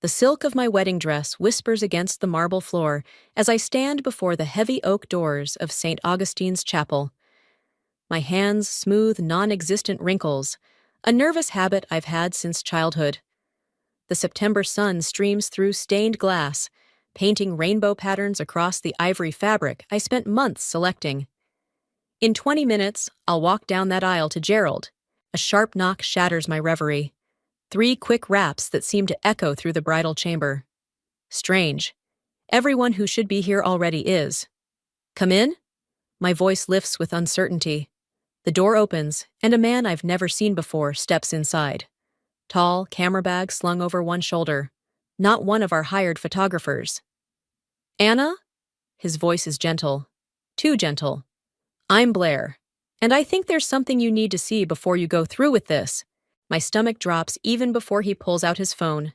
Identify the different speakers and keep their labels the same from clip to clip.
Speaker 1: The silk of my wedding dress whispers against the marble floor as I stand before the heavy oak doors of St. Augustine's Chapel. My hands smooth non-existent wrinkles, a nervous habit I've had since childhood. The September sun streams through stained glass, painting rainbow patterns across the ivory fabric I spent months selecting. In 20 minutes, I'll walk down that aisle to Gerald. A sharp knock shatters my reverie. 3 quick raps that seem to echo through the bridal chamber. Strange. Everyone who should be here already is. Come in? My voice lifts with uncertainty. The door opens, and a man I've never seen before steps inside. Tall, camera bag slung over one shoulder. Not one of our hired photographers. Anna? His voice is gentle. Too gentle. I'm Blair, and I think there's something you need to see before you go through with this. My stomach drops even before he pulls out his phone.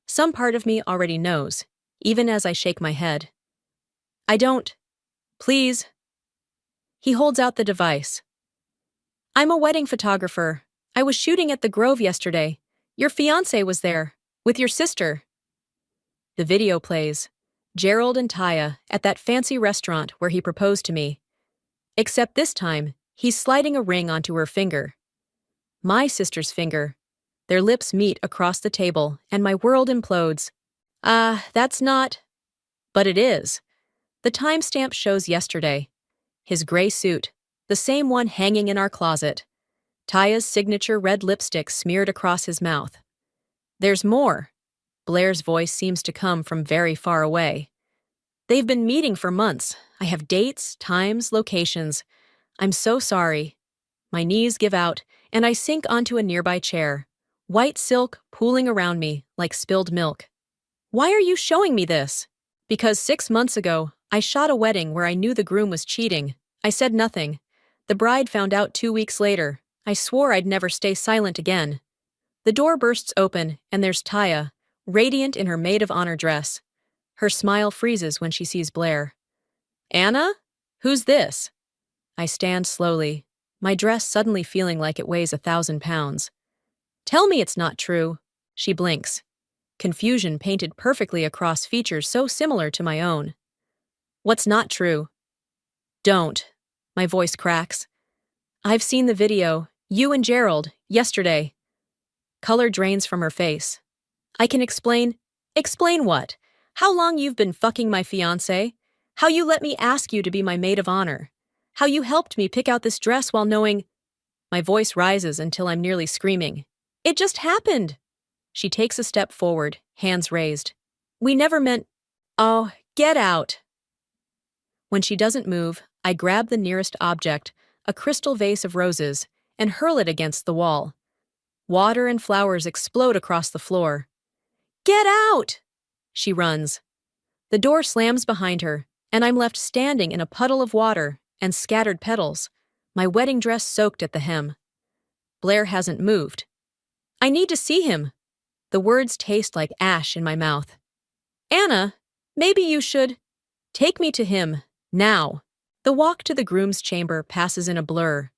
Speaker 1: Some part of me already knows, even as I shake my head. I don't. Please. He holds out the device. I'm a wedding photographer. I was shooting at the Grove yesterday. Your fiancé was there, with your sister. The video plays. Gerald and Taya at that fancy restaurant where he proposed to me. Except this time, he's sliding a ring onto her finger. My sister's finger. Their lips meet across the table, and my world implodes. That's not... But it is. The timestamp shows yesterday. His gray suit, the same one hanging in our closet. Taya's signature red lipstick smeared across his mouth. There's more. Blair's voice seems to come from very far away. They've been meeting for months. I have dates, times, locations. I'm so sorry. My knees give out, and I sink onto a nearby chair. White silk pooling around me like spilled milk. Why are you showing me this? Because 6 months ago, I shot a wedding where I knew the groom was cheating. I said nothing. The bride found out 2 weeks later. I swore I'd never stay silent again. The door bursts open, and there's Taya, radiant in her maid of honor dress. Her smile freezes when she sees Blair. Anna? Who's this? I stand slowly, my dress suddenly feeling like it weighs 1,000 pounds. Tell me it's not true. She blinks. Confusion painted perfectly across features so similar to my own. What's not true? Don't. My voice cracks. I've seen the video, you and Gerald, yesterday. Color drains from her face. I can explain. Explain what? How long you've been fucking my fiancé? How you let me ask you to be my maid of honor? How you helped me pick out this dress while knowing... My voice rises until I'm nearly screaming. It just happened. She takes a step forward, hands raised. We never meant... Oh, get out. When she doesn't move, I grab the nearest object, a crystal vase of roses, and hurl it against the wall. Water and flowers explode across the floor. Get out! She runs. The door slams behind her, and I'm left standing in a puddle of water and scattered petals, my wedding dress soaked at the hem. Blair hasn't moved. I need to see him. The words taste like ash in my mouth. Anna, maybe you should... Take me to him, now. The walk to the groom's chamber passes in a blur.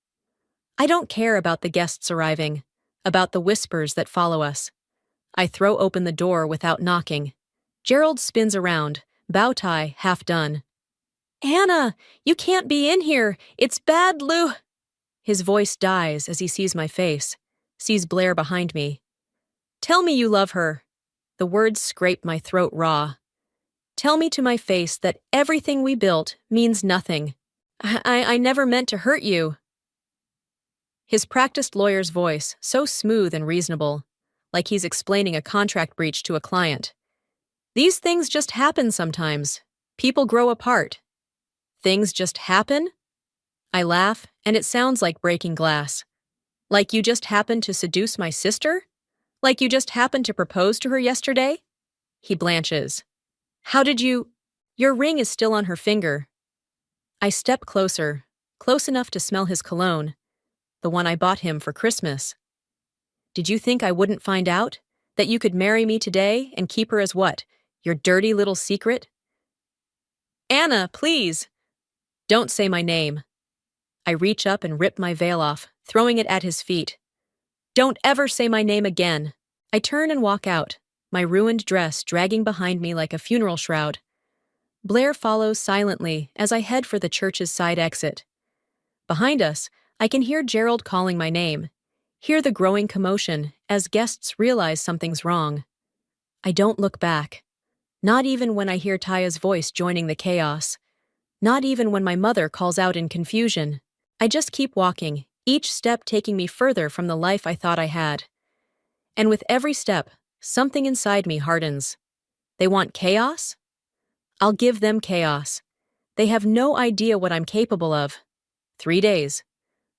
Speaker 1: I don't care about the guests arriving, about the whispers that follow us. I throw open the door without knocking. Gerald spins around, bow tie half done. Anna, you can't be in here. It's bad His voice dies as he sees my face, sees Blair behind me. Tell me you love her. The words scrape my throat raw. Tell me to my face that everything we built means nothing. I never meant to hurt you. His practiced lawyer's voice, so smooth and reasonable, like he's explaining a contract breach to a client. These things just happen sometimes. People grow apart. Things just happen? I laugh, and it sounds like breaking glass. Like you just happened to seduce my sister? Like you just happened to propose to her yesterday? He blanches. How did you... Your ring is still on her finger. I step closer, close enough to smell his cologne, the one I bought him for Christmas. Did you think I wouldn't find out? That you could marry me today and keep her as what? Your dirty little secret? Anna, please! Don't say my name. I reach up and rip my veil off, throwing it at his feet. Don't ever say my name again. I turn and walk out, my ruined dress dragging behind me like a funeral shroud. Blair follows silently as I head for the church's side exit. Behind us, I can hear Gerald calling my name, hear the growing commotion as guests realize something's wrong. I don't look back. Not even when I hear Taya's voice joining the chaos. Not even when my mother calls out in confusion. I just keep walking, each step taking me further from the life I thought I had. And with every step, something inside me hardens. They want chaos? I'll give them chaos. They have no idea what I'm capable of. 3 days.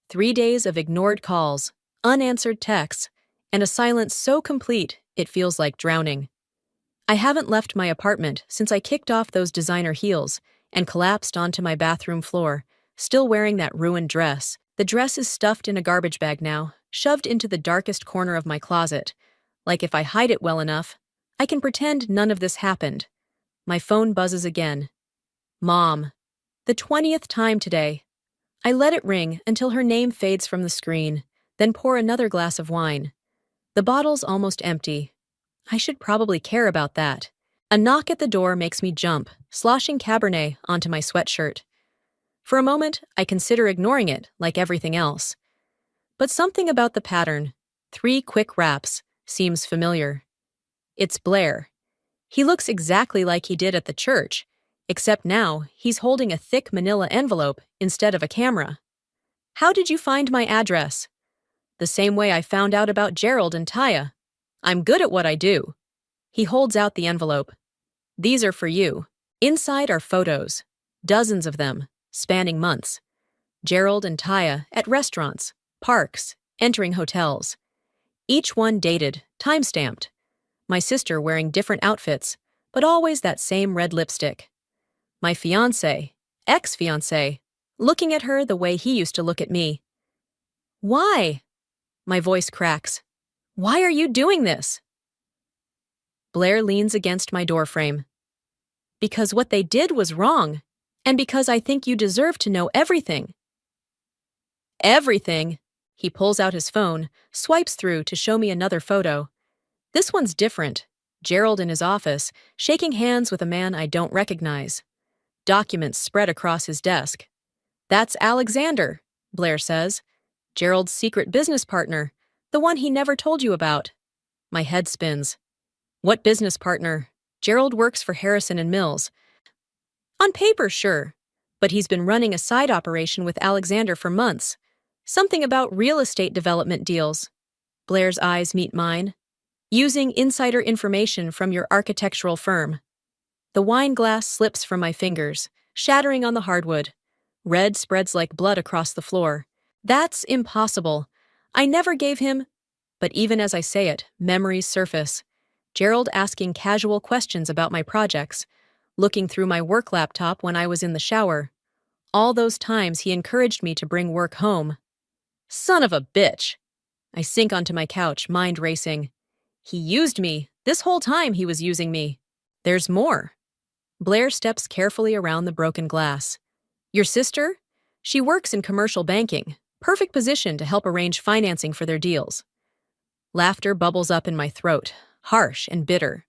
Speaker 1: 3 days of ignored calls, unanswered texts, and a silence so complete it feels like drowning. I haven't left my apartment since I kicked off those designer heels and collapsed onto my bathroom floor, still wearing that ruined dress. The dress is stuffed in a garbage bag now, shoved into the darkest corner of my closet. Like if I hide it well enough, I can pretend none of this happened. My phone buzzes again. Mom. The 20th time today. I let it ring until her name fades from the screen, then pour another glass of wine. The bottle's almost empty. I should probably care about that. A knock at the door makes me jump, sloshing Cabernet onto my sweatshirt. For a moment, I consider ignoring it, like everything else. But something about the pattern, 3 quick raps, seems familiar. It's Blair. He looks exactly like he did at the church, except now he's holding a thick manila envelope instead of a camera. How did you find my address? The same way I found out about Gerald and Taya. I'm good at what I do. He holds out the envelope. These are for you. Inside are photos, dozens of them, spanning months. Gerald and Taya at restaurants, parks, entering hotels. Each one dated, time-stamped. My sister wearing different outfits, but always that same red lipstick. My fiancé, ex-fiancé, looking at her the way he used to look at me. Why? My voice cracks. Why are you doing this? Blair leans against my doorframe. Because what they did was wrong, and because I think you deserve to know everything. Everything? He pulls out his phone, swipes through to show me another photo. This one's different. Gerald in his office, shaking hands with a man I don't recognize. Documents spread across his desk. That's Alexander, Blair says. Gerald's secret business partner, the one he never told you about. My head spins. What business partner? Gerald works for Harrison and Mills. On paper, sure, but he's been running a side operation with Alexander for months. Something about real estate development deals. Blair's eyes meet mine. Using insider information from your architectural firm. The wine glass slips from my fingers, shattering on the hardwood. Red spreads like blood across the floor. That's impossible. I never gave him... But even as I say it, memories surface. Gerald asking casual questions about my projects, looking through my work laptop when I was in the shower. All those times he encouraged me to bring work home. Son of a bitch! I sink onto my couch, mind racing. He used me. This whole time he was using me. There's more. Blair steps carefully around the broken glass. Your sister? She works in commercial banking. Perfect position to help arrange financing for their deals. Laughter bubbles up in my throat, harsh and bitter.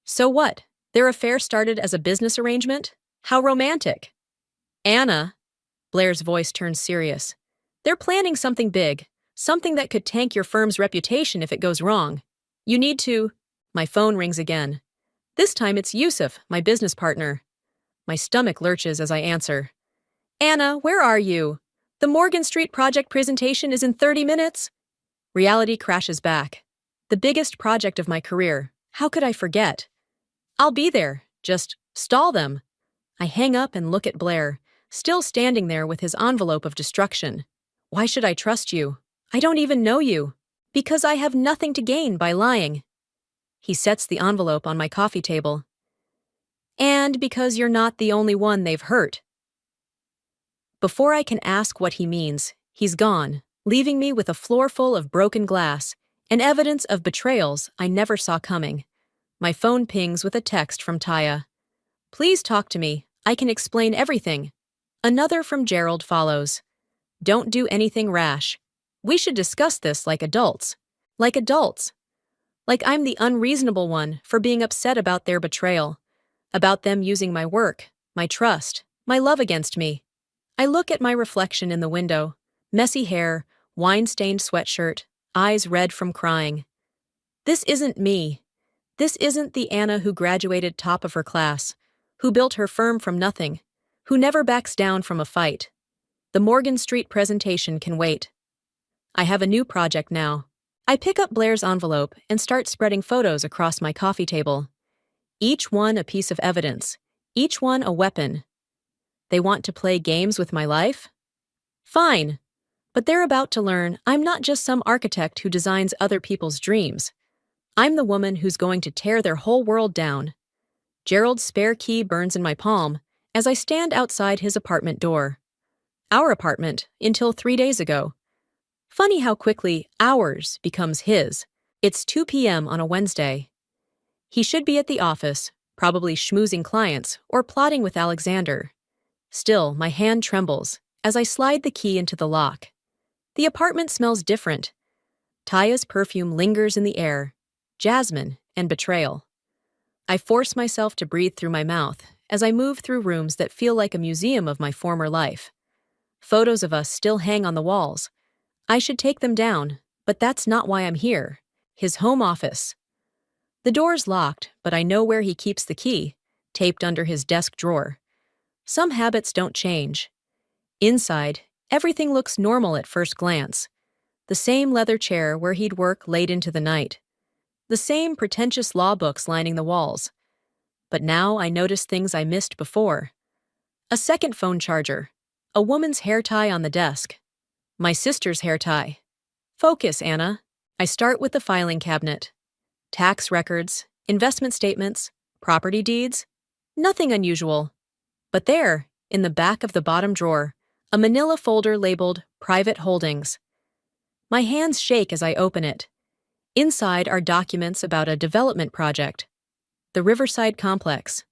Speaker 1: So what? Their affair started as a business arrangement? How romantic. Anna, Blair's voice turns serious. They're planning something big, something that could tank your firm's reputation if it goes wrong. You need to... My phone rings again. This time it's Yusuf, my business partner. My stomach lurches as I answer. Anna, where are you? The Morgan Street project presentation is in 30 minutes. Reality crashes back. The biggest project of my career. How could I forget? I'll be there. Just stall them. I hang up and look at Blair, still standing there with his envelope of destruction. Why should I trust you? I don't even know you. Because I have nothing to gain by lying. He sets the envelope on my coffee table. And because you're not the only one they've hurt. Before I can ask what he means, he's gone, leaving me with a floor full of broken glass and evidence of betrayals I never saw coming. My phone pings with a text from Taya. Please talk to me. I can explain everything. Another from Gerald follows. Don't do anything rash. We should discuss this like adults. Like adults. Like I'm the unreasonable one for being upset about their betrayal, about them using my work, my trust, my love against me. I look at my reflection in the window, messy hair, wine-stained sweatshirt, eyes red from crying. This isn't me. This isn't the Anna who graduated top of her class, who built her firm from nothing, who never backs down from a fight. The Morgan Street presentation can wait. I have a new project now. I pick up Blair's envelope and start spreading photos across my coffee table. Each one a piece of evidence, each one a weapon. They want to play games with my life? Fine. But they're about to learn I'm not just some architect who designs other people's dreams. I'm the woman who's going to tear their whole world down. Gerald's spare key burns in my palm as I stand outside his apartment door. Our apartment, until 3 days ago. Funny how quickly ours becomes his. It's 2 p.m. on a Wednesday. He should be at the office, probably schmoozing clients or plotting with Alexander. Still, my hand trembles as I slide the key into the lock. The apartment smells different. Taya's perfume lingers in the air, jasmine and betrayal. I force myself to breathe through my mouth as I move through rooms that feel like a museum of my former life. Photos of us still hang on the walls. I should take them down, but that's not why I'm here. His home office. The door's locked, but I know where he keeps the key, taped under his desk drawer. Some habits don't change. Inside, everything looks normal at first glance. The same leather chair where he'd work late into the night. The same pretentious law books lining the walls. But now I notice things I missed before. A second phone charger. A woman's hair tie on the desk. My sister's hair tie. Focus, Anna. I start with the filing cabinet. Tax records, investment statements, property deeds. Nothing unusual. But there, in the back of the bottom drawer, a manila folder labeled Private Holdings. My hands shake as I open it. Inside are documents about a development project. The Riverside Complex.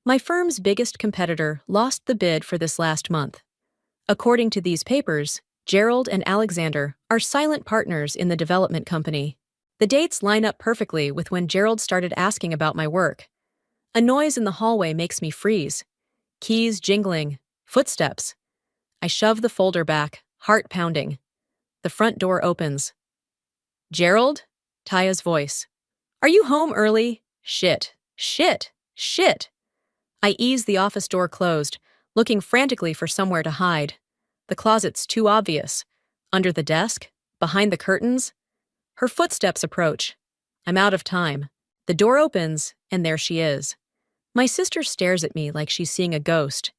Speaker 1: My firm's biggest competitor lost the bid for this last month. According to these papers, Gerald and Alexander are silent partners in the development company. The dates line up perfectly with when Gerald started asking about my work. A noise in the hallway makes me freeze. Keys jingling, footsteps. I shove the folder back, heart pounding. The front door opens. Gerald? Taya's voice. Are you home early? Shit. I ease the office door closed, looking frantically for somewhere to hide. The closet's too obvious. Under the desk? Behind the curtains? Her footsteps approach. I'm out of time. The door opens, and there she is. My sister stares at me like she's seeing a ghost.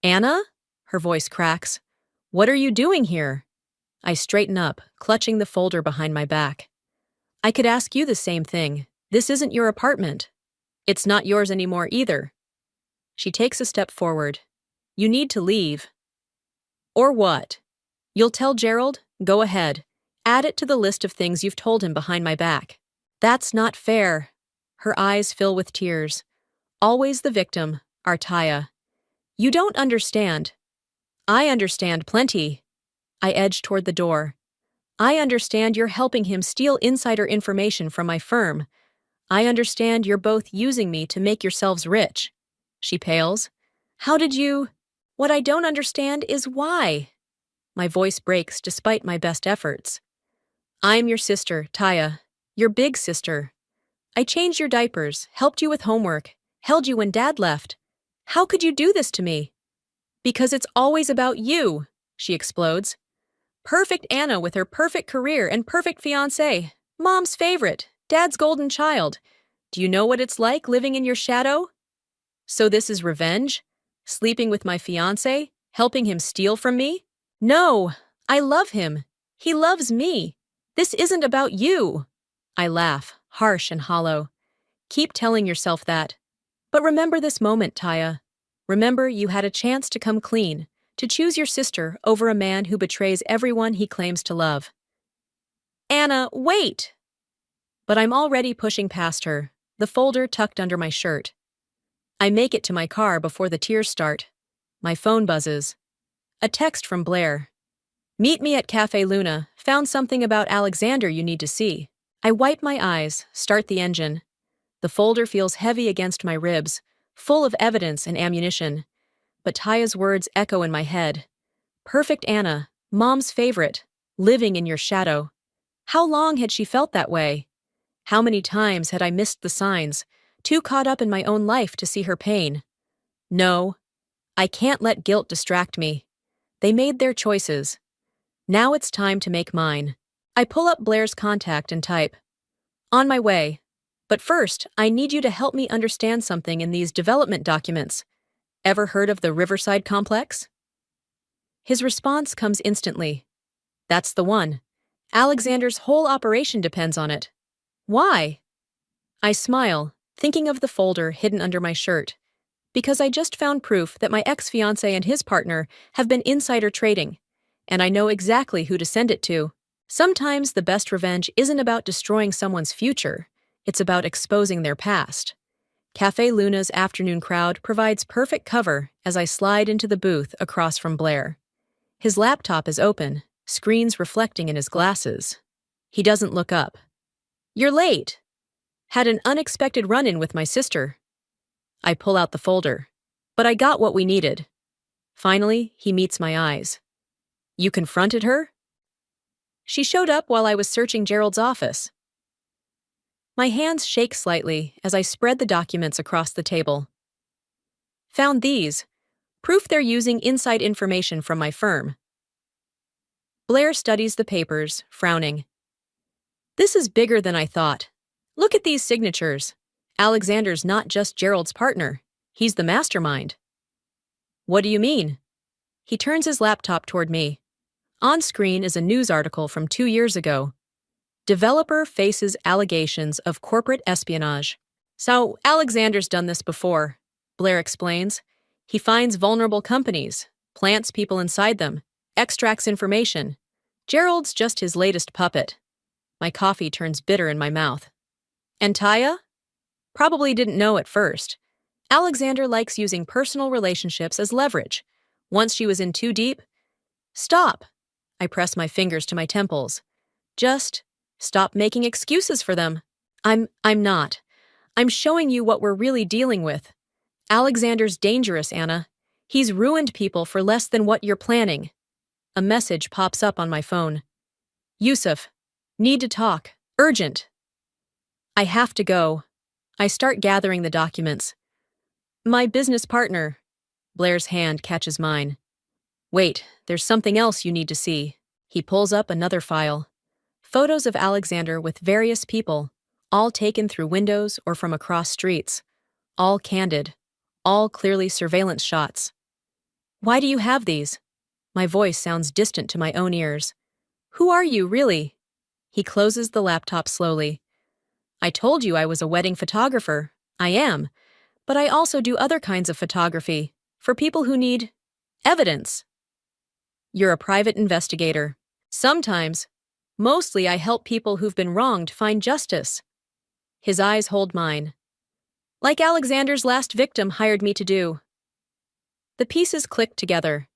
Speaker 1: Anna? Her voice cracks. What are you doing here? I straighten up, clutching the folder behind my back. I could ask you the same thing. This isn't your apartment. It's not yours anymore either. She takes a step forward. You need to leave. Or what? You'll tell Gerald? Go ahead. Add it to the list of things you've told him behind my back. That's not fair. Her eyes fill with tears. Always the victim, our Taya. You don't understand. I understand plenty. I edge toward the door. I understand you're helping him steal insider information from my firm. I understand you're both using me to make yourselves rich. She pales. How did you? What I don't understand is why. My voice breaks despite my best efforts. I'm your sister, Taya. Your big sister. I changed your diapers, helped you with homework, held you when Dad left. How could you do this to me? Because it's always about you, she explodes. Perfect Anna with her perfect career and perfect fiancé. Mom's favorite, Dad's golden child. Do you know what it's like living in your shadow? So this is revenge? Sleeping with my fiancé? Helping him steal from me? No, I love him. He loves me. This isn't about you. I laugh, harsh and hollow. Keep telling yourself that. But remember this moment, Taya. Remember you had a chance to come clean, to choose your sister over a man who betrays everyone he claims to love. Anna, wait! But I'm already pushing past her, the folder tucked under my shirt. I make it to my car before the tears start. My phone buzzes. A text from Blair. Meet me at Cafe Luna. Found something about Alexander you need to see. I wipe my eyes, start the engine. The folder feels heavy against my ribs, full of evidence and ammunition. But Taya's words echo in my head. Perfect Anna, Mom's favorite, living in your shadow. How long had she felt that way? How many times had I missed the signs, too caught up in my own life to see her pain? No, I can't let guilt distract me. They made their choices. Now it's time to make mine. I pull up Blair's contact and type, "On my way. But first, I need you to help me understand something in these development documents. Ever heard of the Riverside Complex?" His response comes instantly. "That's the one. Alexander's whole operation depends on it." "Why?" I smile, thinking of the folder hidden under my shirt. Because I just found proof that my ex-fiancé and his partner have been insider trading, and I know exactly who to send it to. Sometimes the best revenge isn't about destroying someone's future, it's about exposing their past. Cafe Luna's afternoon crowd provides perfect cover as I slide into the booth across from Blair. His laptop is open, screens reflecting in his glasses. He doesn't look up. "You're late." "Had an unexpected run-in with my sister." I pull out the folder. "But I got what we needed." Finally, he meets my eyes. "You confronted her?" "She showed up while I was searching Gerald's office." My hands shake slightly as I spread the documents across the table. "Found these. Proof they're using inside information from my firm." Blair studies the papers, frowning. "This is bigger than I thought. Look at these signatures. Alexander's not just Gerald's partner. He's the mastermind." "What do you mean?" He turns his laptop toward me. On screen is a news article from 2 years ago. "Developer faces allegations of corporate espionage." "So, Alexander's done this before," Blair explains. "He finds vulnerable companies, plants people inside them, extracts information. Gerald's just his latest puppet." My coffee turns bitter in my mouth. "And Taya?" "Probably didn't know at first. Alexander likes using personal relationships as leverage. Once she was in too deep—" "Stop!" I press my fingers to my temples. "Just stop making excuses for them." I'm not. I'm showing you what we're really dealing with. Alexander's dangerous, Anna. He's ruined people for less than what you're planning." A message pops up on my phone. "Yusuf, need to talk. Urgent." I have to go. I start gathering the documents. "My business partner." Blair's hand catches mine. "Wait, there's something else you need to see." He pulls up another file. Photos of Alexander with various people, all taken through windows or from across streets. All candid. All clearly surveillance shots. "Why do you have these?" My voice sounds distant to my own ears. "Who are you, really?" He closes the laptop slowly. "I told you I was a wedding photographer. I am. But I also do other kinds of photography, for people who need evidence." "You're a private investigator." "Sometimes. Mostly I help people who've been wronged find justice." His eyes hold mine. "Like Alexander's last victim hired me to do." The pieces click together.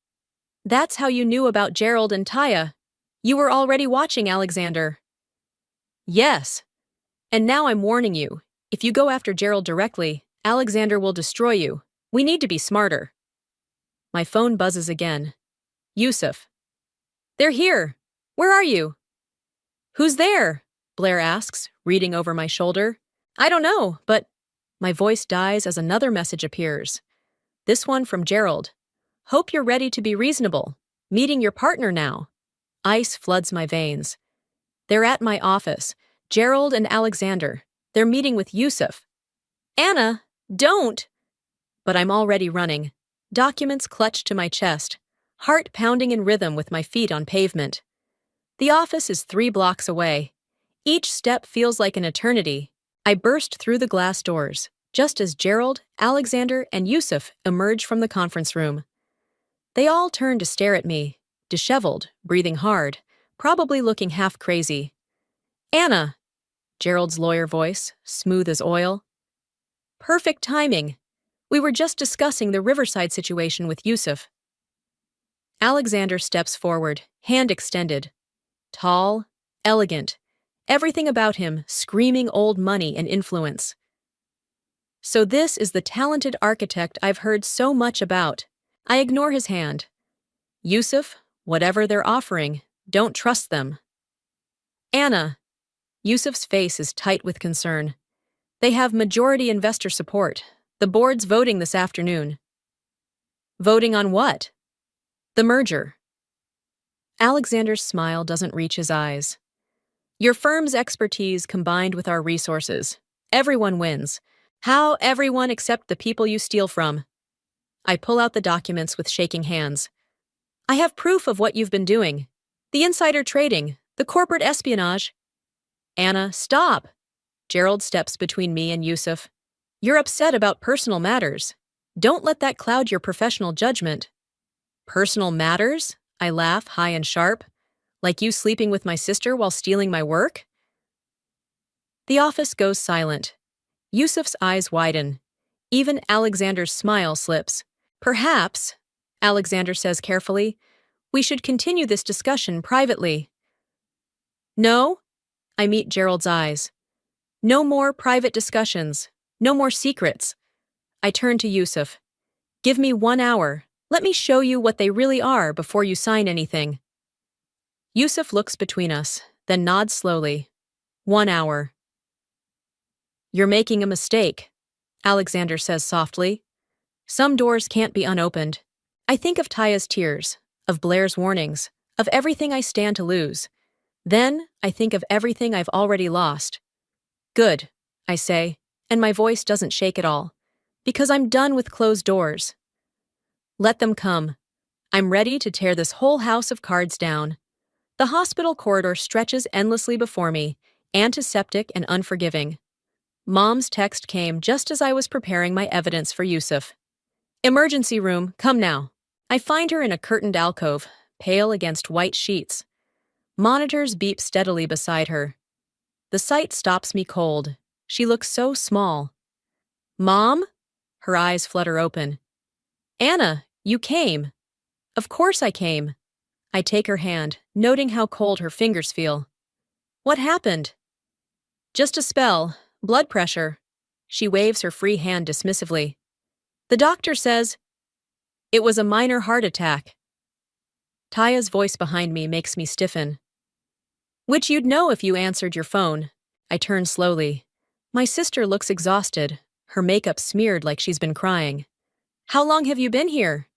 Speaker 1: "That's how you knew about Gerald and Taya. You were already watching Alexander." "Yes. And now I'm warning you. If you go after Gerald directly, Alexander will destroy you. We need to be smarter." My phone buzzes again. "Yusuf." "They're here. Where are you?" "Who's there?" Blair asks, reading over my shoulder. "I don't know, but—" My voice dies as another message appears. This one from Gerald. "Hope you're ready to be reasonable. Meeting your partner now." Ice floods my veins. "They're at my office. Gerald and Alexander. They're meeting with Yusuf." "Anna, don't!" But I'm already running. Documents clutched to my chest. Heart pounding in rhythm with my feet on pavement. The office is 3 blocks away. Each step feels like an eternity. I burst through the glass doors, just as Gerald, Alexander, and Yusuf emerge from the conference room. They all turn to stare at me, disheveled, breathing hard, probably looking half crazy. "Anna," Gerald's lawyer voice, smooth as oil. "Perfect timing. We were just discussing the Riverside situation with Yusuf." Alexander steps forward, hand extended. Tall, elegant, Everything about him screaming old money and influence. So this is the talented architect I've heard so much about. I ignore his hand. Yusuf, whatever they're offering, don't trust them. Anna. Yusuf's face is tight with concern. They have majority investor support. The board's voting this afternoon. Voting on what? The merger. Alexander's smile doesn't reach his eyes. Your firm's expertise combined with our resources. Everyone wins. How everyone except the people you steal from? I pull out the documents with shaking hands. I have proof of what you've been doing. The insider trading, the corporate espionage. Anna, stop! Gerald steps between me and Yusuf. You're upset about personal matters. Don't let that cloud your professional judgment. Personal matters? I laugh, high and sharp. Like you sleeping with my sister while stealing my work? The office goes silent. Yusuf's eyes widen. Even Alexander's smile slips. Perhaps, Alexander says carefully, we should continue this discussion privately. No? I meet Gerald's eyes. No more private discussions. No more secrets. I turn to Yusuf. Give me 1 hour. Let me show you what they really are before you sign anything. Yusuf looks between us, then nods slowly. 1 hour. You're making a mistake, Alexander says softly. Some doors can't be unopened. I think of Taya's tears, of Blair's warnings, of everything I stand to lose. Then I think of everything I've already lost. Good, I say, and my voice doesn't shake at all, because I'm done with closed doors. Let them come. I'm ready to tear this whole house of cards down. The hospital corridor stretches endlessly before me, antiseptic and unforgiving. Mom's text came just as I was preparing my evidence for Yusuf. Emergency room, come now. I find her in a curtained alcove, pale against white sheets. Monitors beep steadily beside her. The sight stops me cold. She looks so small. Mom? Her eyes flutter open. Anna, you came. Of course I came. I take her hand, noting how cold her fingers feel. What happened? Just a spell. Blood pressure. She waves her free hand dismissively. The doctor says, it was a minor heart attack. Taya's voice behind me makes me stiffen. Which you'd know if you answered your phone. I turn slowly. My sister looks exhausted, her makeup smeared like she's been crying. How long have you been here?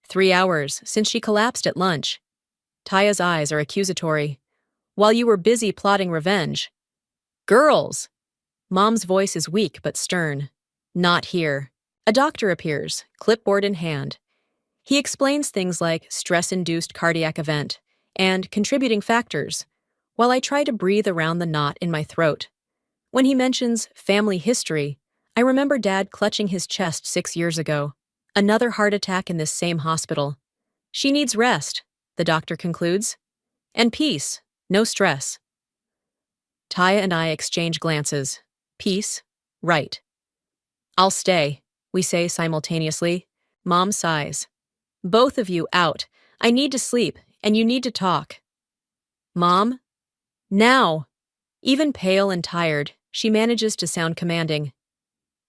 Speaker 1: 3 hours, since she collapsed at lunch. Taya's eyes are accusatory. While you were busy plotting revenge. Girls! Mom's voice is weak but stern. Not here. A doctor appears, clipboard in hand. He explains things like stress-induced cardiac event and contributing factors, while I try to breathe around the knot in my throat. When he mentions family history, I remember Dad clutching his chest 6 years ago. Another heart attack in this same hospital. She needs rest, the doctor concludes. And peace, no stress. Taya and I exchange glances. Peace, right. I'll stay, we say simultaneously. Mom sighs. Both of you out. I need to sleep, and you need to talk. Mom? Now! Even pale and tired, she manages to sound commanding.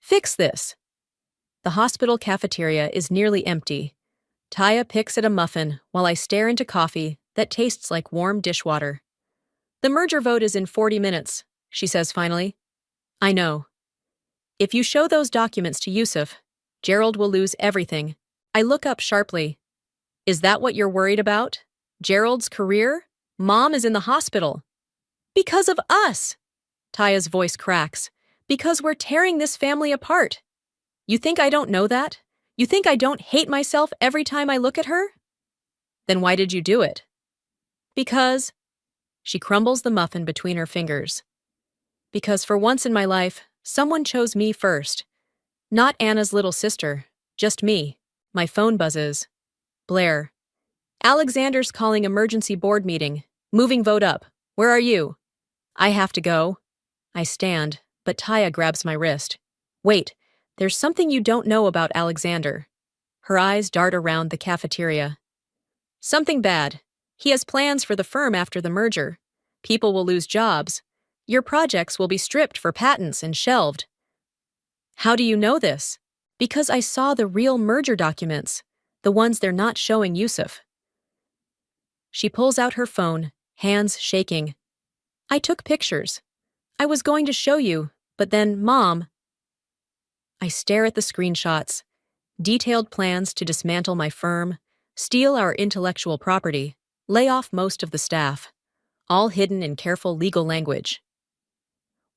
Speaker 1: Fix this. The hospital cafeteria is nearly empty. Taya picks at a muffin while I stare into coffee that tastes like warm dishwater. The merger vote is in 40 minutes, she says finally. I know. If you show those documents to Yusuf, Gerald will lose everything. I look up sharply. Is that what you're worried about? Gerald's career? Mom is in the hospital. Because of us! Taya's voice cracks. Because we're tearing this family apart. You think I don't know that? You think I don't hate myself every time I look at her? Then why did you do it? Because... She crumbles the muffin between her fingers. Because for once in my life, someone chose me first. Not Anna's little sister, just me. My phone buzzes. Blair. Alexander's calling emergency board meeting. Moving vote up. Where are you? I have to go. I stand, but Taya grabs my wrist. Wait, there's something you don't know about Alexander. Her eyes dart around the cafeteria. Something bad. He has plans for the firm after the merger. People will lose jobs. Your projects will be stripped for patents and shelved. How do you know this? Because I saw the real merger documents, the ones they're not showing Yusuf. She pulls out her phone, hands shaking. I took pictures. I was going to show you, but then, Mom. I stare at the screenshots, detailed plans to dismantle my firm, steal our intellectual property, lay off most of the staff, all hidden in careful legal language.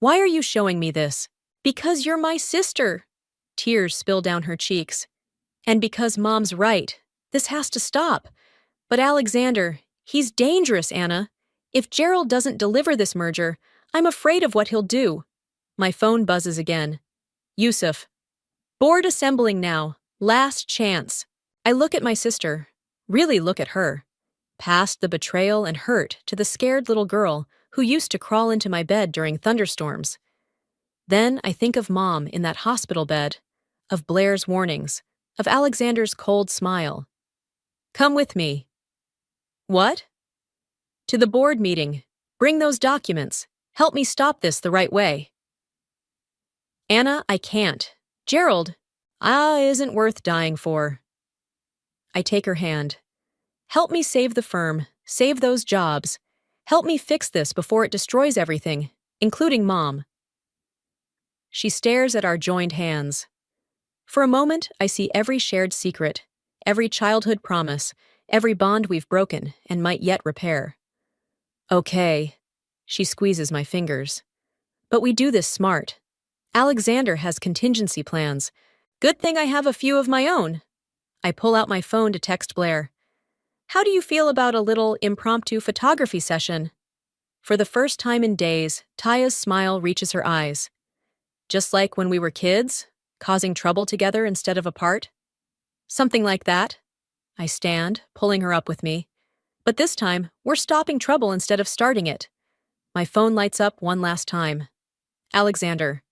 Speaker 1: Why are you showing me this? Because you're my sister. Tears spill down her cheeks. And because Mom's right, this has to stop. But Alexander, he's dangerous, Anna. If Gerald doesn't deliver this merger, I'm afraid of what he'll do. My phone buzzes again. Yusuf. Board assembling now. Last chance. I look at my sister. Really look at her. Past the betrayal and hurt to the scared little girl who used to crawl into my bed during thunderstorms. Then I think of Mom in that hospital bed, of Blair's warnings, of Alexander's cold smile. Come with me. What? To the board meeting. Bring those documents. Help me stop this the right way. Anna, I can't. Gerald, isn't worth dying for. I take her hand. Help me save the firm, save those jobs. Help me fix this before it destroys everything, including Mom. She stares at our joined hands. For a moment, I see every shared secret, every childhood promise, every bond we've broken and might yet repair. Okay, she squeezes my fingers. But we do this smart. Alexander has contingency plans. Good thing I have a few of my own. I pull out my phone to text Blair. How do you feel about a little impromptu photography session? For the first time in days, Taya's smile reaches her eyes. Just like when we were kids, causing trouble together instead of apart? Something like that. I stand, pulling her up with me. But this time, we're stopping trouble instead of starting it. My phone lights up one last time. Alexander.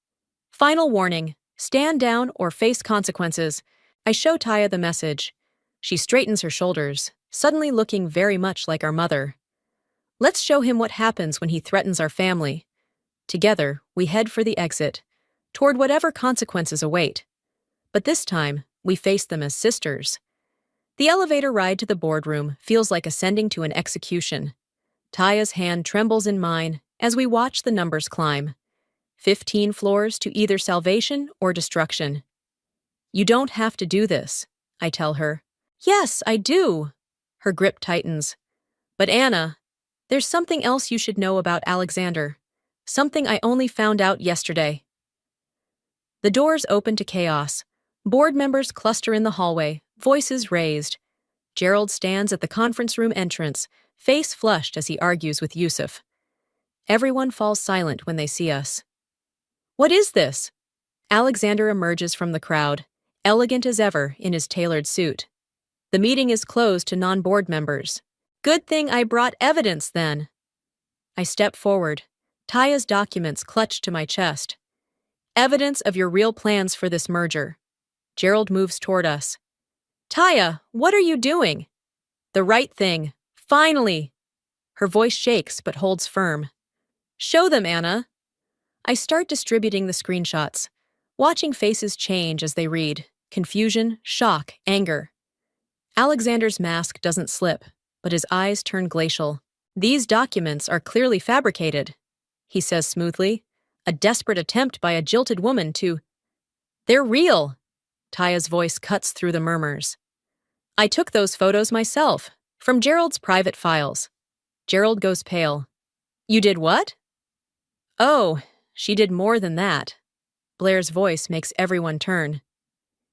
Speaker 1: Final warning. Stand down or face consequences. I show Taya the message. She straightens her shoulders, suddenly looking very much like our mother. Let's show him what happens when he threatens our family. Together, we head for the exit, toward whatever consequences await. But this time, we face them as sisters. The elevator ride to the boardroom feels like ascending to an execution. Taya's hand trembles in mine as we watch the numbers climb. 15 floors to either salvation or destruction. You don't have to do this, I tell her. Yes, I do. Her grip tightens. But Anna, there's something else you should know about Alexander. Something I only found out yesterday. The doors open to chaos. Board members cluster in the hallway, voices raised. Gerald stands at the conference room entrance, face flushed as he argues with Yusuf. Everyone falls silent when they see us. What is this? Alexander emerges from the crowd, elegant as ever in his tailored suit. The meeting is closed to non-board members. Good thing I brought evidence then. I step forward, Taya's documents clutched to my chest. Evidence of your real plans for this merger. Gerald moves toward us. Taya, what are you doing? The right thing. Finally. Her voice shakes but holds firm. Show them, Anna. I start distributing the screenshots, watching faces change as they read. Confusion, shock, anger. Alexander's mask doesn't slip, but his eyes turn glacial. These documents are clearly fabricated, he says smoothly. A desperate attempt by a jilted woman to... They're real. Taya's voice cuts through the murmurs. I took those photos myself, from Gerald's private files. Gerald goes pale. You did what? Oh, she did more than that. Blair's voice makes everyone turn.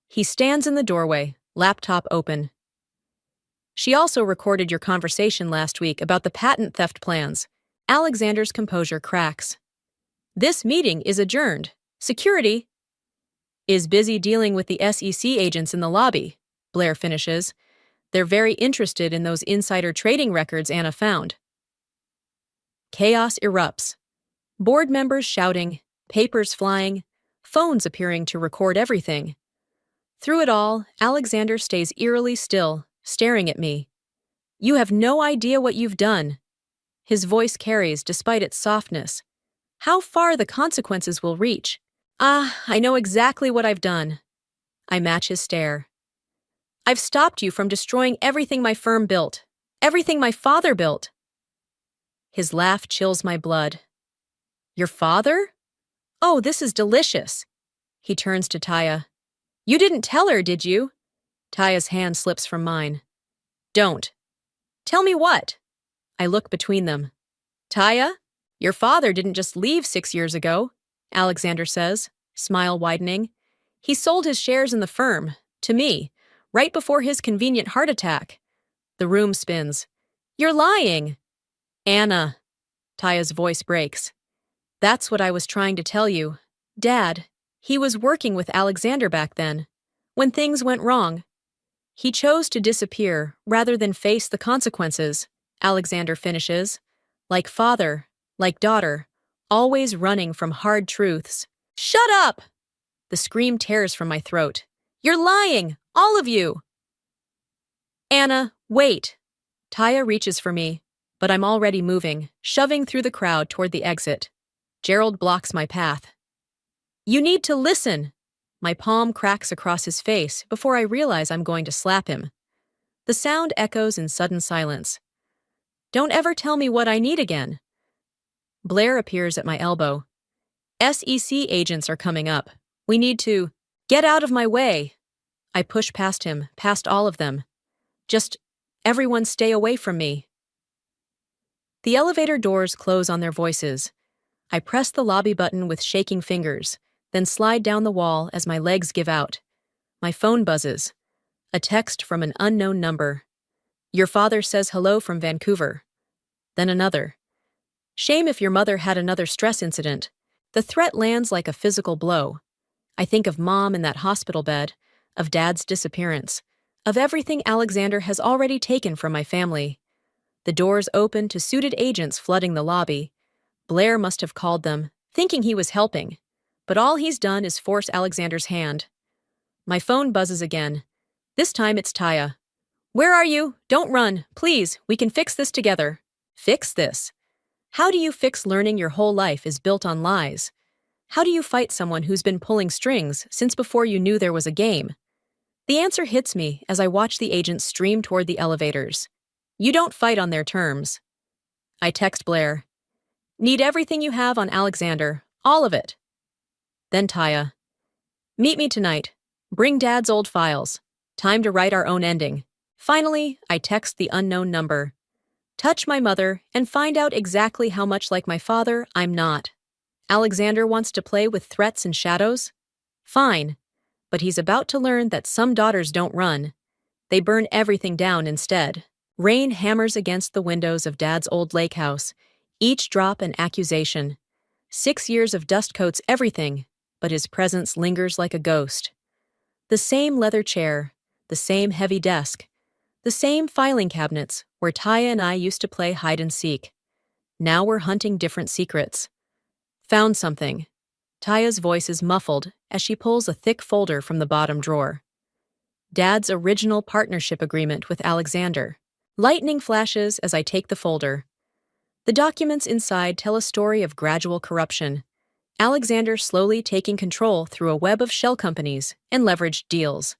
Speaker 1: He stands in the doorway, laptop open. She also recorded your conversation last week about the patent theft plans. Alexander's composure cracks. This meeting is adjourned. Security is busy dealing with the SEC agents in the lobby, Blair finishes. They're very interested in those insider trading records Anna found. Chaos erupts. Board members shouting, papers flying, phones appearing to record everything. Through it all, Alexander stays eerily still, staring at me. You have no idea what you've done. His voice carries despite its softness. How far the consequences will reach. Ah, I know exactly what I've done. I match his stare. I've stopped you from destroying everything my firm built. Everything my father built. His laugh chills my blood. Your father? Oh, this is delicious. He turns to Taya. You didn't tell her, did you? Taya's hand slips from mine. Don't. Tell me what? I look between them. Taya, your father didn't just leave 6 years ago, Alexander says, smile widening. He sold his shares in the firm, to me, right before his convenient heart attack. The room spins. You're lying. Anna. Taya's voice breaks. That's what I was trying to tell you. Dad, he was working with Alexander back then, when things went wrong. He chose to disappear rather than face the consequences, Alexander finishes. Like father, like daughter, always running from hard truths. Shut up! The scream tears from my throat. You're lying, all of you! Anna, wait. Taya reaches for me, but I'm already moving, shoving through the crowd toward the exit. Gerald blocks my path. You need to listen! My palm cracks across his face before I realize I'm going to slap him. The sound echoes in sudden silence. Don't ever tell me what I need again. Blair appears at my elbow. SEC agents are coming up. We need to get out of my way. I push past him, past all of them. Just everyone stay away from me. The elevator doors close on their voices. I press the lobby button with shaking fingers, then slide down the wall as my legs give out. My phone buzzes. A text from an unknown number. Your father says hello from Vancouver. Then another. Shame if your mother had another stress incident. The threat lands like a physical blow. I think of Mom in that hospital bed, of Dad's disappearance, of everything Alexander has already taken from my family. The doors open to suited agents flooding the lobby. Blair must have called them, thinking he was helping. But all he's done is force Alexander's hand. My phone buzzes again. This time it's Taya. Where are you? Don't run. Please, we can fix this together. Fix this? How do you fix learning your whole life is built on lies? How do you fight someone who's been pulling strings since before you knew there was a game? The answer hits me as I watch the agents stream toward the elevators. You don't fight on their terms. I text Blair. Need everything you have on Alexander, all of it. Then Taya. Meet me tonight. Bring Dad's old files. Time to write our own ending. Finally, I text the unknown number. Touch my mother and find out exactly how much like my father I'm not. Alexander wants to play with threats and shadows? Fine. But he's about to learn that some daughters don't run. They burn everything down instead. Rain hammers against the windows of Dad's old lake house, each drop an accusation. 6 years of dust coats everything, but his presence lingers like a ghost. The same leather chair, the same heavy desk, the same filing cabinets where Taya and I used to play hide and seek. Now we're hunting different secrets. Found something. Taya's voice is muffled as she pulls a thick folder from the bottom drawer. Dad's original partnership agreement with Alexander. Lightning flashes as I take the folder. The documents inside tell a story of gradual corruption. Alexander slowly taking control through a web of shell companies and leveraged deals.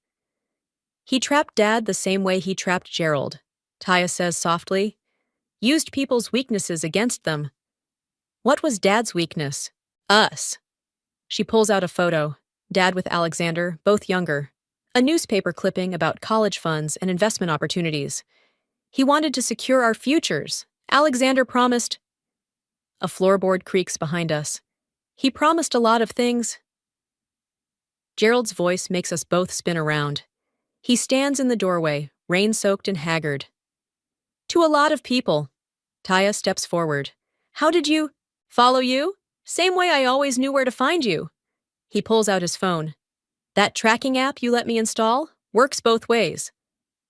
Speaker 1: He trapped Dad the same way he trapped Gerald, Taya says softly. Used people's weaknesses against them. What was Dad's weakness? Us. She pulls out a photo, Dad with Alexander, both younger. A newspaper clipping about college funds and investment opportunities. He wanted to secure our futures. Alexander promised. A floorboard creaks behind us. He promised a lot of things. Gerald's voice makes us both spin around. He stands in the doorway, rain-soaked and haggard. To a lot of people. Taya steps forward. How did you? Follow you? Same way I always knew where to find you. He pulls out his phone. That tracking app you let me install works both ways.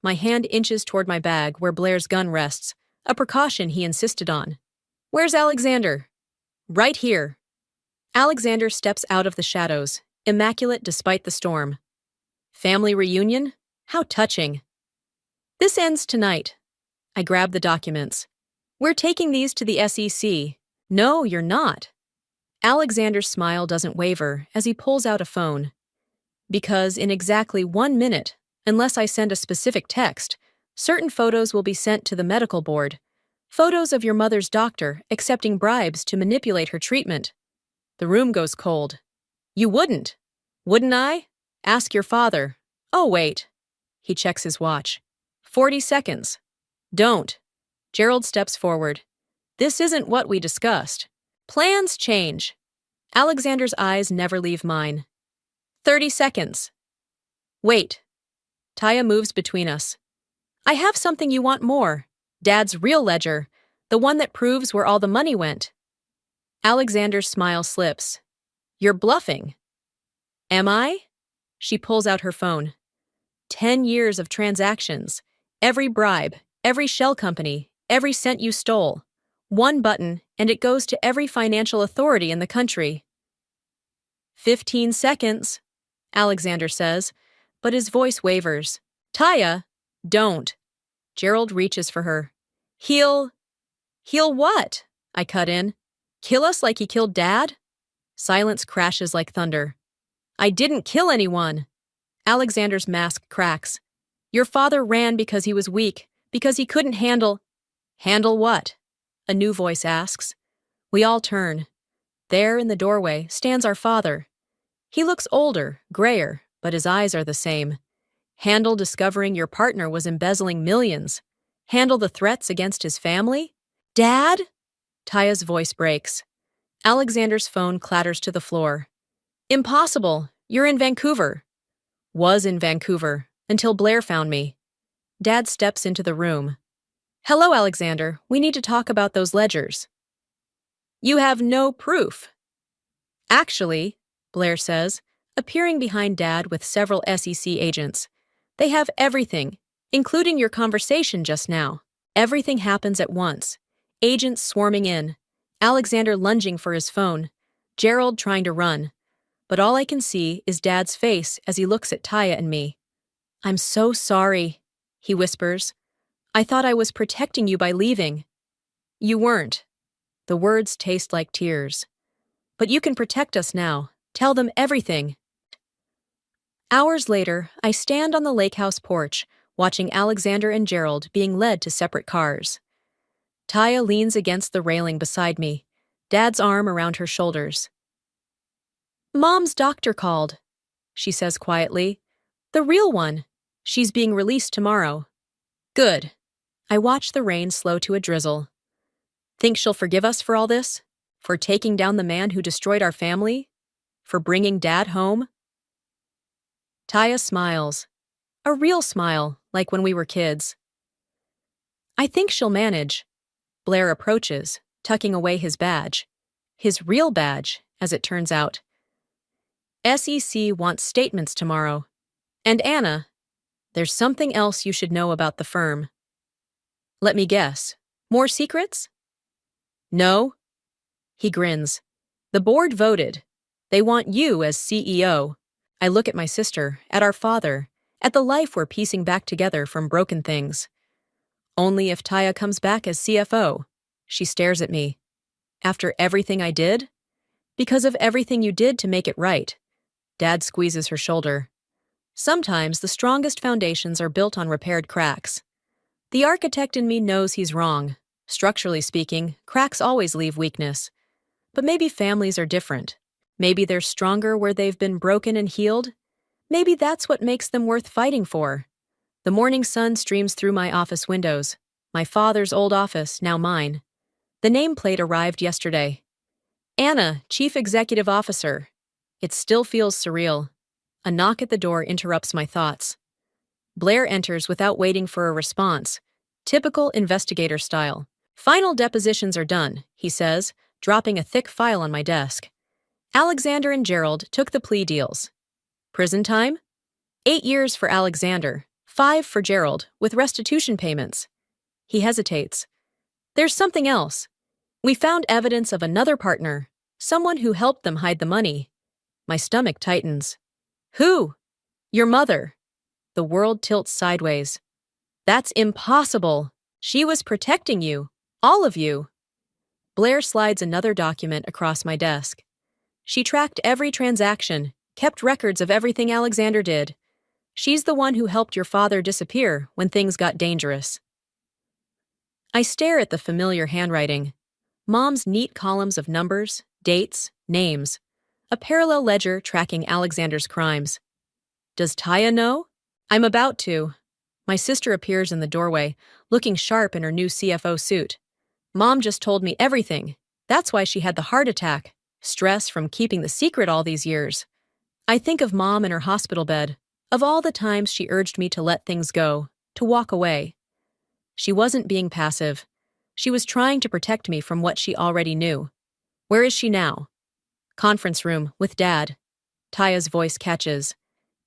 Speaker 1: My hand inches toward my bag where Blair's gun rests, a precaution he insisted on. Where's Alexander? Right here. Alexander steps out of the shadows, immaculate despite the storm. Family reunion? How touching. This ends tonight. I grab the documents. We're taking these to the SEC. No, you're not. Alexander's smile doesn't waver as he pulls out a phone. Because in exactly 1 minute, unless I send a specific text, certain photos will be sent to the medical board. Photos of your mother's doctor accepting bribes to manipulate her treatment. The room goes cold. You wouldn't. Wouldn't I? Ask your father. Oh, wait. He checks his watch. 40 seconds. Don't. Gerald steps forward. This isn't what we discussed. Plans change. Alexander's eyes never leave mine. 30 seconds. Wait. Taya moves between us. I have something you want more. Dad's real ledger. The one that proves where all the money went. Alexander's smile slips. You're bluffing. Am I? She pulls out her phone. 10 years of transactions. Every bribe, every shell company, every cent you stole. One button, and it goes to every financial authority in the country. 15 seconds, Alexander says, but his voice wavers. Taya, don't. Gerald reaches for her. He'll what? I cut in. Kill us like he killed Dad? Silence crashes like thunder. I didn't kill anyone. Alexander's mask cracks. Your father ran because he was weak, because he couldn't handle. Handle what? A new voice asks. We all turn. There in the doorway stands our father. He looks older, grayer, but his eyes are the same. Handle discovering your partner was embezzling millions. Handle the threats against his family? Dad? Taya's voice breaks. Alexander's phone clatters to the floor. Impossible. You're in Vancouver. Was in Vancouver, until Blair found me. Dad steps into the room. Hello, Alexander. We need to talk about those ledgers. You have no proof. Actually, Blair says, appearing behind Dad with several SEC agents. They have everything, including your conversation just now. Everything happens at once. Agents swarming in. Alexander lunging for his phone. Gerald trying to run. But all I can see is Dad's face as he looks at Taya and me. I'm so sorry, he whispers. I thought I was protecting you by leaving. You weren't. The words taste like tears. But you can protect us now. Tell them everything. Hours later, I stand on the lake house porch, watching Alexander and Gerald being led to separate cars. Taya leans against the railing beside me, Dad's arm around her shoulders. Mom's doctor called, she says quietly. The real one. She's being released tomorrow. Good. I watch the rain slow to a drizzle. Think she'll forgive us for all this? For taking down the man who destroyed our family? For bringing Dad home? Taya smiles. A real smile, like when we were kids. I think she'll manage. Blair approaches, tucking away his badge. His real badge, as it turns out. SEC wants statements tomorrow. And Anna, there's something else you should know about the firm. Let me guess. More secrets? No. He grins. The board voted. They want you as CEO. I look at my sister, at our father, at the life we're piecing back together from broken things. Only if Taya comes back as CFO. She stares at me. After everything I did? Because of everything you did to make it right. Dad squeezes her shoulder. Sometimes the strongest foundations are built on repaired cracks. The architect in me knows he's wrong. Structurally speaking, cracks always leave weakness. But maybe families are different. Maybe they're stronger where they've been broken and healed. Maybe that's what makes them worth fighting for. The morning sun streams through my office windows. My father's old office, now mine. The nameplate arrived yesterday. Anna, Chief Executive Officer. It still feels surreal. A knock at the door interrupts my thoughts. Blair enters without waiting for a response. Typical investigator style. Final depositions are done, he says, dropping a thick file on my desk. Alexander and Gerald took the plea deals. Prison time? 8 years for Alexander, 5 for Gerald, with restitution payments. He hesitates. There's something else. We found evidence of another partner, someone who helped them hide the money. My stomach tightens. Who? Your mother. The world tilts sideways. That's impossible. She was protecting you. All of you. Blair slides another document across my desk. She tracked every transaction, kept records of everything Alexander did. She's the one who helped your father disappear when things got dangerous. I stare at the familiar handwriting. Mom's neat columns of numbers, dates, names. A parallel ledger tracking Alexander's crimes. Does Taya know? I'm about to. My sister appears in the doorway, looking sharp in her new CFO suit. Mom just told me everything. That's why she had the heart attack. Stress from keeping the secret all these years. I think of Mom in her hospital bed, of all the times she urged me to let things go, to walk away. She wasn't being passive. She was trying to protect me from what she already knew. Where is she now? Conference room, with Dad. Taya's voice catches.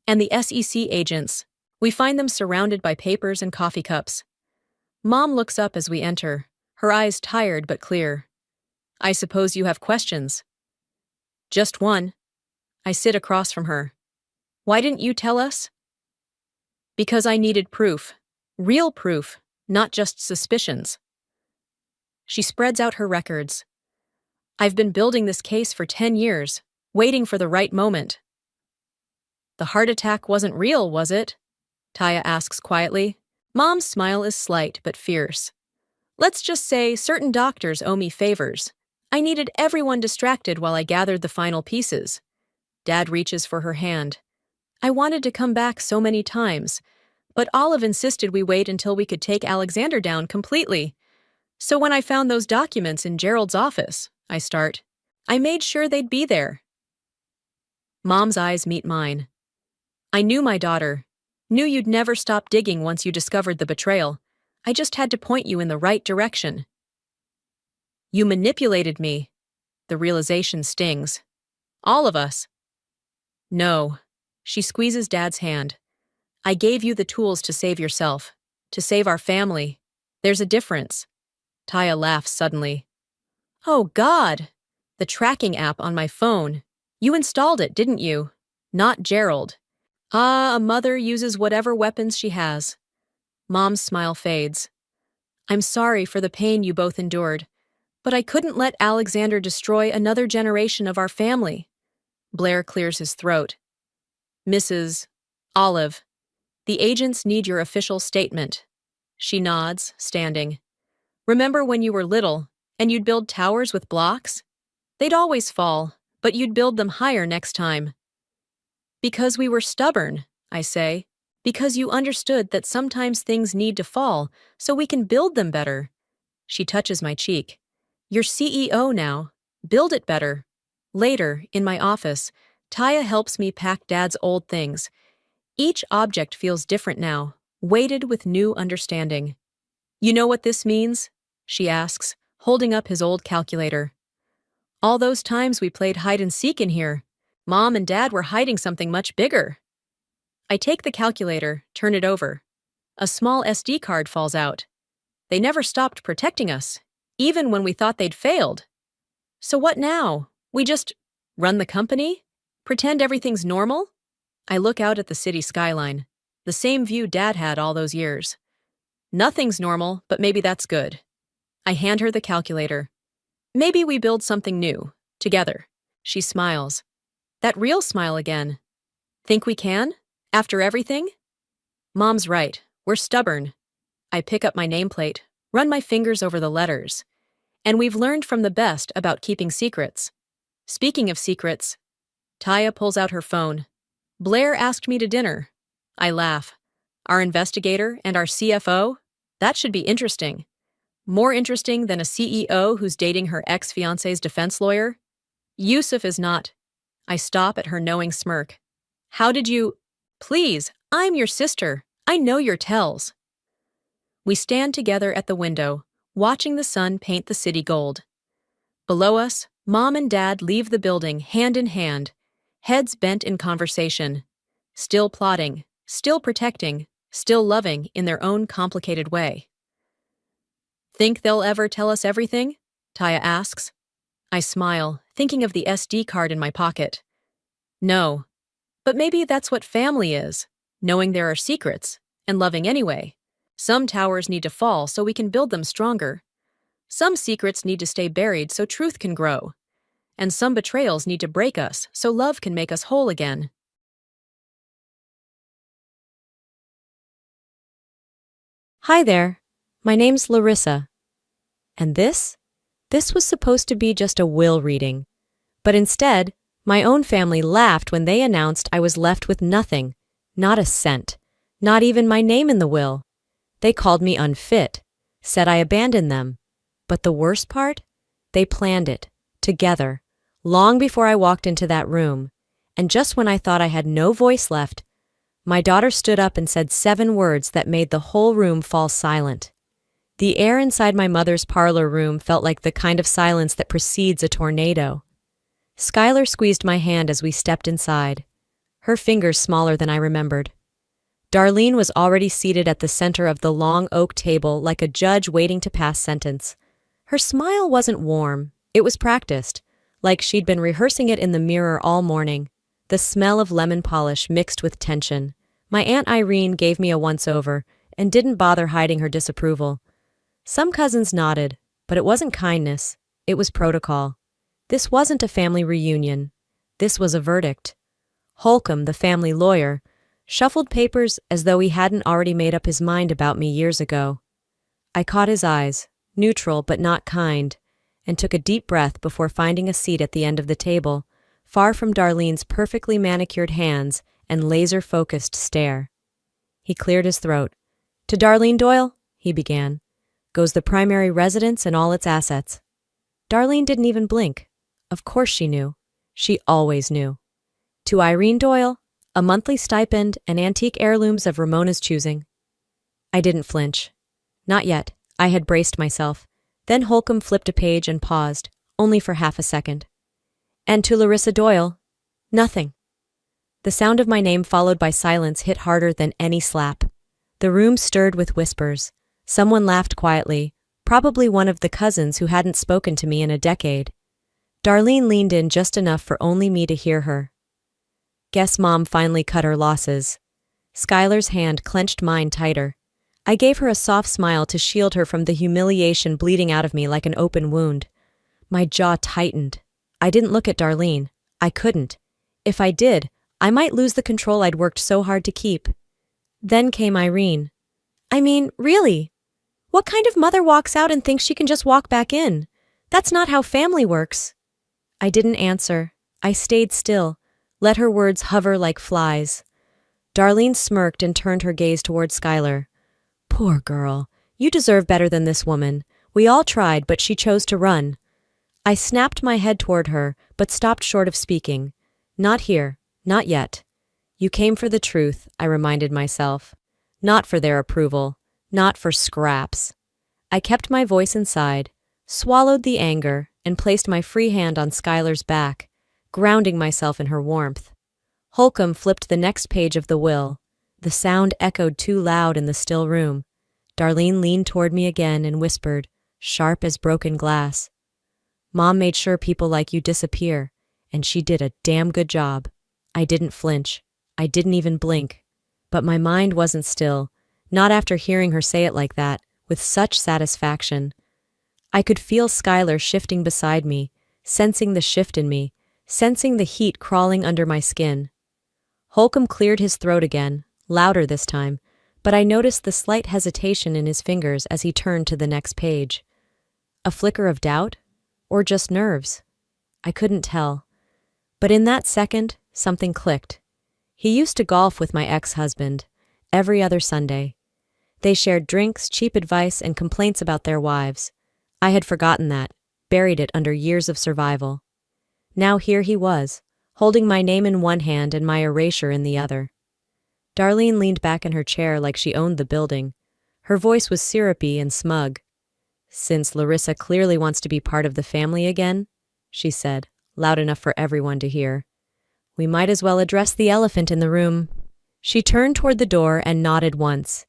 Speaker 1: And the SEC agents. We find them surrounded by papers and coffee cups. Mom looks up as we enter, her eyes tired but clear. I suppose you have questions. Just one. I sit across from her. Why didn't you tell us? Because I needed proof. Real proof, not just suspicions. She spreads out her records. I've been building this case for 10 years, waiting for the right moment. The heart attack wasn't real, was it? Taya asks quietly. Mom's smile is slight but fierce. Let's just say certain doctors owe me favors. I needed everyone distracted while I gathered the final pieces. Dad reaches for her hand. I wanted to come back so many times, but Olive insisted we wait until we could take Alexander down completely. So when I found those documents in Gerald's office, I start. I made sure they'd be there. Mom's eyes meet mine. I knew my daughter. Knew you'd never stop digging once you discovered the betrayal. I just had to point you in the right direction. You manipulated me. The realization stings. All of us. No. She squeezes Dad's hand. I gave you the tools to save yourself, to save our family. There's a difference. Taya laughs suddenly. Oh, God! The tracking app on my phone. You installed it, didn't you? Not Gerald. Ah, a mother uses whatever weapons she has. Mom's smile fades. I'm sorry for the pain you both endured, but I couldn't let Alexander destroy another generation of our family. Blair clears his throat. Mrs. Olive, the agents need your official statement. She nods, standing. Remember when you were little, and you'd build towers with blocks? They'd always fall, but you'd build them higher next time. Because we were stubborn, I say. Because you understood that sometimes things need to fall so we can build them better. She touches my cheek. You're CEO now. Build it better. Later, in my office, Taya helps me pack Dad's old things. Each object feels different now, weighted with new understanding. You know what this means? She asks, holding up his old calculator. All those times we played hide and seek in here. Mom and Dad were hiding something much bigger. I take the calculator, turn it over. A small SD card falls out. They never stopped protecting us, even when we thought they'd failed. So what now? We just run the company? Pretend everything's normal? I look out at the city skyline, the same view Dad had all those years. Nothing's normal, but maybe that's good. I hand her the calculator. Maybe we build something new, together. She smiles. That real smile again. Think we can? After everything? Mom's right. We're stubborn. I pick up my nameplate, run my fingers over the letters. And we've learned from the best about keeping secrets. Speaking of secrets, Taya pulls out her phone. Blair asked me to dinner. I laugh. Our investigator and our CFO? That should be interesting. More interesting than a CEO who's dating her ex-fiancé's defense lawyer? Yusuf is not. I stop at her knowing smirk. How did you... Please, I'm your sister. I know your tells. We stand together at the window, watching the sun paint the city gold. Below us, Mom and Dad leave the building hand in hand, heads bent in conversation, still plotting, still protecting, still loving in their own complicated way. Think they'll ever tell us everything? Taya asks. I smile, thinking of the SD card in my pocket. No. But maybe that's what family is, knowing there are secrets, and loving anyway. Some towers need to fall so we can build them stronger. Some secrets need to stay buried so truth can grow. And some betrayals need to break us so love can make us whole again. Hi there. My name's Larissa. And this was supposed to be just a will reading. But instead, my own family laughed when they announced I was left with nothing, not a cent, not even my name in the will. They called me unfit, said I abandoned them. But the worst part? They planned it, together, long before I walked into that room. And just when I thought I had no voice left, my daughter stood up and said 7 words that made the whole room fall silent. The air inside my mother's parlor room felt like the kind of silence that precedes a tornado. Skylar squeezed my hand as we stepped inside, her fingers smaller than I remembered. Darlene was already seated at the center of the long oak table like a judge waiting to pass sentence. Her smile wasn't warm, it was practiced, like she'd been rehearsing it in the mirror all morning. The smell of lemon polish mixed with tension. My Aunt Irene gave me a once-over and didn't bother hiding her disapproval. Some cousins nodded, but it wasn't kindness, it was protocol. This wasn't a family reunion. This was a verdict. Holcomb, the family lawyer, shuffled papers as though he hadn't already made up his mind about me years ago. I caught his eyes, neutral but not kind, and took a deep breath before finding a seat at the end of the table, far from Darlene's perfectly manicured hands and laser-focused stare. He cleared his throat. "To Darlene Doyle," he began, "goes the primary residence and all its assets." Darlene didn't even blink. Of course she knew. She always knew. To Irene Doyle, a monthly stipend and antique heirlooms of Ramona's choosing. I didn't flinch. Not yet. I had braced myself. Then Holcomb flipped a page and paused, only for half a second. "And to Larissa Doyle, nothing." The sound of my name followed by silence hit harder than any slap. The room stirred with whispers. Someone laughed quietly, probably one of the cousins who hadn't spoken to me in a decade. Darlene leaned in just enough for only me to hear her. "Guess Mom finally cut her losses." Skylar's hand clenched mine tighter. I gave her a soft smile to shield her from the humiliation bleeding out of me like an open wound. My jaw tightened. I didn't look at Darlene. I couldn't. If I did, I might lose the control I'd worked so hard to keep. Then came Irene. I mean, really? What kind of mother walks out and thinks she can just walk back in? That's not how family works. I didn't answer. I stayed still, let her words hover like flies. Darlene smirked and turned her gaze toward Skylar. "Poor girl. You deserve better than this woman. We all tried, but she chose to run." I snapped my head toward her, but stopped short of speaking. "Not here. Not yet. You came for the truth," I reminded myself. Not for their approval. Not for scraps. I kept my voice inside, swallowed the anger, and placed my free hand on Skylar's back, grounding myself in her warmth. Holcomb flipped the next page of the will. The sound echoed too loud in the still room. Darlene leaned toward me again and whispered, sharp as broken glass, "Mom made sure people like you disappear, and she did a damn good job." I didn't flinch. I didn't even blink. But my mind wasn't still, not after hearing her say it like that, with such satisfaction. I could feel Skylar shifting beside me, sensing the shift in me, sensing the heat crawling under my skin. Holcomb cleared his throat again, louder this time, but I noticed the slight hesitation in his fingers as he turned to the next page. A flicker of doubt? Or just nerves? I couldn't tell. But in that second, something clicked. He used to golf with my ex-husband, every other Sunday. They shared drinks, cheap advice, and complaints about their wives. I had forgotten that, buried it under years of survival. Now here he was, holding my name in one hand and my erasure in the other. Darlene leaned back in her chair like she owned the building. Her voice was syrupy and smug. "Since Larissa clearly wants to be part of the family again," she said, loud enough for everyone to hear, "we might as well address the elephant in the room." She turned toward the door and nodded once.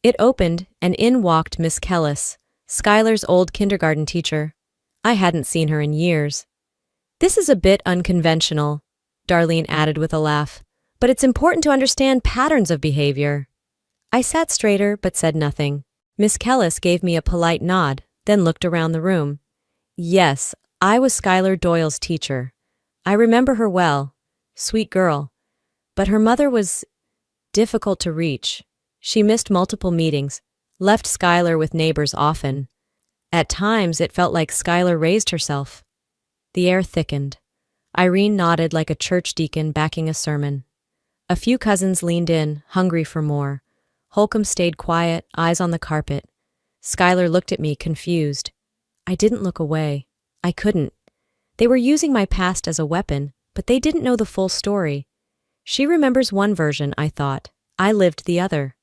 Speaker 1: It opened, and in walked Miss Kellis, Skylar's old kindergarten teacher. I hadn't seen her in years. "This is a bit unconventional," Darlene added with a laugh, "but it's important to understand patterns of behavior." I sat straighter but said nothing. Miss Kellis gave me a polite nod, then looked around the room. "Yes, I was Skylar Doyle's teacher. I remember her well. Sweet girl. But her mother was difficult to reach. She missed multiple meetings, left Skylar with neighbors often. At times, it felt like Skylar raised herself. The air thickened. Irene nodded like a church deacon backing a sermon. A few cousins leaned in, hungry for more. Holcomb stayed quiet, eyes on the carpet. Skylar looked at me, confused. I didn't look away. I couldn't. They were using my past as a weapon, but they didn't know the full story. She remembers one version, I thought. I lived the other.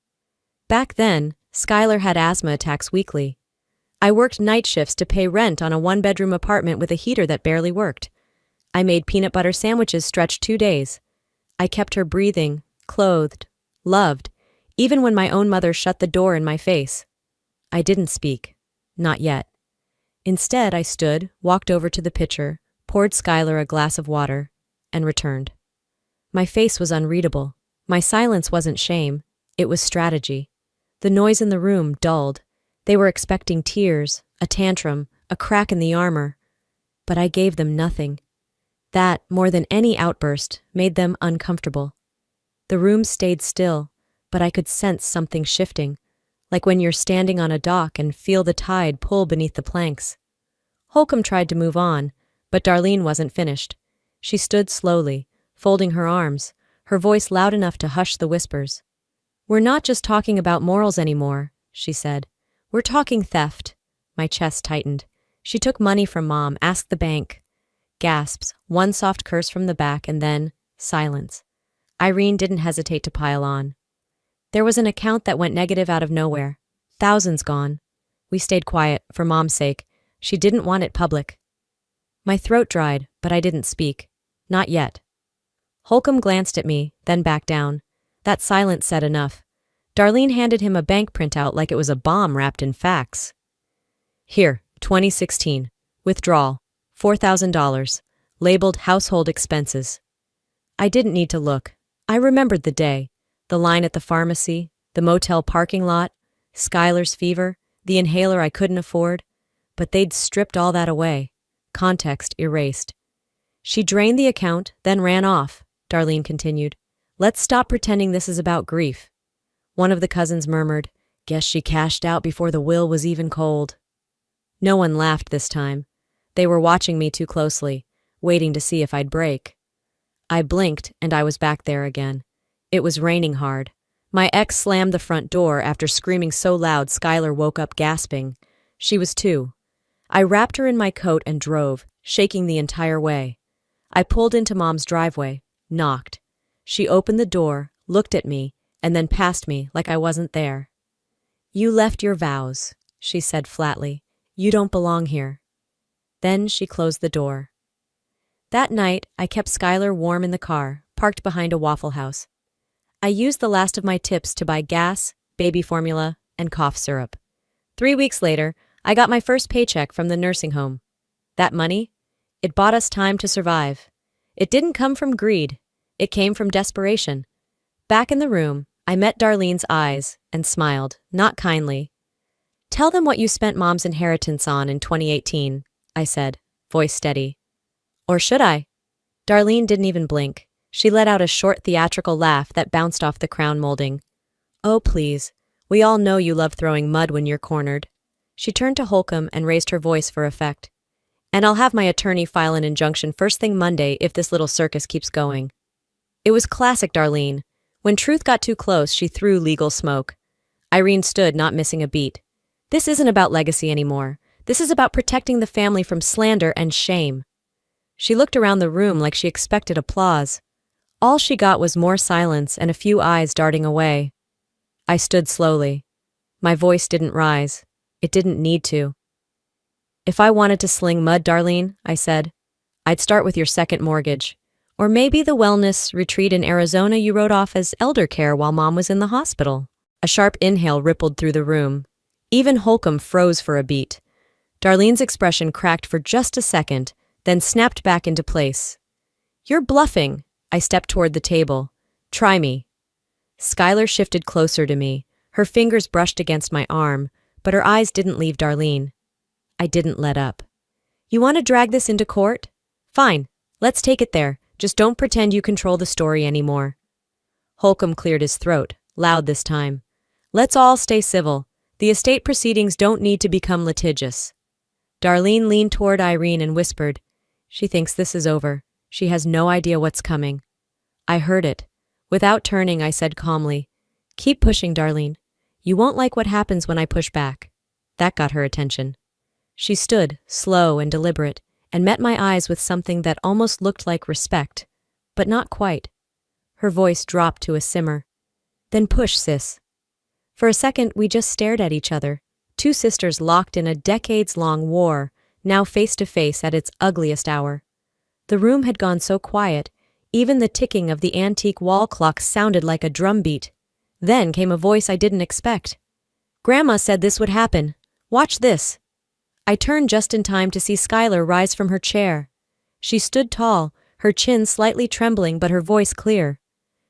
Speaker 1: Back then, Skylar had asthma attacks weekly. I worked night shifts to pay rent on a one-bedroom apartment with a heater that barely worked. I made peanut butter sandwiches stretch 2 days. I kept her breathing, clothed, loved, even when my own mother shut the door in my face. I didn't speak. Not yet. Instead, I stood, walked over to the pitcher, poured Skylar a glass of water, and returned. My face was unreadable. My silence wasn't shame. It was strategy. The noise in the room dulled. They were expecting tears, a tantrum, a crack in the armor. But I gave them nothing. That, more than any outburst, made them uncomfortable. The room stayed still, but I could sense something shifting, like when you're standing on a dock and feel the tide pull beneath the planks. Holcomb tried to move on, but Darlene wasn't finished. She stood slowly, folding her arms, her voice loud enough to hush the whispers. "We're not just talking about morals anymore," she said. "We're talking theft." My chest tightened. She took money from Mom, asked the bank. Gasps, one soft curse from the back, and then silence. Irene didn't hesitate to pile on. There was an account that went negative out of nowhere. Thousands gone. We stayed quiet, for Mom's sake. She didn't want it public. My throat dried, but I didn't speak. Not yet. Holcomb glanced at me, then back down. That silence said enough. Darlene handed him a bank printout like it was a bomb wrapped in fax. "Here, 2016. Withdrawal. $4,000. Labeled household expenses." I didn't need to look. I remembered the day. The line at the pharmacy, the motel parking lot, Skylar's fever, the inhaler I couldn't afford. But they'd stripped all that away. Context erased. "She drained the account, then ran off," Darlene continued. "Let's stop pretending this is about grief." One of the cousins murmured, "Guess she cashed out before the will was even cold." No one laughed this time. They were watching me too closely, waiting to see if I'd break. I blinked, and I was back there again. It was raining hard. My ex slammed the front door after screaming so loud Skylar woke up gasping. She was 2. I wrapped her in my coat and drove, shaking the entire way. I pulled into Mom's driveway, knocked. She opened the door, looked at me, and then passed me like I wasn't there. "You left your vows," she said flatly. "You don't belong here." Then she closed the door. That night, I kept Skylar warm in the car, parked behind a Waffle House. I used the last of my tips to buy gas, baby formula, and cough syrup. 3 weeks later, I got my first paycheck from the nursing home. That money? It bought us time to survive. It didn't come from greed. It came from desperation. Back in the room, I met Darlene's eyes and smiled, not kindly. "Tell them what you spent Mom's inheritance on in 2018, I said, voice steady. "Or should I?" Darlene didn't even blink. She let out a short theatrical laugh that bounced off the crown molding. "Oh, please. We all know you love throwing mud when you're cornered." She turned to Holcomb and raised her voice for effect. "And I'll have my attorney file an injunction first thing Monday if this little circus keeps going." It was classic Darlene. When truth got too close, she threw legal smoke. Irene stood, not missing a beat. "This isn't about legacy anymore. This is about protecting the family from slander and shame." She looked around the room like she expected applause. All she got was more silence and a few eyes darting away. I stood slowly. My voice didn't rise. It didn't need to. "If I wanted to sling mud, Darlene," I said, "I'd start with your second mortgage. Or maybe the wellness retreat in Arizona you wrote off as elder care while Mom was in the hospital." A sharp inhale rippled through the room. Even Holcomb froze for a beat. Darlene's expression cracked for just a second, then snapped back into place. "You're bluffing." I stepped toward the table. "Try me." Skylar shifted closer to me. Her fingers brushed against my arm, but her eyes didn't leave Darlene. I didn't let up. You want to drag this into court? Fine, let's take it there. Just don't pretend you control the story anymore. Holcomb cleared his throat, loud this time. Let's all stay civil. The estate proceedings don't need to become litigious. Darlene leaned toward Irene and whispered, She thinks this is over. She has no idea what's coming. I heard it. Without turning, I said calmly, Keep pushing, Darlene. You won't like what happens when I push back. That got her attention. She stood, slow and deliberate, and met my eyes with something that almost looked like respect, but not quite. Her voice dropped to a simmer. Then push, sis. For a second, we just stared at each other, two sisters locked in a decades-long war, now face to face at its ugliest hour. The room had gone so quiet, even the ticking of the antique wall clock sounded like a drumbeat. Then came a voice I didn't expect. Grandma said this would happen. Watch this. I turned just in time to see Skylar rise from her chair. She stood tall, her chin slightly trembling but her voice clear.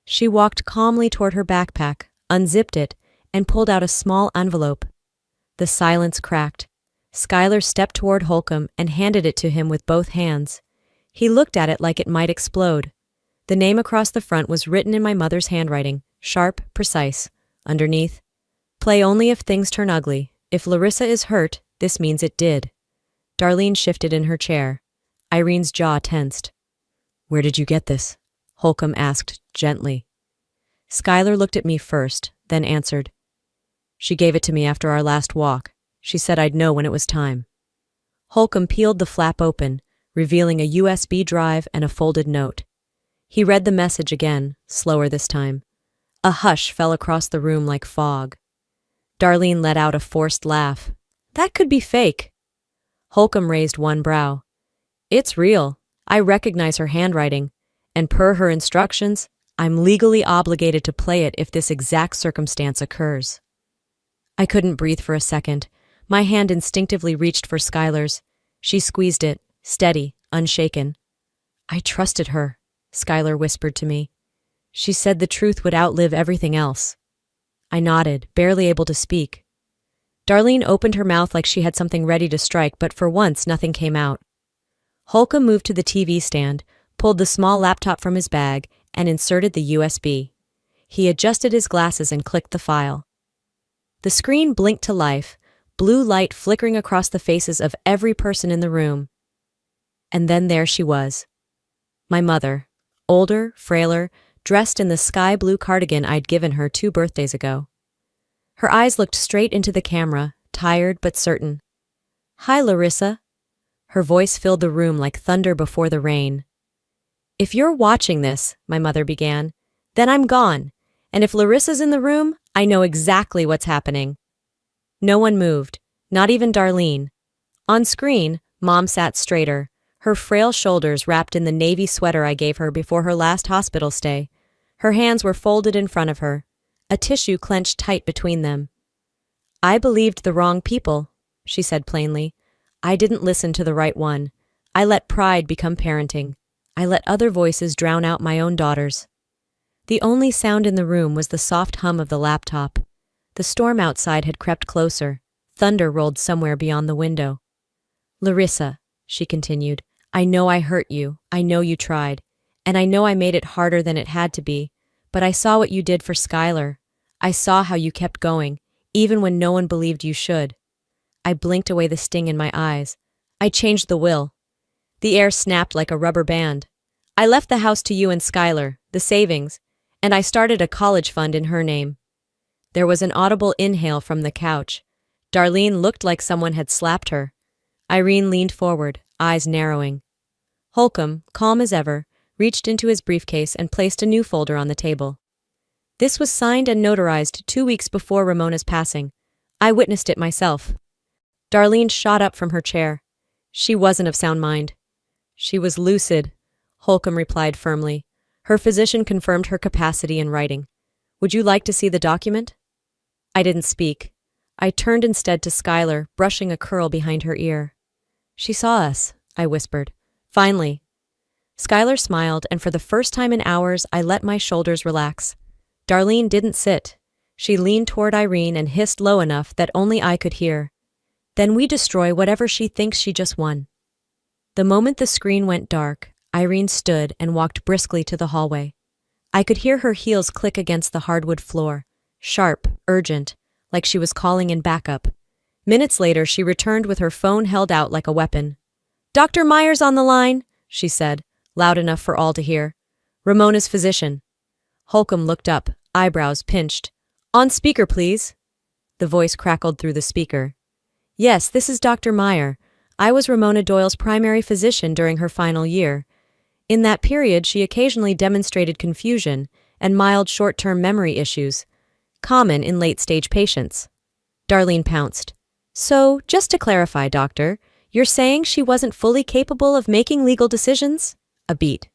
Speaker 1: She walked calmly toward her backpack, unzipped it, and pulled out a small envelope. The silence cracked. Skylar stepped toward Holcomb and handed it to him with both hands. He looked at it like it might explode. The name across the front was written in my mother's handwriting, sharp, precise. Underneath, play only if things turn ugly. If Larissa is hurt, this means it did. Darlene shifted in her chair. Irene's jaw tensed. Where did you get this? Holcomb asked gently. Skylar looked at me first, then answered. She gave it to me after our last walk. She said I'd know when it was time. Holcomb peeled the flap open, revealing a USB drive and a folded note. He read the message again, slower this time. A hush fell across the room like fog. Darlene let out a forced laugh. That could be fake. Holcomb raised one brow. It's real. I recognize her handwriting, and per her instructions, I'm legally obligated to play it if this exact circumstance occurs. I couldn't breathe for a second. My hand instinctively reached for Skylar's. She squeezed it, steady, unshaken. I trusted her, Skylar whispered to me. She said the truth would outlive everything else. I nodded, barely able to speak. Darlene opened her mouth like she had something ready to strike, but for once nothing came out. Holcomb moved to the TV stand, pulled the small laptop from his bag, and inserted the USB. He adjusted his glasses and clicked the file. The screen blinked to life, blue light flickering across the faces of every person in the room. And then there she was. My mother, older, frailer, dressed in the sky blue cardigan I'd given her 2 birthdays ago. Her eyes looked straight into the camera, tired but certain. Hi, Larissa. Her voice filled the room like thunder before the rain. If you're watching this, my mother began, then I'm gone, and if Larissa's in the room, I know exactly what's happening. No one moved, not even Darlene. On screen, Mom sat straighter, her frail shoulders wrapped in the navy sweater I gave her before her last hospital stay. Her hands were folded in front of her, a tissue clenched tight between them. I believed the wrong people, she said plainly. I didn't listen to the right one. I let pride become parenting. I let other voices drown out my own daughters. The only sound in the room was the soft hum of the laptop. The storm outside had crept closer. Thunder rolled somewhere beyond the window. Larissa, she continued, I know I hurt you. I know you tried. And I know I made it harder than it had to be. But I saw what you did for Skylar. I saw how you kept going, even when no one believed you should. I blinked away the sting in my eyes. I changed the will. The air snapped like a rubber band. I left the house to you and Skylar, the savings, and I started a college fund in her name. There was an audible inhale from the couch. Darlene looked like someone had slapped her. Irene leaned forward, eyes narrowing. Holcomb, calm as ever, reached into his briefcase and placed a new folder on the table. This was signed and notarized 2 weeks before Ramona's passing. I witnessed it myself. Darlene shot up from her chair. She wasn't of sound mind. She was lucid, Holcomb replied firmly. Her physician confirmed her capacity in writing. Would you like to see the document? I didn't speak. I turned instead to Skylar, brushing a curl behind her ear. She saw us, I whispered. Finally. Skylar smiled, and for the first time in hours, I let my shoulders relax. Darlene didn't sit. She leaned toward Irene and hissed low enough that only I could hear. Then we destroy whatever she thinks she just won. The moment the screen went dark, Irene stood and walked briskly to the hallway. I could hear her heels click against the hardwood floor, sharp, urgent, like she was calling in backup. Minutes later, she returned with her phone held out like a weapon. "Dr. Meyer's on the line," she said, loud enough for all to hear. "Ramona's physician." Holcomb looked up, eyebrows pinched. "On speaker, please." The voice crackled through the speaker. "Yes, this is Dr. Meyer. I was Ramona Doyle's primary physician during her final year. In that period, she occasionally demonstrated confusion and mild short-term memory issues, common in late-stage patients." Darlene pounced. "So, just to clarify, doctor, you're saying she wasn't fully capable of making legal decisions?" A beat.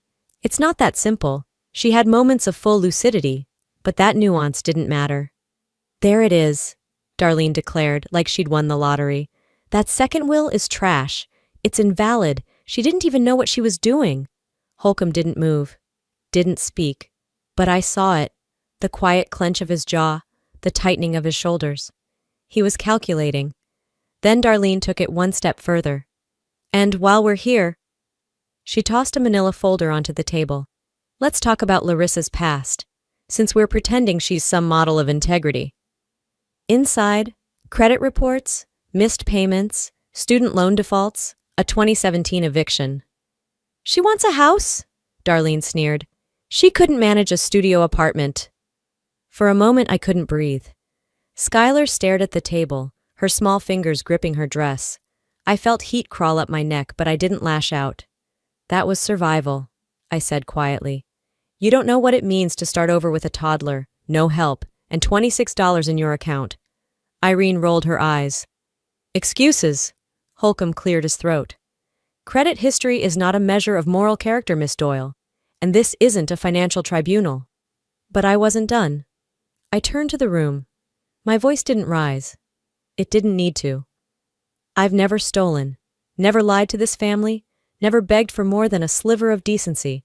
Speaker 1: "It's not that simple. She had moments of full lucidity, but that nuance didn't matter." "There it is," Darlene declared, like she'd won the lottery. "That second will is trash. It's invalid. She didn't even know what she was doing." Holcomb didn't move, didn't speak, but I saw it, the quiet clench of his jaw, the tightening of his shoulders. He was calculating. Then Darlene took it one step further. "And while we're here," she tossed a manila folder onto the table. "Let's talk about Larissa's past, since we're pretending she's some model of integrity." Inside, credit reports, missed payments, student loan defaults, a 2017 eviction. "She wants a house?" Darlene sneered. "She couldn't manage a studio apartment." For a moment I couldn't breathe. Skylar stared at the table, her small fingers gripping her dress. I felt heat crawl up my neck, but I didn't lash out. "That was survival," I said quietly. "You don't know what it means to start over with a toddler, no help, and $26 in your account." Irene rolled her eyes. "Excuses." Holcomb cleared his throat. "Credit history is not a measure of moral character, Miss Doyle, and this isn't a financial tribunal." But I wasn't done. I turned to the room. My voice didn't rise. It didn't need to. "I've never stolen, never lied to this family, never begged for more than a sliver of decency.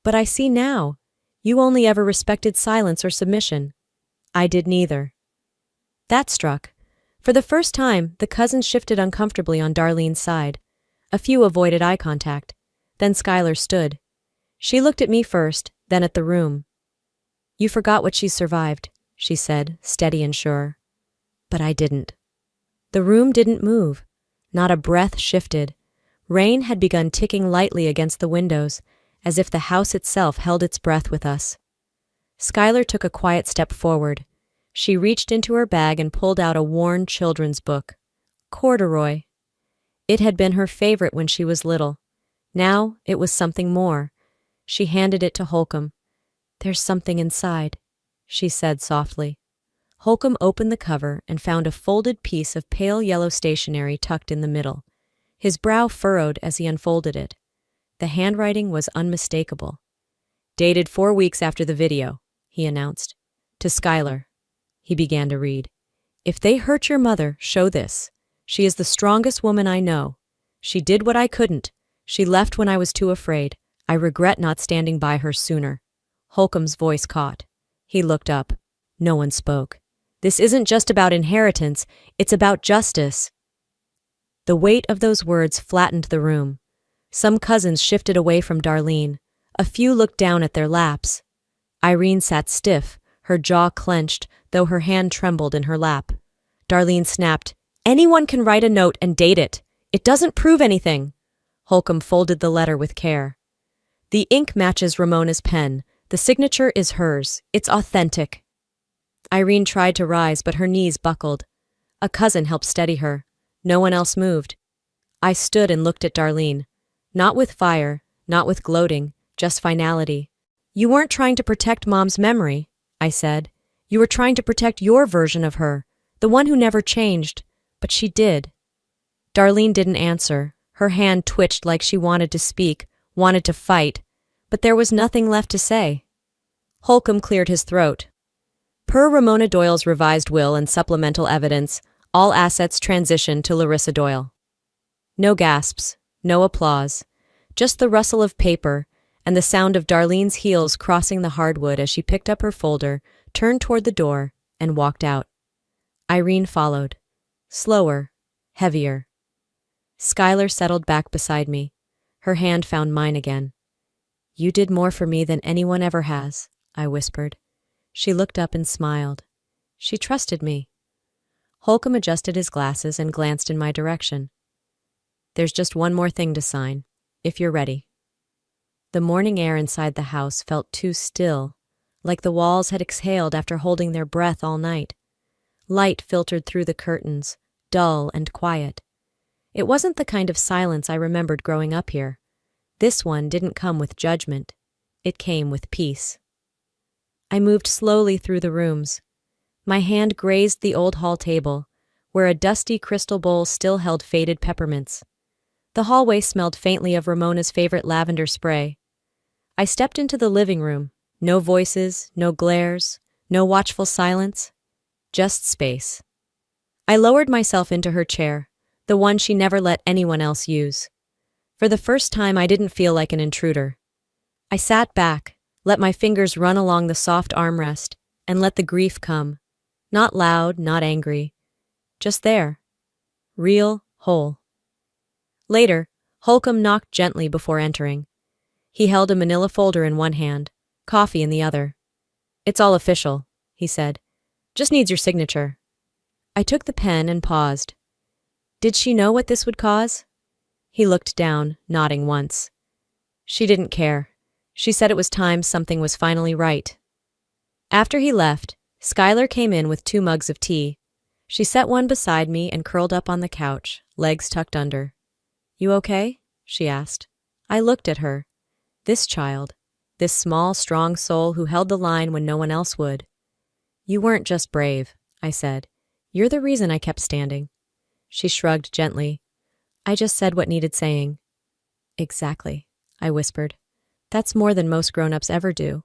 Speaker 1: But I see now, you only ever respected silence or submission. I did neither." That struck. For the first time, the cousins shifted uncomfortably on Darlene's side. A few avoided eye contact. Then Skylar stood. She looked at me first, then at the room. "You forgot what she's survived," she said, steady and sure. But I didn't. The room didn't move. Not a breath shifted. Rain had begun ticking lightly against the windows, as if the house itself held its breath with us. Skylar took a quiet step forward. She reached into her bag and pulled out a worn children's book. Corduroy. It had been her favorite when she was little. Now it was something more. She handed it to Holcomb. "There's something inside," she said softly. Holcomb opened the cover and found a folded piece of pale yellow stationery tucked in the middle. His brow furrowed as he unfolded it. The handwriting was unmistakable. "Dated 4 weeks after the video," he announced. "To Skylar." He began to read. "If they hurt your mother, show this. She is the strongest woman I know. She did what I couldn't. She left when I was too afraid. I regret not standing by her sooner." Holcomb's voice caught. He looked up. No one spoke. "This isn't just about inheritance, it's about justice." The weight of those words flattened the room. Some cousins shifted away from Darlene. A few looked down at their laps. Irene sat stiff, her jaw clenched, though her hand trembled in her lap. Darlene snapped, "Anyone can write a note and date it. It doesn't prove anything." Holcomb folded the letter with care. "The ink matches Ramona's pen. The signature is hers. It's authentic." Irene tried to rise, but her knees buckled. A cousin helped steady her. No one else moved. I stood and looked at Darlene. Not with fire, not with gloating, just finality. "You weren't trying to protect Mom's memory," I said. "You were trying to protect your version of her, the one who never changed. But she did." Darlene didn't answer. Her hand twitched like she wanted to speak, wanted to fight, but there was nothing left to say. Holcomb cleared his throat. "Per Ramona Doyle's revised will and supplemental evidence, all assets transitioned to Larissa Doyle." No gasps, no applause, just the rustle of paper and the sound of Darlene's heels crossing the hardwood as she picked up her folder, turned toward the door, and walked out. Irene followed. Slower, heavier. Skylar settled back beside me. Her hand found mine again. "You did more for me than anyone ever has," I whispered. She looked up and smiled. She trusted me. Holcomb adjusted his glasses and glanced in my direction. "There's just one more thing to sign, if you're ready." The morning air inside the house felt too still, like the walls had exhaled after holding their breath all night. Light filtered through the curtains, dull and quiet. It wasn't the kind of silence I remembered growing up here. This one didn't come with judgment. It came with peace. I moved slowly through the rooms. My hand grazed the old hall table, where a dusty crystal bowl still held faded peppermints. The hallway smelled faintly of Ramona's favorite lavender spray. I stepped into the living room. No voices, no glares, no watchful silence. Just space. I lowered myself into her chair, the one she never let anyone else use. For the first time, I didn't feel like an intruder. I sat back, let my fingers run along the soft armrest, and let the grief come. Not loud, not angry. Just there. Real, whole. Later, Holcomb knocked gently before entering. He held a manila folder in one hand, coffee in the other. "It's all official," he said. "Just needs your signature." I took the pen and paused. Did she know what this would cause? He looked down, nodding once. She didn't care. She said it was time something was finally right. After he left, Skylar came in with 2 mugs of tea. She set one beside me and curled up on the couch, legs tucked under. "You okay?" she asked. I looked at her. This child, this small, strong soul who held the line when no one else would. "You weren't just brave," I said. "You're the reason I kept standing." She shrugged gently. "I just said what needed saying." "Exactly," I whispered. "That's more than most grown-ups ever do."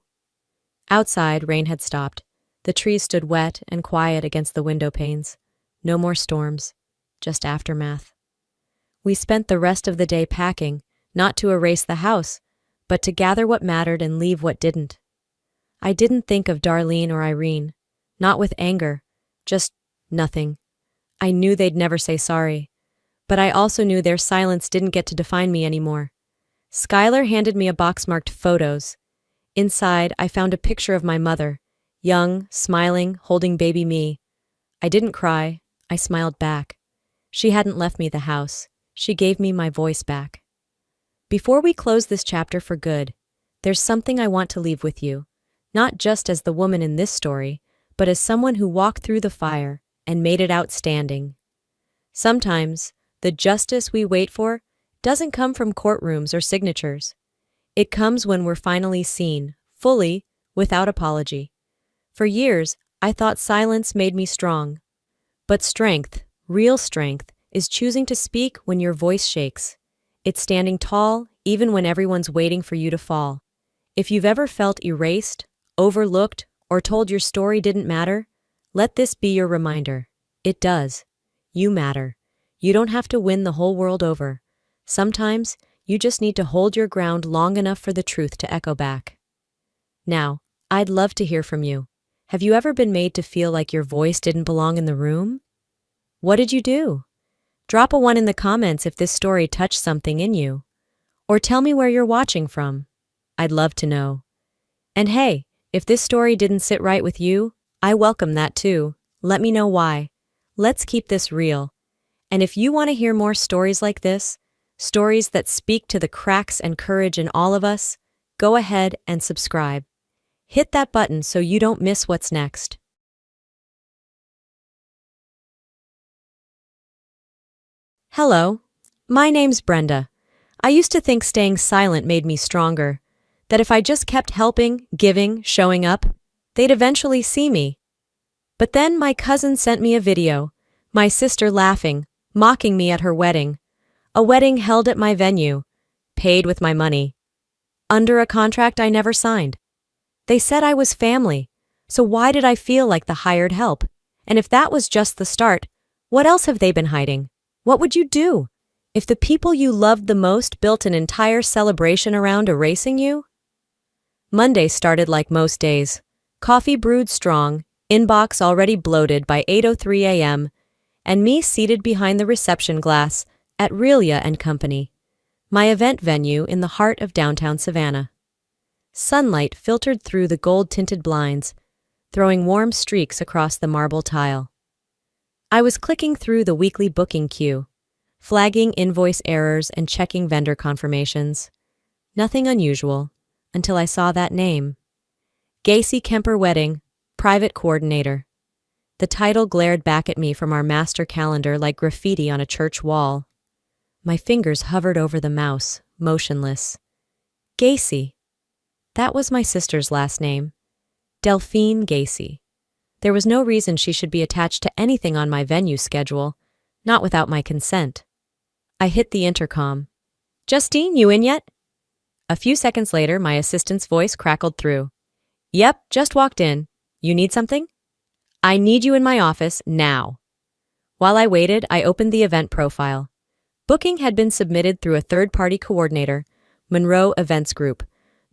Speaker 1: Outside, rain had stopped. The trees stood wet and quiet against the window panes. No more storms, just aftermath. We spent the rest of the day packing, not to erase the house, but to gather what mattered and leave what didn't. I didn't think of Darlene or Irene, not with anger, just nothing. I knew they'd never say sorry, but I also knew their silence didn't get to define me anymore. Skylar handed me a box marked photos. Inside, I found a picture of my mother, young, smiling, holding baby me. I didn't cry. I smiled back. She hadn't left me the house. She gave me my voice back. Before we close this chapter for good, there's something I want to leave with you, not just as the woman in this story, but as someone who walked through the fire and made it out standing. Sometimes, the justice we wait for doesn't come from courtrooms or signatures. It comes when we're finally seen, fully, without apology. For years, I thought silence made me strong. But strength, real strength, is choosing to speak when your voice shakes. It's standing tall, even when everyone's waiting for you to fall. If you've ever felt erased, overlooked, or told your story didn't matter, let this be your reminder. It does. You matter. You don't have to win the whole world over. Sometimes, you just need to hold your ground long enough for the truth to echo back. Now, I'd love to hear from you. Have you ever been made to feel like your voice didn't belong in the room? What did you do? Drop a 1 in the comments if this story touched something in you. Or tell me where you're watching from. I'd love to know. And hey, if this story didn't sit right with you, I welcome that too. Let me know why. Let's keep this real. And if you want to hear more stories like this, stories that speak to the cracks and courage in all of us, go ahead and subscribe. Hit that button so you don't miss what's next. Hello, my name's Brenda. I used to think staying silent made me stronger, that if I just kept helping, giving, showing up, they'd eventually see me. But then my cousin sent me a video, my sister laughing, mocking me at her wedding, a wedding held at my venue, paid with my money, under a contract I never signed. They said I was family, so why did I feel like the hired help? And if that was just the start, what else have they been hiding? What would you do if the people you loved the most built an entire celebration around erasing you? Monday started like most days. Coffee brewed strong, inbox already bloated by 8:03 a.m., and me seated behind the reception glass at Relia and Company. My event venue in the heart of downtown Savannah. Sunlight filtered through the gold-tinted blinds, throwing warm streaks across the marble tile. I was clicking through the weekly booking queue, flagging invoice errors and checking vendor confirmations. Nothing unusual, until I saw that name. Gacy Kemper Wedding, Private Coordinator. The title glared back at me from our master calendar like graffiti on a church wall. My fingers hovered over the mouse, motionless. Gacy. That was my sister's last name. Delphine Gacy. There was no reason she should be attached to anything on my venue schedule, not without my consent. I hit the intercom. Justine, you in yet? A few seconds later, my assistant's voice crackled through. Yep, just walked in. You need something? I need you in my office now. While I waited, I opened the event profile. Booking had been submitted through a third-party coordinator, Monroe Events Group,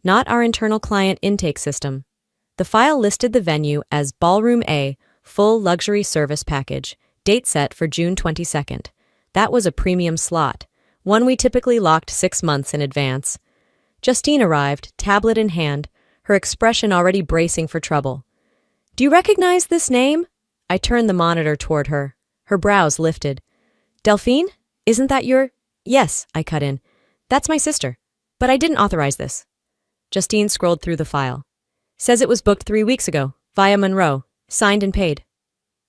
Speaker 1: not our internal client intake system. The file listed the venue as Ballroom A, Full Luxury Service Package, date set for June 22nd. That was a premium slot, one we typically locked 6 months in advance. Justine arrived, tablet in hand, her expression already bracing for trouble. Do you recognize this name? I turned the monitor toward her. Her brows lifted. Delphine? Isn't that your… Yes, I cut in. That's my sister. But I didn't authorize this. Justine scrolled through the file. Says it was booked 3 weeks ago, via Monroe, signed and paid.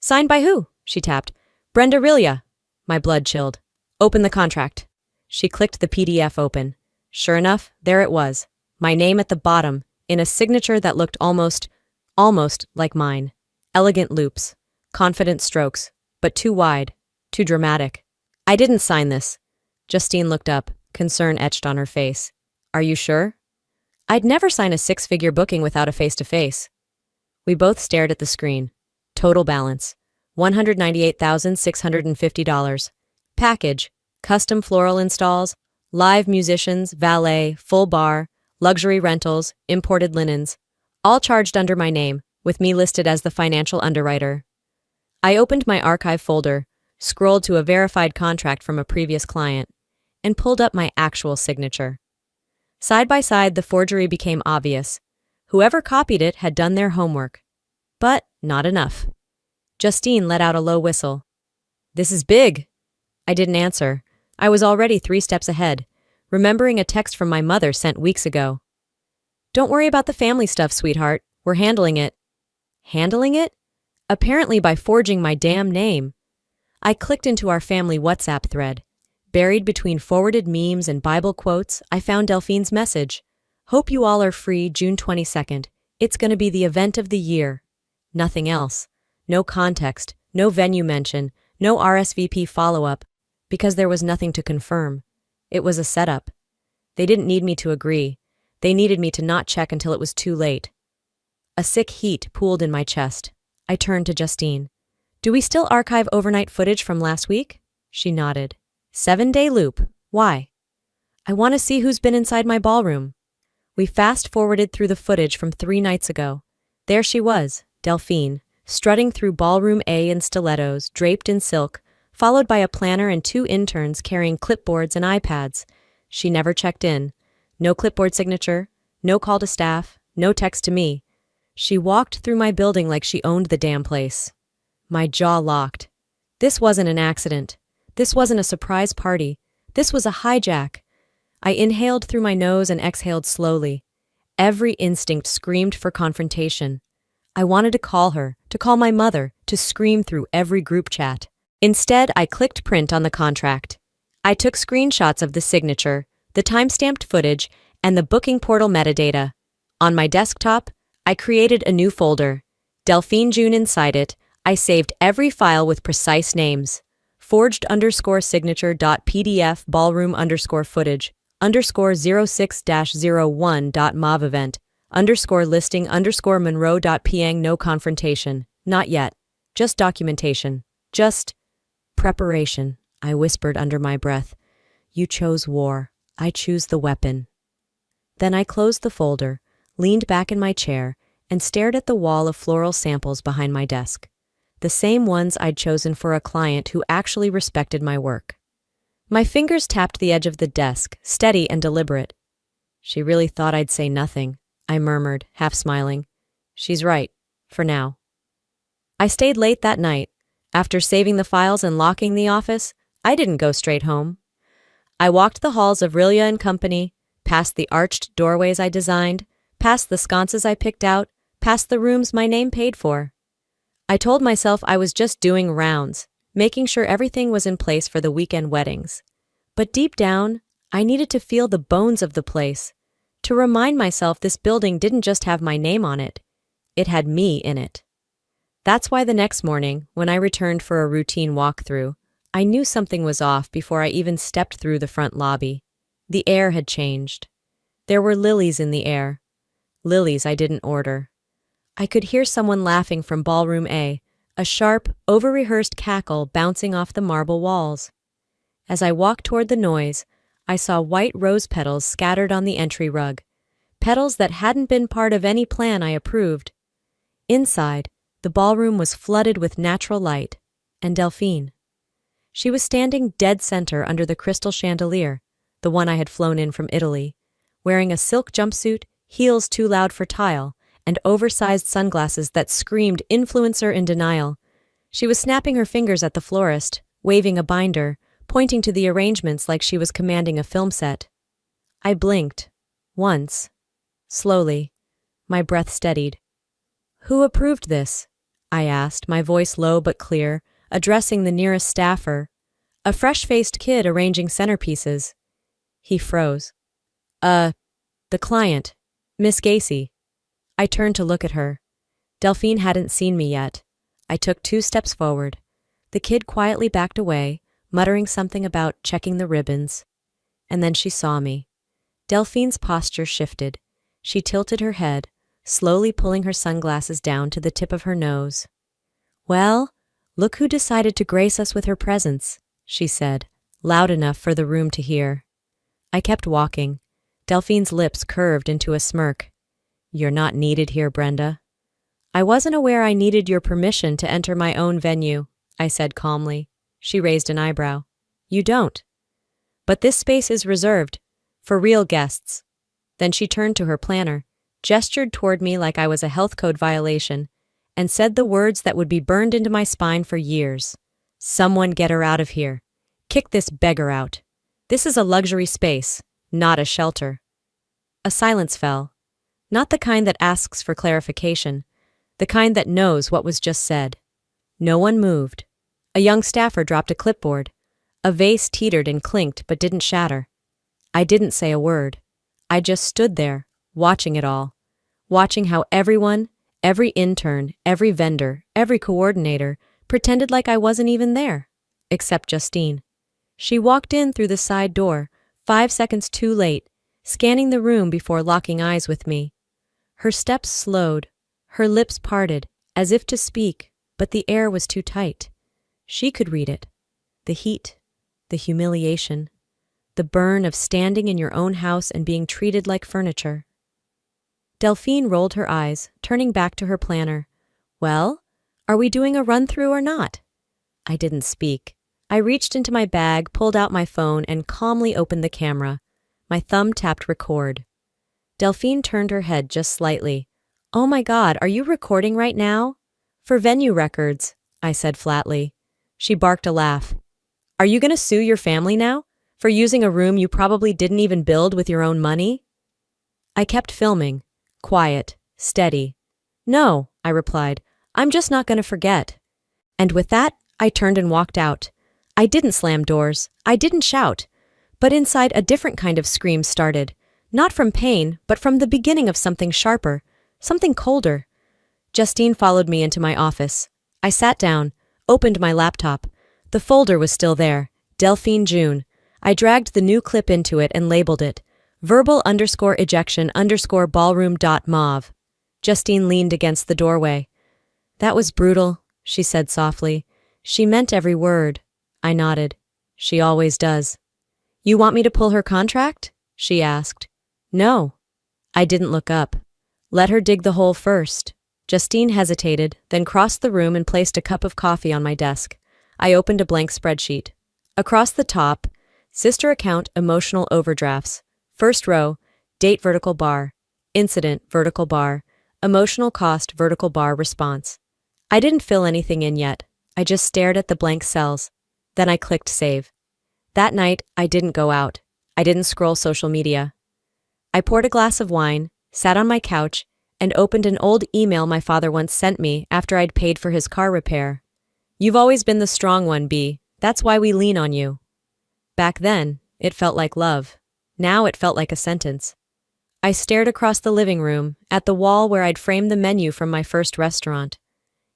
Speaker 1: Signed by who? She tapped. Brenda Rilia. My blood chilled. Open the contract. She clicked the PDF open. Sure enough, there it was. My name at the bottom, in a signature that looked almost like mine. Elegant loops, confident strokes, but too wide, too dramatic. I didn't sign this. Justine looked up, concern etched on her face. Are you sure? I'd never sign a 6-figure booking without a face-to-face. We both stared at the screen. Total balance, $198,650. Package, custom floral installs, live musicians, valet, full bar, luxury rentals, imported linens, all charged under my name, with me listed as the financial underwriter. I opened my archive folder, scrolled to a verified contract from a previous client, and pulled up my actual signature. Side by side, the forgery became obvious. Whoever copied it had done their homework. But not enough. Justine let out a low whistle. This is big. I didn't answer. I was already 3 steps ahead, remembering a text from my mother sent weeks ago. Don't worry about the family stuff, sweetheart. We're handling it. Handling it? Apparently by forging my damn name. I clicked into our family WhatsApp thread. Buried between forwarded memes and Bible quotes, I found Delphine's message. Hope you all are free June 22nd. It's going to be the event of the year. Nothing else. No context, no venue mention, no RSVP follow-up, because there was nothing to confirm. It was a setup. They didn't need me to agree. They needed me to not check until it was too late. A sick heat pooled in my chest. I turned to Justine. Do we still archive overnight footage from last week? She nodded. 7-day loop. Why? I want to see who's been inside my ballroom. We fast-forwarded through the footage from 3 nights ago. There she was, Delphine, strutting through Ballroom A in stilettos, draped in silk, followed by a planner and 2 interns carrying clipboards and iPads. She never checked in. No clipboard signature, no call to staff, no text to me. She walked through my building like she owned the damn place. My jaw locked. This wasn't an accident. This wasn't a surprise party. This was a hijack. I inhaled through my nose and exhaled slowly. Every instinct screamed for confrontation. I wanted to call her, to call my mother, to scream through every group chat. Instead, I clicked print on the contract. I took screenshots of the signature, the time-stamped footage, and the booking portal metadata. On my desktop, I created a new folder. Delphine June inside it, I saved every file with precise names. Forged_signature.pdf ballroom_footage_06-01.mov event _listing_monroe.png no confrontation. Not yet. Just documentation. Just preparation, I whispered under my breath. You chose war. I choose the weapon. Then I closed the folder, leaned back in my chair, and stared at the wall of floral samples behind my desk. The same ones I'd chosen for a client who actually respected my work. My fingers tapped the edge of the desk, steady and deliberate. She really thought I'd say nothing, I murmured, half smiling. She's right, for now. I stayed late that night. After saving the files and locking the office, I didn't go straight home. I walked the halls of Rilya and Company, past the arched doorways I designed, past the sconces I picked out, past the rooms my name paid for. I told myself I was just doing rounds, making sure everything was in place for the weekend weddings. But deep down, I needed to feel the bones of the place, to remind myself this building didn't just have my name on it, it had me in it. That's why the next morning, when I returned for a routine walkthrough, I knew something was off before I even stepped through the front lobby. The air had changed. There were lilies in the air. Lilies I didn't order. I could hear someone laughing from Ballroom A, a sharp, over-rehearsed cackle bouncing off the marble walls. As I walked toward the noise, I saw white rose petals scattered on the entry rug, petals that hadn't been part of any plan I approved. Inside, the ballroom was flooded with natural light, and Delphine. She was standing dead center under the crystal chandelier, the one I had flown in from Italy, wearing a silk jumpsuit, heels too loud for tile, and oversized sunglasses that screamed influencer in denial. She was snapping her fingers at the florist, waving a binder, pointing to the arrangements like she was commanding a film set. I blinked. Once. Slowly. My breath steadied. "Who approved this?" I asked, my voice low but clear, addressing the nearest staffer, a fresh-faced kid arranging centerpieces. He froze. The client, Miss Gacy." I turned to look at her. Delphine hadn't seen me yet. I took 2 steps forward. The kid quietly backed away, muttering something about checking the ribbons. And then she saw me. Delphine's posture shifted. She tilted her head, slowly pulling her sunglasses down to the tip of her nose. "Well, look who decided to grace us with her presence," she said, loud enough for the room to hear. I kept walking. Delphine's lips curved into a smirk. "You're not needed here, Brenda." "I wasn't aware I needed your permission to enter my own venue," I said calmly. She raised an eyebrow. "You don't. But this space is reserved for real guests." Then she turned to her planner, gestured toward me like I was a health code violation, and said the words that would be burned into my spine for years. "Someone get her out of here. Kick this beggar out. This is a luxury space, not a shelter." A silence fell. Not the kind that asks for clarification, the kind that knows what was just said. No one moved. A young staffer dropped a clipboard. A vase teetered and clinked but didn't shatter. I didn't say a word. I just stood there, watching it all. Watching how everyone, every intern, every vendor, every coordinator, pretended like I wasn't even there. Except Justine. She walked in through the side door, 5 seconds too late, scanning the room before locking eyes with me. Her steps slowed, her lips parted, as if to speak, but the air was too tight. She could read it. The heat, the humiliation, the burn of standing in your own house and being treated like furniture. Delphine rolled her eyes, turning back to her planner. "Well, are we doing a run-through or not?" I didn't speak. I reached into my bag, pulled out my phone, and calmly opened the camera. My thumb tapped record. Delphine turned her head just slightly. "Oh my God, are you recording right now?" "For venue records," I said flatly. She barked a laugh. "Are you going to sue your family now? For using a room you probably didn't even build with your own money?" I kept filming. Quiet. Steady. "No," I replied. "I'm just not going to forget." And with that, I turned and walked out. I didn't slam doors. I didn't shout. But inside a different kind of scream started. Not from pain, but from the beginning of something sharper. Something colder. Justine followed me into my office. I sat down, opened my laptop. The folder was still there. Delphine June. I dragged the new clip into it and labeled it. verbal_ejection_ballroom.mauve. Justine leaned against the doorway. "That was brutal," she said softly. "She meant every word." I nodded. "She always does." "You want me to pull her contract?" she asked. "No." I didn't look up. "Let her dig the hole first." Justine hesitated, then crossed the room and placed a cup of coffee on my desk. I opened a blank spreadsheet. Across the top, Sister account emotional overdrafts. First row, date vertical bar, incident vertical bar, emotional cost vertical bar response. I didn't fill anything in yet. I just stared at the blank cells. Then I clicked save. That night, I didn't go out. I didn't scroll social media. I poured a glass of wine, sat on my couch, and opened an old email my father once sent me after I'd paid for his car repair. "You've always been the strong one, B. That's why we lean on you." Back then, it felt like love. Now it felt like a sentence. I stared across the living room, at the wall where I'd framed the menu from my first restaurant.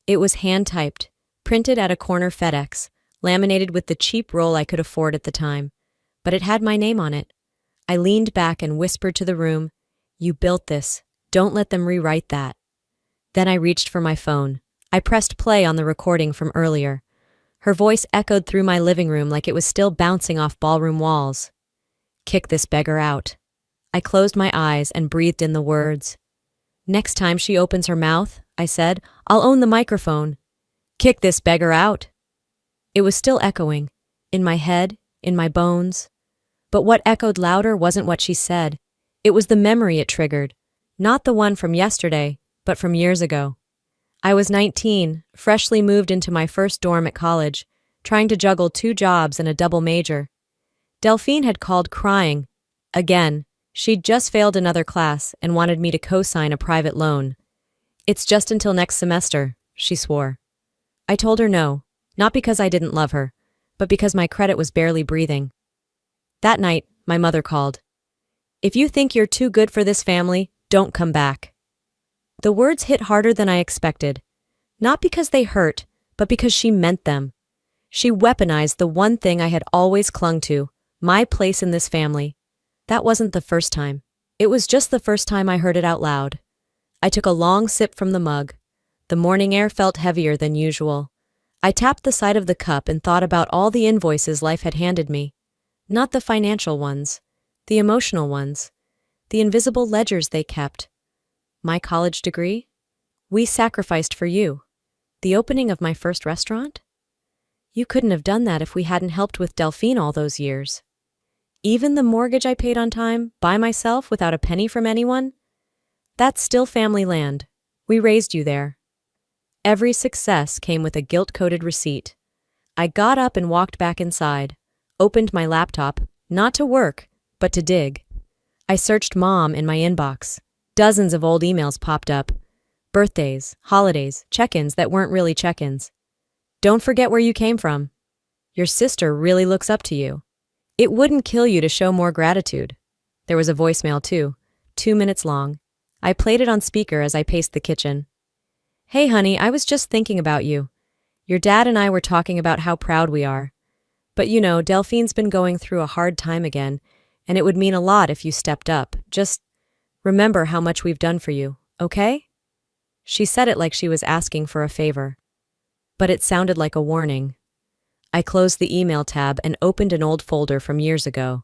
Speaker 1: It was hand-typed, printed at a corner FedEx, laminated with the cheap roll I could afford at the time. But it had my name on it. I leaned back and whispered to the room, "You built this. Don't let them rewrite that." Then I reached for my phone. I pressed play on the recording from earlier. Her voice echoed through my living room like it was still bouncing off ballroom walls. "Kick this beggar out." I closed my eyes and breathed in the words. "Next time she opens her mouth," I said, "I'll own the microphone. Kick this beggar out." It was still echoing, in my head, in my bones. But what echoed louder wasn't what she said. It was the memory it triggered. Not the one from yesterday, but from years ago. I was 19, freshly moved into my first dorm at college, trying to juggle 2 jobs and a double major. Delphine had called crying. Again, she'd just failed another class and wanted me to co-sign a private loan. "It's just until next semester," she swore. I told her no, not because I didn't love her, but because my credit was barely breathing. That night, my mother called. "If you think you're too good for this family, don't come back." The words hit harder than I expected. Not because they hurt, but because she meant them. She weaponized the one thing I had always clung to, my place in this family. That wasn't the first time. It was just the first time I heard it out loud. I took a long sip from the mug. The morning air felt heavier than usual. I tapped the side of the cup and thought about all the invoices life had handed me. Not the financial ones, the emotional ones, the invisible ledgers they kept. My college degree? We sacrificed for you. The opening of my first restaurant? You couldn't have done that if we hadn't helped with Delphine all those years. Even the mortgage I paid on time, by myself, without a penny from anyone? That's still family land. We raised you there. Every success came with a guilt-coated receipt. I got up and walked back inside, opened my laptop, not to work, but to dig. I searched Mom in my inbox. Dozens of old emails popped up. Birthdays, holidays, check-ins that weren't really check-ins. "Don't forget where you came from. Your sister really looks up to you. It wouldn't kill you to show more gratitude." There was a voicemail too, 2 minutes long. I played it on speaker as I paced the kitchen. "Hey honey, I was just thinking about you. Your dad and I were talking about how proud we are. But you know, Delphine's been going through a hard time again, and it would mean a lot if you stepped up. Just remember how much we've done for you, okay?" She said it like she was asking for a favor. But it sounded like a warning. I closed the email tab and opened an old folder from years ago.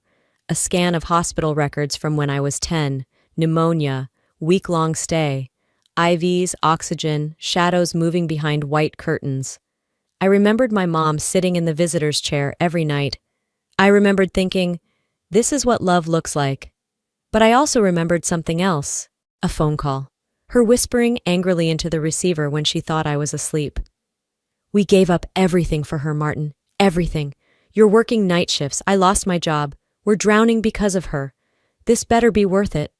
Speaker 1: A scan of hospital records from when I was 10, pneumonia, week-long stay, IVs, oxygen, shadows moving behind white curtains. I remembered my mom sitting in the visitor's chair every night. I remembered thinking, this is what love looks like. But I also remembered something else, a phone call. Her whispering angrily into the receiver when she thought I was asleep. "We gave up everything for her, Martin. Everything. You're working night shifts. I lost my job. We're drowning because of her. This better be worth it."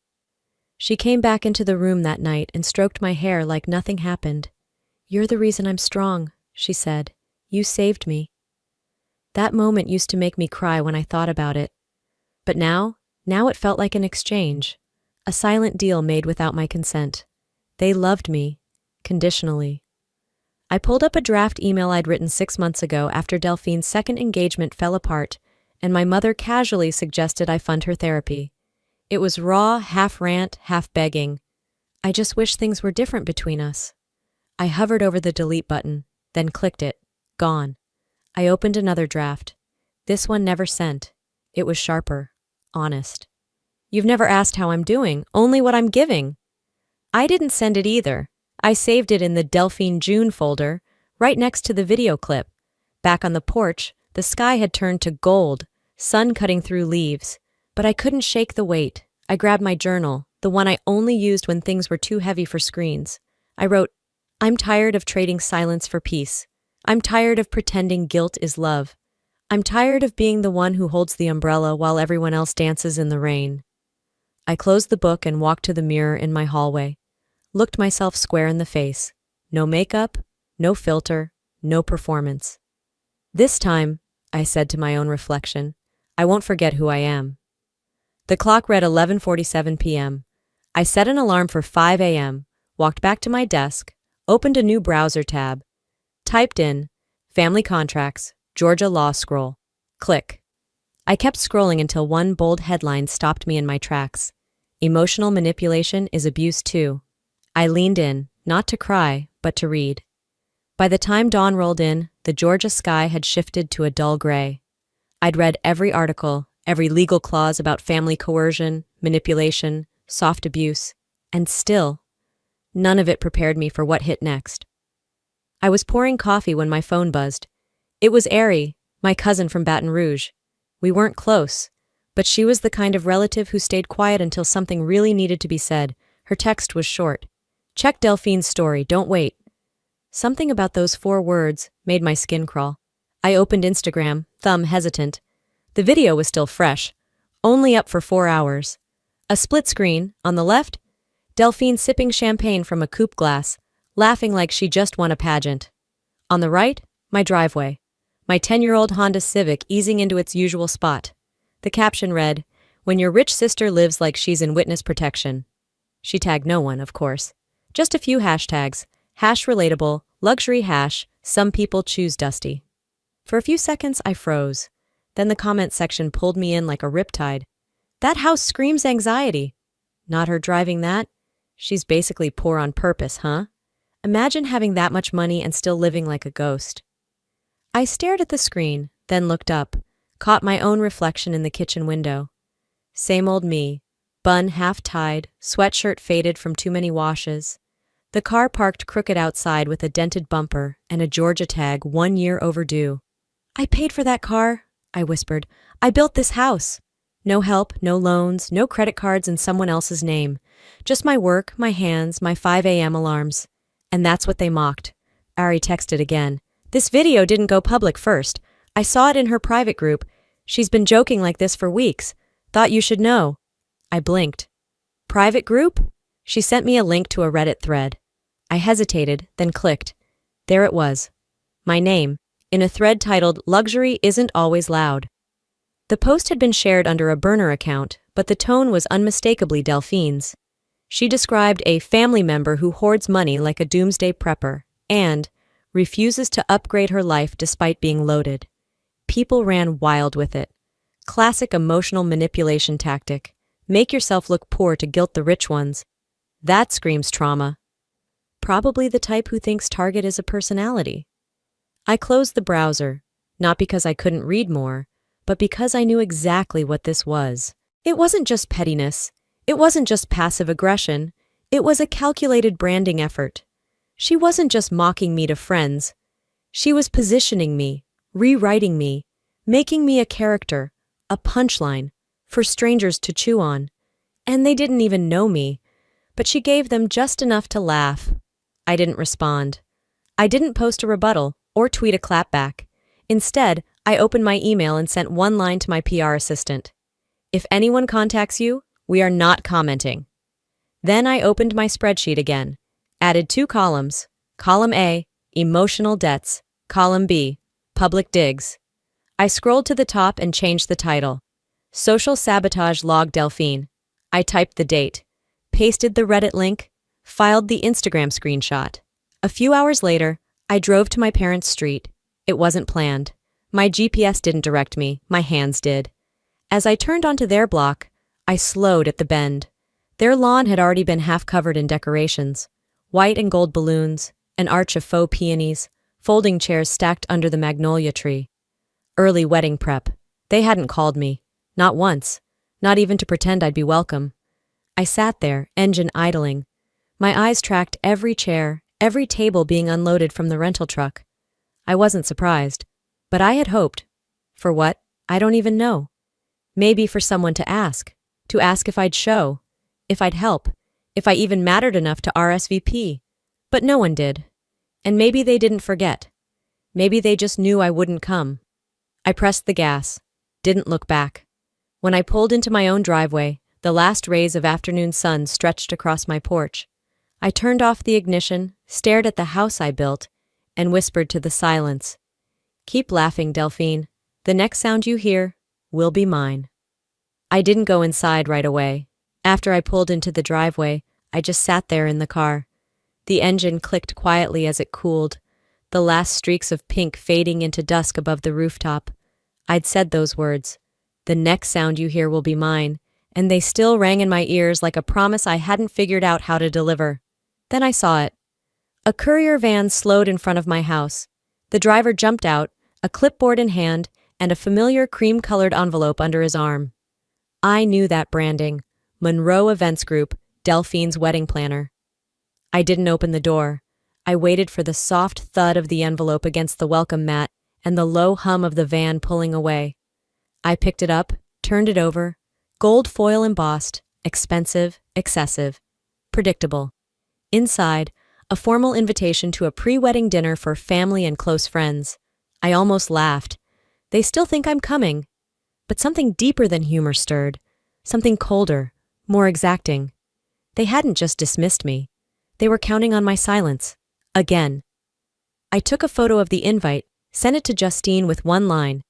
Speaker 1: She came back into the room that night and stroked my hair like nothing happened. "You're the reason I'm strong," she said. "You saved me." That moment used to make me cry when I thought about it. But now it felt like an exchange. A silent deal made without my consent. They loved me, conditionally. I pulled up a draft email I'd written 6 months ago after Delphine's second engagement fell apart, and my mother casually suggested I fund her therapy. It was raw, half rant, half begging. I just wish things were different between us. I hovered over the delete button, then clicked it. Gone. I opened another draft. This one never sent. It was sharper, honest. "You've never asked how I'm doing, only what I'm giving." I didn't send it either. I saved it in the Delphine June folder, right next to the video clip. Back on the porch, the sky had turned to gold, sun cutting through leaves. But I couldn't shake the weight. I grabbed my journal, the one I only used when things were too heavy for screens. I wrote, "I'm tired of trading silence for peace. I'm tired of pretending guilt is love. I'm tired of being the one who holds the umbrella while everyone else dances in the rain." I closed the book and walked to the mirror in my hallway. Looked myself square in the face. No makeup, no filter, no performance. "This time," I said to my own reflection, "I won't forget who I am." The clock read 11:47 p.m. I set an alarm for 5 a.m., walked back to my desk, opened a new browser tab, typed in, "Family Contracts, Georgia Law Scroll." Click. I kept scrolling until one bold headline stopped me in my tracks. "Emotional manipulation is abuse too." I leaned in, not to cry, but to read. By the time dawn rolled in, the Georgia sky had shifted to a dull gray. I'd read every article, every legal clause about family coercion, manipulation, soft abuse, and still, none of it prepared me for what hit next. I was pouring coffee when my phone buzzed. It was Ari, my cousin from Baton Rouge. We weren't close, but she was the kind of relative who stayed quiet until something really needed to be said. Her text was short. "Check Delphine's story, don't wait." Something about those 4 words made my skin crawl. I opened Instagram, thumb hesitant. The video was still fresh, only up for 4 hours. A split screen, on the left, Delphine sipping champagne from a coupe glass, laughing like she just won a pageant. On the right, my driveway. My 10-year-old Honda Civic easing into its usual spot. The caption read, "When your rich sister lives like she's in witness protection." She tagged no one, of course. Just a few hashtags. Hash relatable, luxury hash, some people choose dusty. For a few seconds, I froze. Then the comment section pulled me in like a riptide. "That house screams anxiety." "Not her driving that? She's basically poor on purpose, huh? Imagine having that much money and still living like a ghost." I stared at the screen, then looked up, caught my own reflection in the kitchen window. Same old me, bun half-tied, sweatshirt faded from too many washes. The car parked crooked outside with a dented bumper and a Georgia tag 1 year overdue. "I paid for that car," I whispered. "I built this house." No help, no loans, no credit cards in someone else's name. Just my work, my hands, my 5 a.m. alarms. And that's what they mocked. Ari texted again. "This video didn't go public first. I saw it in her private group. She's been joking like this for weeks. Thought you should know." I blinked. "Private group?" She sent me a link to a Reddit thread. I hesitated, then clicked. There it was. My name, in a thread titled "Luxury Isn't Always Loud." The post had been shared under a burner account, but the tone was unmistakably Delphine's. She described a family member who hoards money like a doomsday prepper and refuses to upgrade her life despite being loaded. People ran wild with it. Classic emotional manipulation tactic. Make yourself look poor to guilt the rich ones. That screams trauma. Probably the type who thinks Target is a personality. I closed the browser, not because I couldn't read more, but because I knew exactly what this was. It wasn't just pettiness. It wasn't just passive aggression. It was a calculated branding effort. She wasn't just mocking me to friends. She was positioning me, rewriting me, making me a character, a punchline, for strangers to chew on. And they didn't even know me, but she gave them just enough to laugh. I didn't respond. I didn't post a rebuttal or tweet a clapback. Instead, I opened my email and sent one line to my PR assistant. "If anyone contacts you, we are not commenting." Then I opened my spreadsheet again, added 2 columns. Column A, emotional debts. Column B, public digs. I scrolled to the top and changed the title. Social Sabotage Log Delphine. I typed the date, pasted the Reddit link, filed the Instagram screenshot. A few hours later, I drove to my parents' street. It wasn't planned. My GPS didn't direct me, my hands did. As I turned onto their block, I slowed at the bend. Their lawn had already been half covered in decorations. White and gold balloons, an arch of faux peonies, folding chairs stacked under the magnolia tree. Early wedding prep. They hadn't called me. Not once. Not even to pretend I'd be welcome. I sat there, engine idling. My eyes tracked every chair, every table being unloaded from the rental truck. I wasn't surprised. But I had hoped. For what? I don't even know. Maybe for someone to ask if I'd show, if I'd help, if I even mattered enough to RSVP. But no one did. And maybe they didn't forget. Maybe they just knew I wouldn't come. I pressed the gas, didn't look back. When I pulled into my own driveway, the last rays of afternoon sun stretched across my porch. I turned off the ignition, stared at the house I built, and whispered to the silence, "Keep laughing, Delphine. The next sound you hear will be mine." I didn't go inside right away. After I pulled into the driveway, I just sat there in the car. The engine clicked quietly as it cooled, the last streaks of pink fading into dusk above the rooftop. I'd said those words, "The next sound you hear will be mine," and they still rang in my ears like a promise I hadn't figured out how to deliver. Then I saw it. A courier van slowed in front of my house. The driver jumped out, a clipboard in hand, and a familiar cream-colored envelope under his arm. I knew that branding. Monroe Events Group, Delphine's wedding planner. I didn't open the door. I waited for the soft thud of the envelope against the welcome mat and the low hum of the van pulling away. I picked it up, turned it over. Gold foil embossed, expensive, excessive, predictable. Inside, a formal invitation to a pre-wedding dinner for family and close friends. I almost laughed. They still think I'm coming. But something deeper than humor stirred. Something colder, more exacting. They hadn't just dismissed me. They were counting on my silence. Again. I took a photo of the invite, sent it to Justine with one line.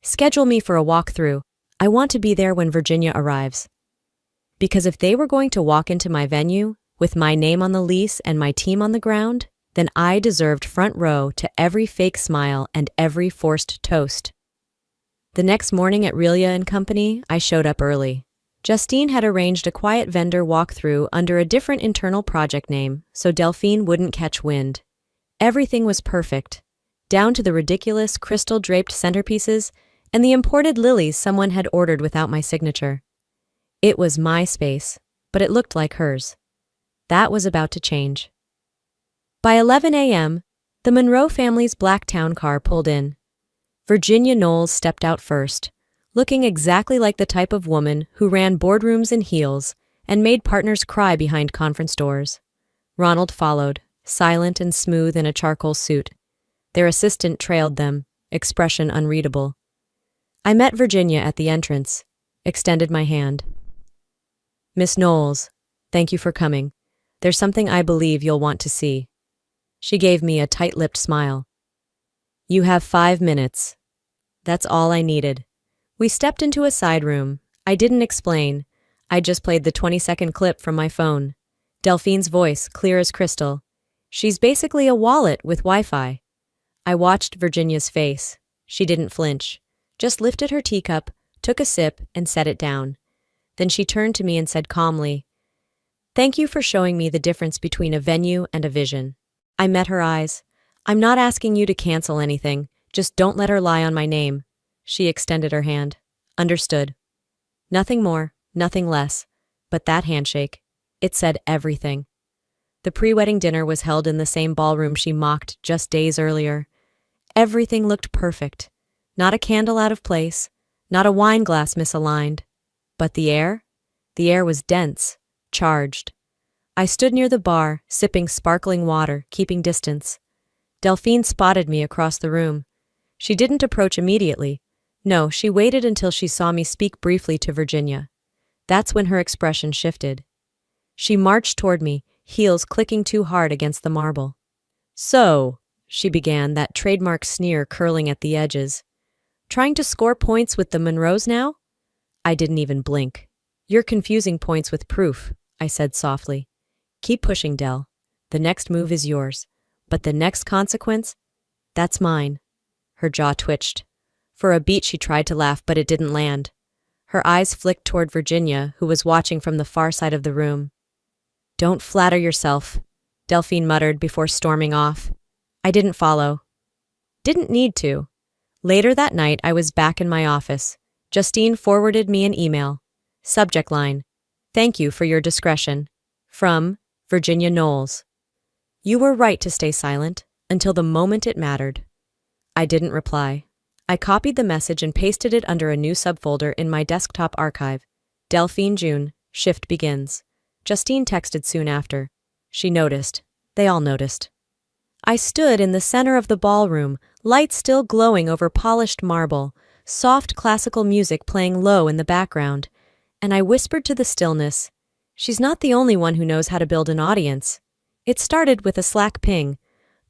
Speaker 1: "Schedule me for a walkthrough. I want to be there when Virginia arrives." Because if they were going to walk into my venue, with my name on the lease and my team on the ground, then I deserved front row to every fake smile and every forced toast. The next morning at Relia & Company, I showed up early. Justine had arranged a quiet vendor walkthrough under a different internal project name, so Delphine wouldn't catch wind. Everything was perfect, down to the ridiculous crystal-draped centerpieces and the imported lilies someone had ordered without my signature. It was my space, but it looked like hers. That was about to change. By 11 a.m., the Monroe family's black town car pulled in. Virginia Knowles stepped out first, looking exactly like the type of woman who ran boardrooms in heels and made partners cry behind conference doors. Ronald followed, silent and smooth in a charcoal suit. Their assistant trailed them, expression unreadable. I met Virginia at the entrance, extended my hand. "Miss Knowles, thank you for coming. There's something I believe you'll want to see." She gave me a tight-lipped smile. "You have 5 minutes." That's all I needed. We stepped into a side room. I didn't explain. I just played the 20-second clip from my phone. Delphine's voice, clear as crystal. "She's basically a wallet with Wi-Fi." I watched Virginia's face. She didn't flinch. Just lifted her teacup, took a sip, and set it down. Then she turned to me and said calmly, "Thank you for showing me the difference between a venue and a vision." I met her eyes. "I'm not asking you to cancel anything. Just don't let her lie on my name." She extended her hand. "Understood." Nothing more, nothing less. But that handshake, it said everything. The pre-wedding dinner was held in the same ballroom she mocked just days earlier. Everything looked perfect. Not a candle out of place, not a wine glass misaligned. But the air? The air was dense, charged. I stood near the bar, sipping sparkling water, keeping distance. Delphine spotted me across the room. She didn't approach immediately. No, she waited until she saw me speak briefly to Virginia. That's when her expression shifted. She marched toward me, heels clicking too hard against the marble. "So," she began, that trademark sneer curling at the edges. "Trying to score points with the Monroes now?" I didn't even blink. "You're confusing points with proof," I said softly. "Keep pushing, Del. The next move is yours. But the next consequence? That's mine." Her jaw twitched. For a beat she tried to laugh, but it didn't land. Her eyes flicked toward Virginia, who was watching from the far side of the room. "Don't flatter yourself," Delphine muttered before storming off. I didn't follow. Didn't need to. Later that night, I was back in my office. Justine forwarded me an email. Subject line: "Thank you for your discretion. From Virginia Knowles. You were right to stay silent until the moment it mattered." I didn't reply. I copied the message and pasted it under a new subfolder in my desktop archive. Delphine June, shift begins. Justine texted soon after. She noticed. They all noticed. I stood in the center of the ballroom, lights still glowing over polished marble, soft classical music playing low in the background, and I whispered to the stillness, "She's not the only one who knows how to build an audience." It started with a Slack ping.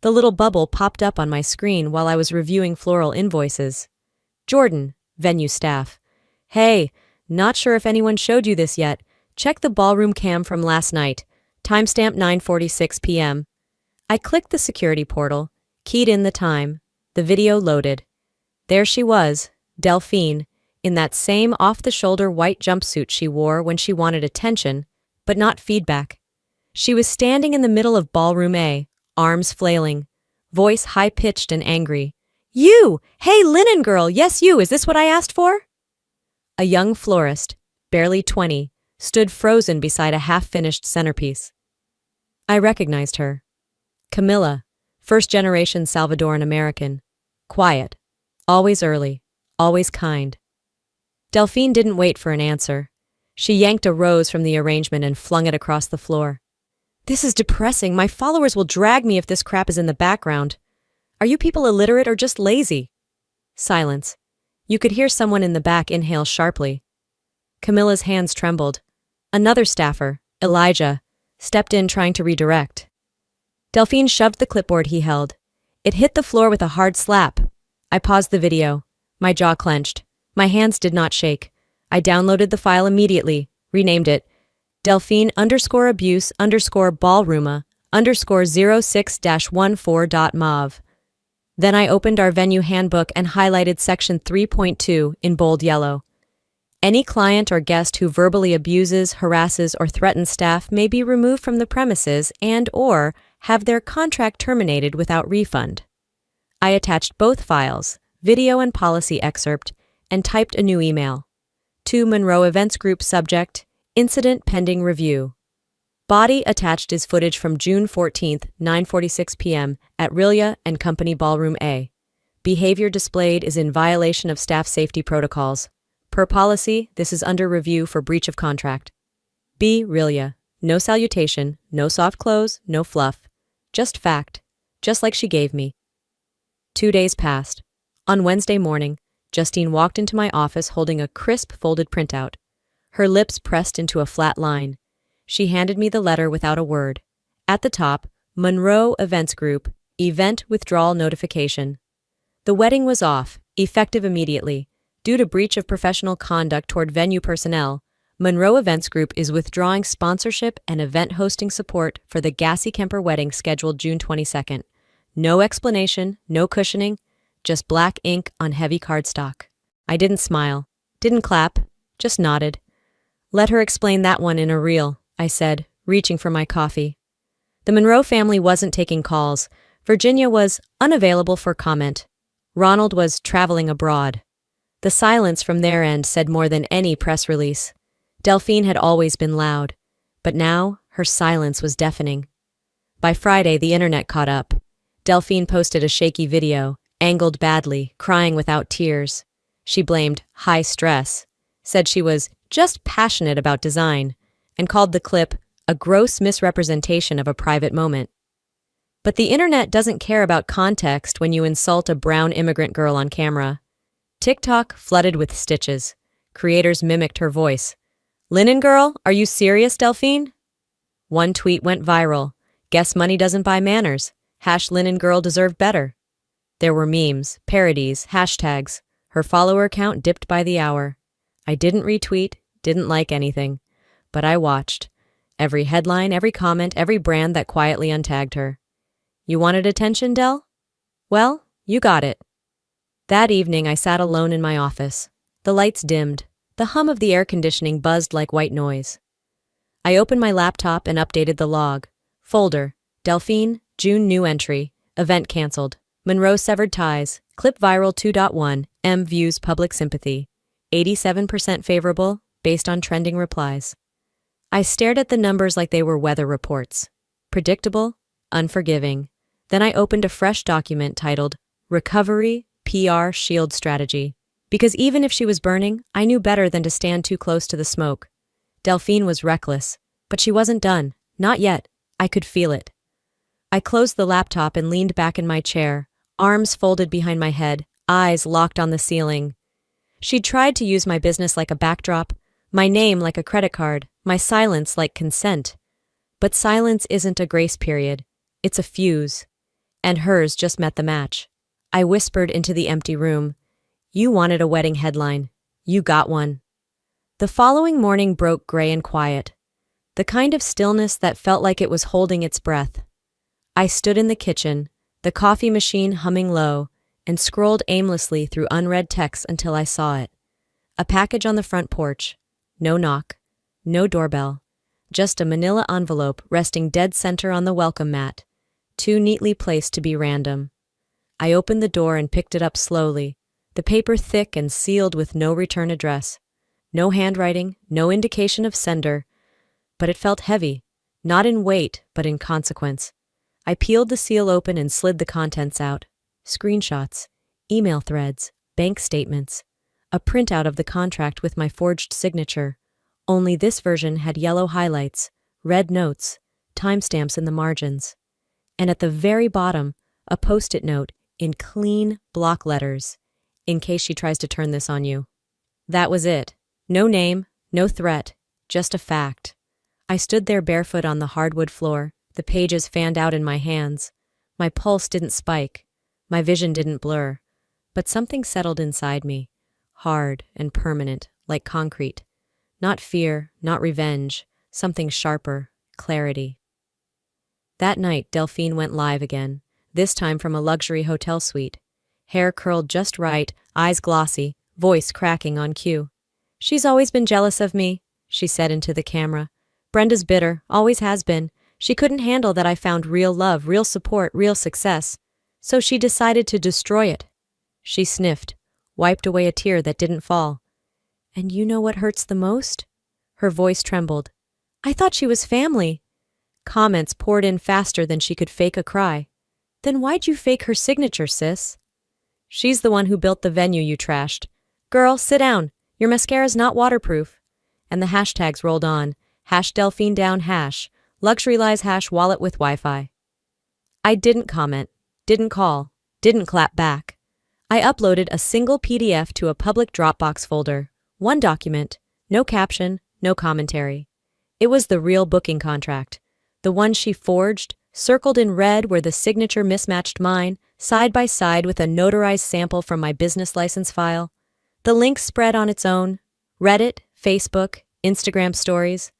Speaker 1: The little bubble popped up on my screen while I was reviewing floral invoices. Jordan, venue staff. "Hey, not sure if anyone showed you this yet. Check the ballroom cam from last night. Timestamp 9:46 p.m. I clicked the security portal, keyed in the time. The video loaded. There she was, Delphine, in that same off-the-shoulder white jumpsuit she wore when she wanted attention, but not feedback. She was standing in the middle of Ballroom A, arms flailing, voice high-pitched and angry. "You! Hey, linen girl! Yes, you! Is this what I asked for?" A young florist, barely 20, stood frozen beside a half-finished centerpiece. I recognized her. Camilla, first-generation Salvadoran American. Quiet. Always early. Always kind. Delphine didn't wait for an answer. She yanked a rose from the arrangement and flung it across the floor. "This is depressing. My followers will drag me if this crap is in the background. Are you people illiterate or just lazy?" Silence. You could hear someone in the back inhale sharply. Camilla's hands trembled. Another staffer, Elijah, stepped in trying to redirect. Delphine shoved the clipboard he held. It hit the floor with a hard slap. I paused the video. My jaw clenched. My hands did not shake. I downloaded the file immediately, renamed it Delphine_abuse_ballrooma_06-14.mov. Then I opened our venue handbook and highlighted section 3.2 in bold yellow. Any client or guest who verbally abuses, harasses, or threatens staff may be removed from the premises and/or have their contract terminated without refund. I attached both files, video and policy excerpt, and typed a new email. To Monroe Events Group subject, Incident Pending Review. Body attached is footage from June 14th, 9:46 p.m. at Rilya and Company Ballroom A. Behavior displayed is in violation of staff safety protocols. Per policy, this is under review for breach of contract. B. Rilya. No salutation, no soft clothes, no fluff. Just fact, just like she gave me. 2 days passed. On Wednesday morning, Justine walked into my office holding a crisp folded printout. Her lips pressed into a flat line. She handed me the letter without a word. At the top, Monroe Events Group, event withdrawal notification. The wedding was off, effective immediately. Due to breach of professional conduct toward venue personnel, Monroe Events Group is withdrawing sponsorship and event hosting support for the Gassy Kemper wedding scheduled June 22nd. No explanation, no cushioning, just black ink on heavy cardstock. I didn't smile, didn't clap, just nodded. "Let her explain that one in a reel," I said, reaching for my coffee. The Monroe family wasn't taking calls. Virginia was unavailable for comment. Ronald was traveling abroad. The silence from their end said more than any press release. Delphine had always been loud, but now her silence was deafening. By Friday, the internet caught up. Delphine posted a shaky video, angled badly, crying without tears. She blamed high stress, said she was just passionate about design, and called the clip a gross misrepresentation of a private moment. But the internet doesn't care about context when you insult a brown immigrant girl on camera. TikTok flooded with stitches. Creators mimicked her voice. "Linen girl, are you serious, Delphine?" One tweet went viral. "Guess money doesn't buy manners. #linen girl deserved better." There were memes, parodies, hashtags. Her follower count dipped by the hour. I didn't retweet, didn't like anything. But I watched. Every headline, every comment, every brand that quietly untagged her. You wanted attention, Del? Well, you got it. That evening, I sat alone in my office. The lights dimmed. The hum of the air conditioning buzzed like white noise. I opened my laptop and updated the log. Folder, Delphine, June new entry, event cancelled. Monroe severed ties, clip viral 2.1, M views public sympathy. 87% favorable, based on trending replies. I stared at the numbers like they were weather reports. Predictable, unforgiving. Then I opened a fresh document titled Recovery, PR shield strategy. Because even if she was burning, I knew better than to stand too close to the smoke. Delphine was reckless, but she wasn't done. Not yet. I could feel it. I closed the laptop and leaned back in my chair, arms folded behind my head, eyes locked on the ceiling. She'd tried to use my business like a backdrop, my name like a credit card, my silence like consent. But silence isn't a grace period. It's a fuse. And hers just met the match. I whispered into the empty room. You wanted a wedding headline. You got one. The following morning broke gray and quiet. The kind of stillness that felt like it was holding its breath. I stood in the kitchen, the coffee machine humming low, and scrolled aimlessly through unread texts until I saw it. A package on the front porch. No knock. No doorbell. Just a manila envelope resting dead center on the welcome mat. Too neatly placed to be random. I opened the door and picked it up slowly, the paper thick and sealed with no return address. No handwriting, no indication of sender. But it felt heavy, not in weight, but in consequence. I peeled the seal open and slid the contents out. Screenshots, email threads, bank statements, a printout of the contract with my forged signature. Only this version had yellow highlights, red notes, timestamps in the margins. And at the very bottom, a post-it note in clean block letters, in case she tries to turn this on you. That was it. No name, no threat, just a fact. I stood there barefoot on the hardwood floor, the pages fanned out in my hands. My pulse didn't spike, my vision didn't blur, but something settled inside me, hard and permanent, like concrete. Not fear, not revenge, something sharper, clarity. That night, Delphine went live again, this time from a luxury hotel suite. Hair curled just right, eyes glossy, voice cracking on cue. She's always been jealous of me, she said into the camera. Brenda's bitter, always has been. She couldn't handle that I found real love, real support, real success. So she decided to destroy it. She sniffed, wiped away a tear that didn't fall. And you know what hurts the most? Her voice trembled. I thought she was family. Comments poured in faster than she could fake a cry. Then why'd you fake her signature, sis? She's the one who built the venue you trashed. Girl, sit down. Your mascara's not waterproof. And the hashtags rolled on. #Delphine down #. Luxury lies #wallet with Wi-Fi. I didn't comment, didn't call, didn't clap back. I uploaded a single PDF to a public Dropbox folder. One document, no caption, no commentary. It was the real booking contract. The one she forged, circled in red where the signature mismatched mine, side by side with a notarized sample from my business license file. The link spread on its own. Reddit, Facebook, Instagram stories.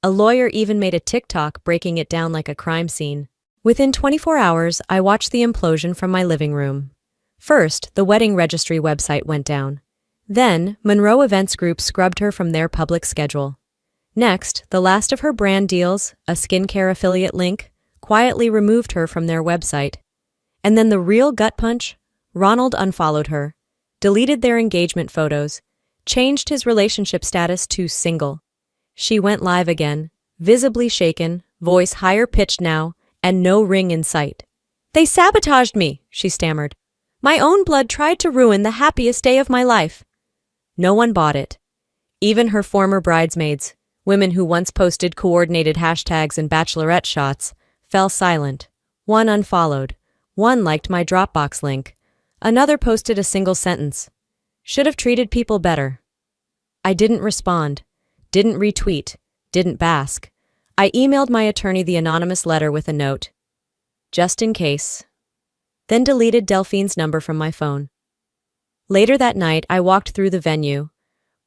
Speaker 1: A lawyer even made a TikTok breaking it down like a crime scene. Within 24 hours, I watched the implosion from my living room. First, the wedding registry website went down. Then, Monroe Events Group scrubbed her from their public schedule. Next, the last of her brand deals, a skincare affiliate link, quietly removed her from their website. And then the real gut punch, Ronald unfollowed her, deleted their engagement photos, changed his relationship status to single. She went live again, visibly shaken, voice higher pitched now, and no ring in sight. They sabotaged me, she stammered. My own blood tried to ruin the happiest day of my life. No one bought it. Even her former bridesmaids, women who once posted coordinated hashtags and bachelorette shots, fell silent. One unfollowed. One liked my Dropbox link. Another posted a single sentence. Should have treated people better. I didn't respond, didn't retweet, didn't bask. I emailed my attorney the anonymous letter with a note. Just in case. Then deleted Delphine's number from my phone. Later that night, I walked through the venue.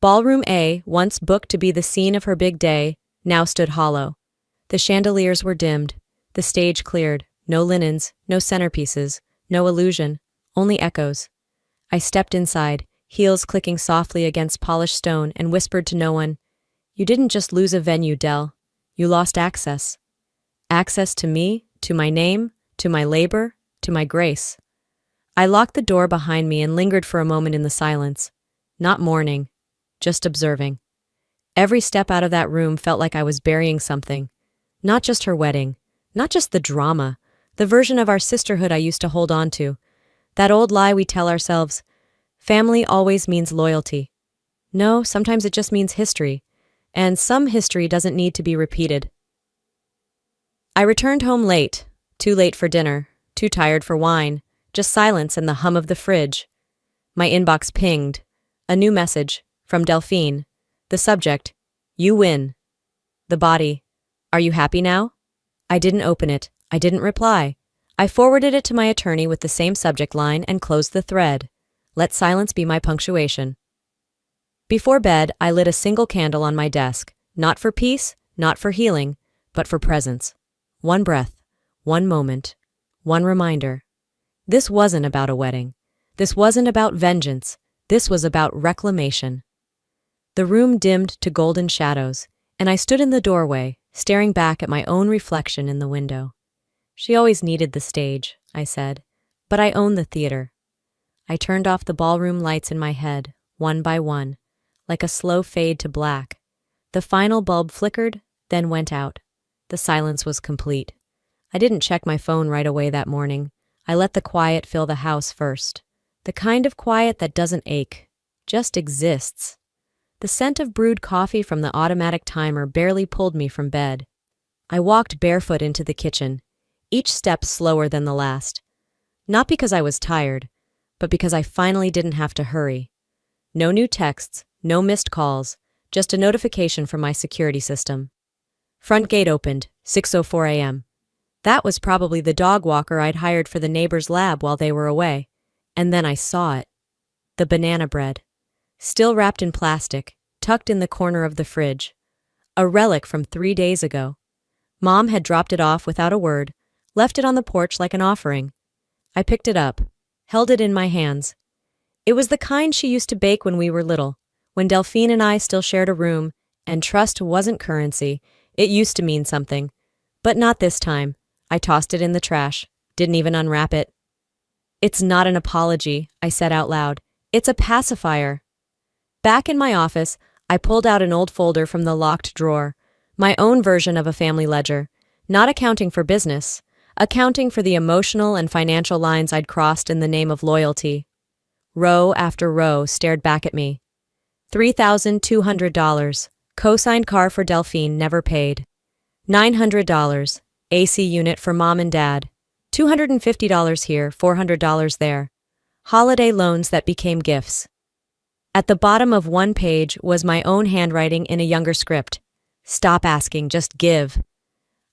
Speaker 1: Ballroom A, once booked to be the scene of her big day, now stood hollow. The chandeliers were dimmed, the stage cleared, no linens, no centerpieces, no illusion, only echoes. I stepped inside, heels clicking softly against polished stone, and whispered to no one, You didn't just lose a venue, Del. You lost access. Access to me, to my name, to my labor, to my grace. I locked the door behind me and lingered for a moment in the silence. Not mourning, just observing. Every step out of that room felt like I was burying something. Not just her wedding, not just the drama, the version of our sisterhood I used to hold on to. That old lie we tell ourselves, family always means loyalty. No, sometimes it just means history, and some history doesn't need to be repeated. I returned home late, too late for dinner, too tired for wine, just silence and the hum of the fridge. My inbox pinged. A new message, from Delphine. The subject, "You win." The body, "Are you happy now?" I didn't open it. I didn't reply. I forwarded it to my attorney with the same subject line and closed the thread. Let silence be my punctuation. Before bed, I lit a single candle on my desk, not for peace, not for healing, but for presence. One breath, one moment, one reminder. This wasn't about a wedding. This wasn't about vengeance. This was about reclamation. The room dimmed to golden shadows, and I stood in the doorway, staring back at my own reflection in the window. She always needed the stage, I said, but I own the theater. I turned off the ballroom lights in my head, one by one, like a slow fade to black. The final bulb flickered, then went out. The silence was complete. I didn't check my phone right away that morning. I let the quiet fill the house first. The kind of quiet that doesn't ache, just exists. The scent of brewed coffee from the automatic timer barely pulled me from bed. I walked barefoot into the kitchen, each step slower than the last. Not because I was tired, but because I finally didn't have to hurry. No new texts, no missed calls, just a notification from my security system. Front gate opened, 6:04 a.m. That was probably the dog walker I'd hired for the neighbor's lab while they were away. And then I saw it. The banana bread. Still wrapped in plastic, tucked in the corner of the fridge. A relic from 3 days ago. Mom had dropped it off without a word, left it on the porch like an offering. I picked it up, held it in my hands. It was the kind she used to bake when we were little, when Delphine and I still shared a room, and trust wasn't currency. It used to mean something. But not this time. I tossed it in the trash, didn't even unwrap it. "It's not an apology," I said out loud. "It's a pacifier." Back in my office, I pulled out an old folder from the locked drawer, my own version of a family ledger, not accounting for business, accounting for the emotional and financial lines I'd crossed in the name of loyalty. Row after row stared back at me. $3,200, co-signed car for Delphine, never paid. $900, AC unit for mom and dad. $250 here, $400 there. Holiday loans that became gifts. At the bottom of one page was my own handwriting in a younger script. "Stop asking, just give."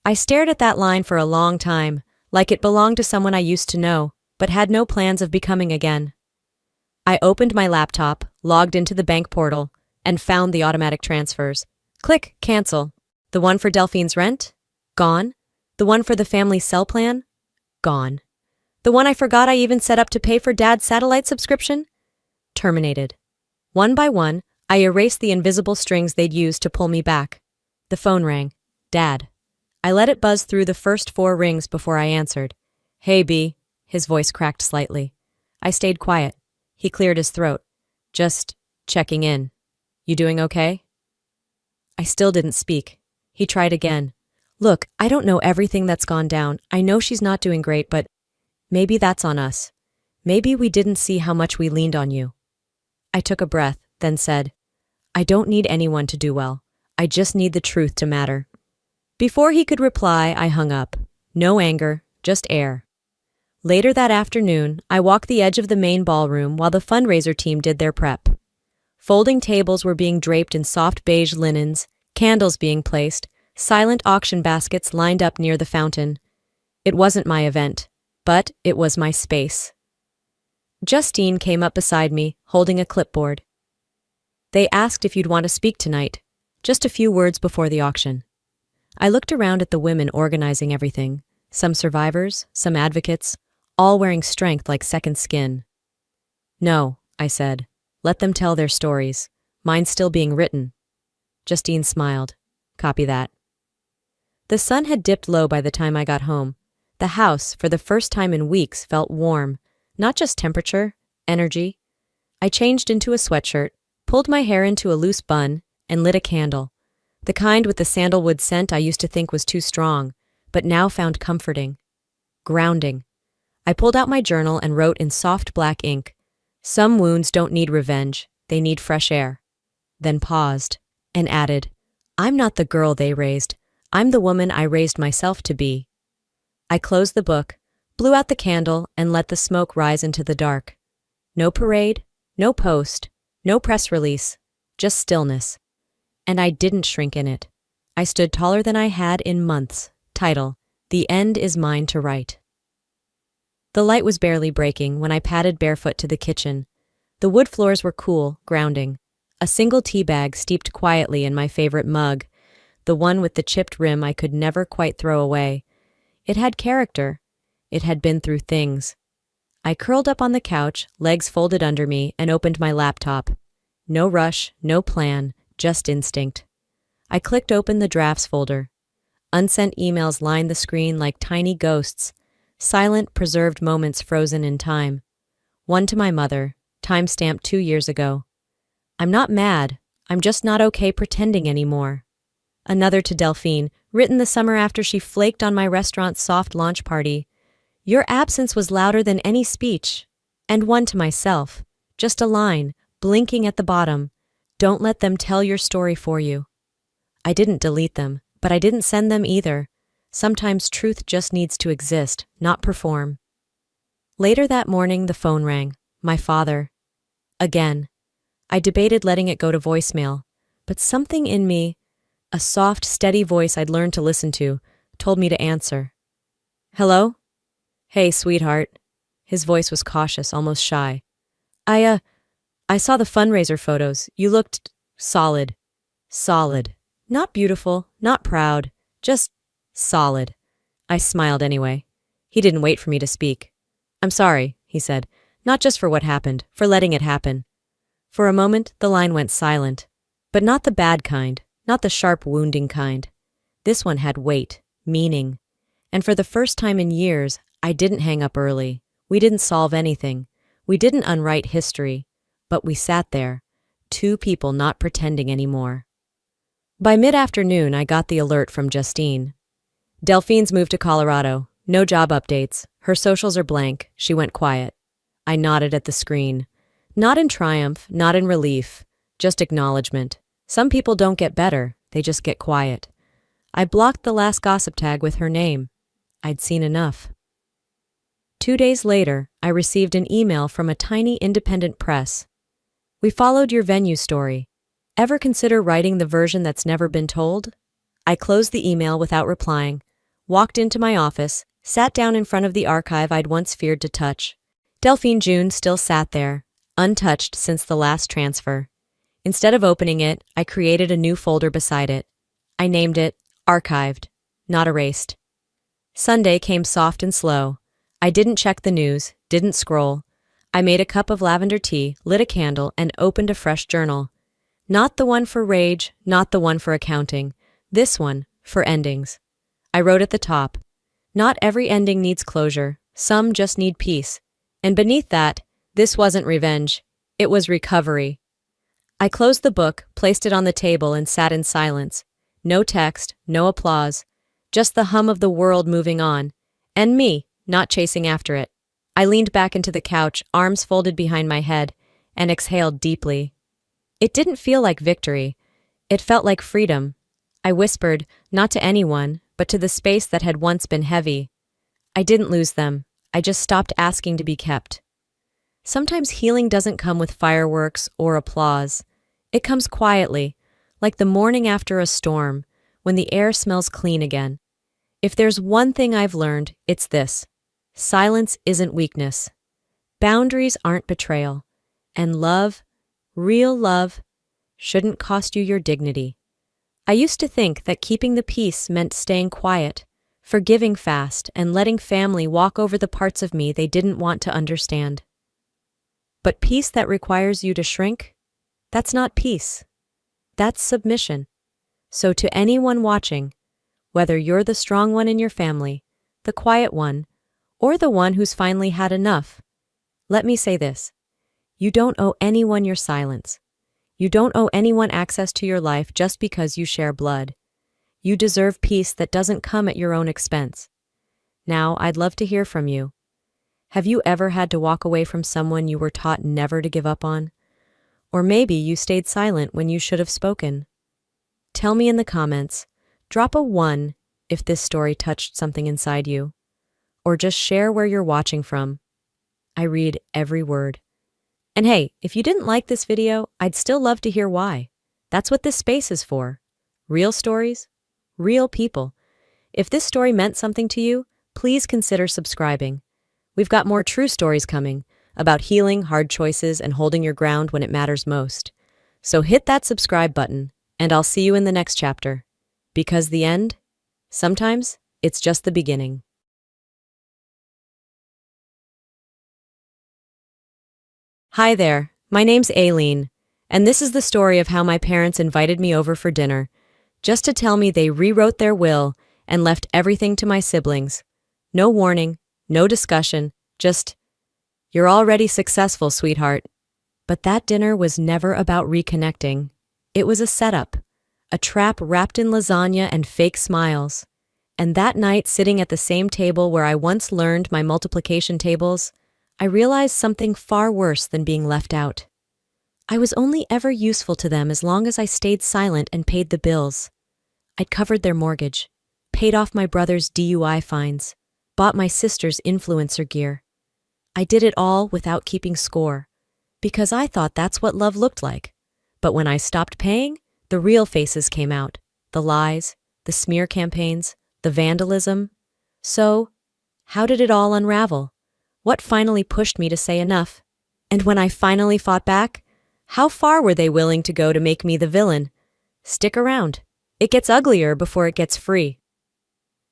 Speaker 1: I stared at that line for a long time, like it belonged to someone I used to know, but had no plans of becoming again. I opened my laptop, logged into the bank portal, and found the automatic transfers. Click, cancel. The one for Delphine's rent? Gone. The one for the family cell plan? Gone. The one I forgot I even set up to pay for Dad's satellite subscription? Terminated. One by one, I erased the invisible strings they'd used to pull me back. The phone rang. Dad. I let it buzz through the first 4 rings before I answered. "Hey, B." His voice cracked slightly. I stayed quiet. He cleared his throat. "Just checking in. You doing okay?" I still didn't speak. He tried again. "Look, I don't know everything that's gone down. I know she's not doing great, but maybe that's on us. Maybe we didn't see how much we leaned on you." I took a breath, then said, "I don't need anyone to do well. I just need the truth to matter." Before he could reply, I hung up. No anger, just air. Later that afternoon, I walked the edge of the main ballroom while the fundraiser team did their prep. Folding tables were being draped in soft beige linens, candles being placed, silent auction baskets lined up near the fountain. It wasn't my event, but it was my space. Justine came up beside me, holding a clipboard. "They asked if you'd want to speak tonight, just a few words before the auction." I looked around at the women organizing everything, some survivors, some advocates, all wearing strength like second skin. "No," I said. "Let them tell their stories. Mine's still being written." Justine smiled. "Copy that." The sun had dipped low by the time I got home. The house, for the first time in weeks, felt warm, not just temperature, energy. I changed into a sweatshirt, pulled my hair into a loose bun, and lit a candle. The kind with the sandalwood scent I used to think was too strong, but now found comforting. Grounding. I pulled out my journal and wrote in soft black ink, "Some wounds don't need revenge, they need fresh air." Then paused and added, "I'm not the girl they raised. I'm the woman I raised myself to be." I closed the book, blew out the candle, and let the smoke rise into the dark. No parade, no post, no press release, just stillness. And I didn't shrink in it. I stood taller than I had in months. Title: The End is Mine to Write. The light was barely breaking when I padded barefoot to the kitchen. The wood floors were cool, grounding. A single tea bag steeped quietly in my favorite mug, the one with the chipped rim I could never quite throw away. It had character. It had been through things. I curled up on the couch, legs folded under me, and opened my laptop. No rush, no plan, just instinct. I clicked open the drafts folder. Unsent emails lined the screen like tiny ghosts, silent, preserved moments frozen in time. One to my mother, time-stamped 2 years ago. "I'm not mad, I'm just not okay pretending anymore." Another to Delphine, written the summer after she flaked on my restaurant's soft launch party. "Your absence was louder than any speech." And one to myself, just a line, blinking at the bottom, "Don't let them tell your story for you." I didn't delete them, but I didn't send them either. Sometimes truth just needs to exist, not perform. Later that morning, the phone rang. My father. Again. I debated letting it go to voicemail, but something in me, a soft, steady voice I'd learned to listen to, told me to answer. "Hello?" "Hey, sweetheart." His voice was cautious, almost shy. I saw the fundraiser photos. You looked solid." Solid. Not beautiful, not proud, just solid. I smiled anyway. He didn't wait for me to speak. "I'm sorry," he said, "not just for what happened, for letting it happen." For a moment, the line went silent. But not the bad kind, not the sharp, wounding kind. This one had weight, meaning. And for the first time in years, I didn't hang up early. We didn't solve anything. We didn't unwrite history. But we sat there, two people not pretending anymore. By mid-afternoon, I got the alert from Justine. "Delphine's moved to Colorado. No job updates. Her socials are blank. She went quiet." I nodded at the screen. Not in triumph, not in relief, just acknowledgement. Some people don't get better, they just get quiet. I blocked the last gossip tag with her name. I'd seen enough. 2 days later, I received an email from a tiny independent press. "We followed your venue story. Ever consider writing the version that's never been told?" I closed the email without replying, walked into my office, sat down in front of the archive I'd once feared to touch. Delphine June still sat there, untouched since the last transfer. Instead of opening it, I created a new folder beside it. I named it Archived, not erased. Sunday came soft and slow. I didn't check the news, didn't scroll. I made a cup of lavender tea, lit a candle, and opened a fresh journal. Not the one for rage, not the one for accounting. This one, for endings. I wrote at the top, "Not every ending needs closure. Some just need peace." And beneath that, this wasn't revenge. It was recovery. I closed the book, placed it on the table, and sat in silence. No text, no applause. Just the hum of the world moving on. And me, not chasing after it. I leaned back into the couch, arms folded behind my head, and exhaled deeply. It didn't feel like victory. It felt like freedom. I whispered, not to anyone, but to the space that had once been heavy. I didn't lose them. I just stopped asking to be kept. Sometimes healing doesn't come with fireworks or applause. It comes quietly, like the morning after a storm, when the air smells clean again. If there's one thing I've learned, it's this. Silence isn't weakness. Boundaries aren't betrayal. And love, real love, shouldn't cost you your dignity. I used to think that keeping the peace meant staying quiet, forgiving fast, and letting family walk over the parts of me they didn't want to understand. But peace that requires you to shrink? That's not peace. That's submission. So to anyone watching, whether you're the strong one in your family, the quiet one, or the one who's finally had enough, let me say this. You don't owe anyone your silence. You don't owe anyone access to your life just because you share blood. You deserve peace that doesn't come at your own expense. Now, I'd love to hear from you. Have you ever had to walk away from someone you were taught never to give up on? Or maybe you stayed silent when you should have spoken. Tell me in the comments. Drop a 1 if this story touched something inside you. Or just share where you're watching from. I read every word. And hey, if you didn't like this video, I'd still love to hear why. That's what this space is for. Real stories, real people. If this story meant something to you, please consider subscribing. We've got more true stories coming about healing, hard choices, and holding your ground when it matters most. So hit that subscribe button, and I'll see you in the next chapter. Because the end, sometimes it's just the beginning. Hi there, my name's Aileen, and this is the story of how my parents invited me over for dinner, just to tell me they rewrote their will and left everything to my siblings. No warning, no discussion, just, "You're already successful, sweetheart." But that dinner was never about reconnecting. It was a setup, a trap wrapped in lasagna and fake smiles. And that night, sitting at the same table where I once learned my multiplication tables, I realized something far worse than being left out. I was only ever useful to them as long as I stayed silent and paid the bills. I'd covered their mortgage, paid off my brother's DUI fines, bought my sister's influencer gear. I did it all without keeping score, because I thought that's what love looked like. But when I stopped paying, the real faces came out. The lies, the smear campaigns, the vandalism. So, how did it all unravel? What finally pushed me to say enough? And when I finally fought back, how far were they willing to go to make me the villain? Stick around. It gets uglier before it gets free.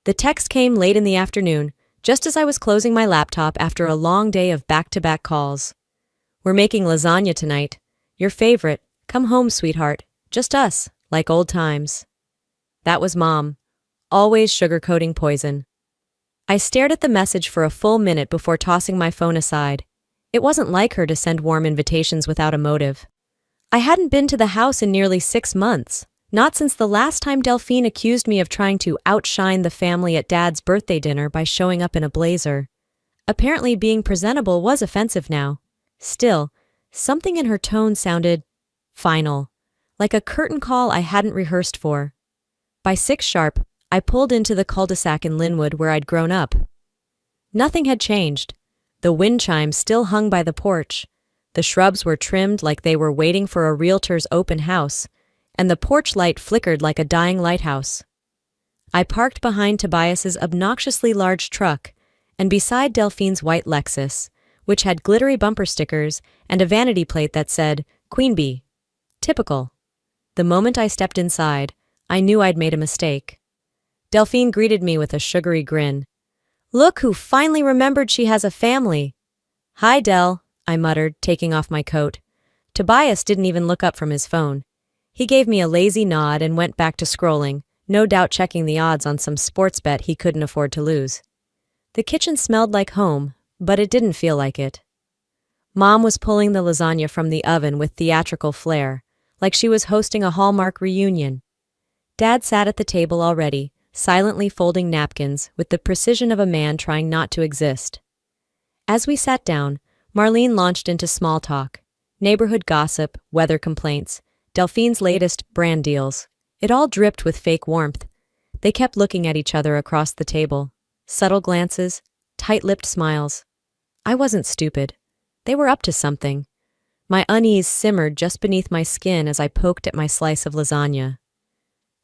Speaker 1: The text came late in the afternoon, just as I was closing my laptop after a long day of back-to-back calls. "We're making lasagna tonight. Your favorite. Come home, sweetheart. Just us, like old times." That was Mom, always sugarcoating poison. I stared at the message for a full minute before tossing my phone aside. It wasn't like her to send warm invitations without a motive. I hadn't been to the house in nearly 6 months, not since the last time Delphine accused me of trying to outshine the family at Dad's birthday dinner by showing up in a blazer. Apparently being presentable was offensive now. Still, something in her tone sounded final, like a curtain call I hadn't rehearsed for. By 6 sharp, I pulled into the cul-de-sac in Linwood where I'd grown up. Nothing had changed. The wind chimes still hung by the porch. The shrubs were trimmed like they were waiting for a realtor's open house, and the porch light flickered like a dying lighthouse. I parked behind Tobias's obnoxiously large truck and beside Delphine's white Lexus, which had glittery bumper stickers and a vanity plate that said, "Queen Bee." Typical. The moment I stepped inside, I knew I'd made a mistake. Delphine greeted me with a sugary grin. "Look who finally remembered she has a family." "Hi, Del," I muttered, taking off my coat. Tobias didn't even look up from his phone. He gave me a lazy nod and went back to scrolling, no doubt checking the odds on some sports bet he couldn't afford to lose. The kitchen smelled like home, but it didn't feel like it. Mom was pulling the lasagna from the oven with theatrical flair, like she was hosting a Hallmark reunion. Dad sat at the table already, silently folding napkins with the precision of a man trying not to exist. As we sat down, Marlene launched into small talk. Neighborhood gossip, weather complaints, Delphine's latest brand deals. It all dripped with fake warmth. They kept looking at each other across the table. Subtle glances, tight-lipped smiles. I wasn't stupid. They were up to something. My unease simmered just beneath my skin as I poked at my slice of lasagna.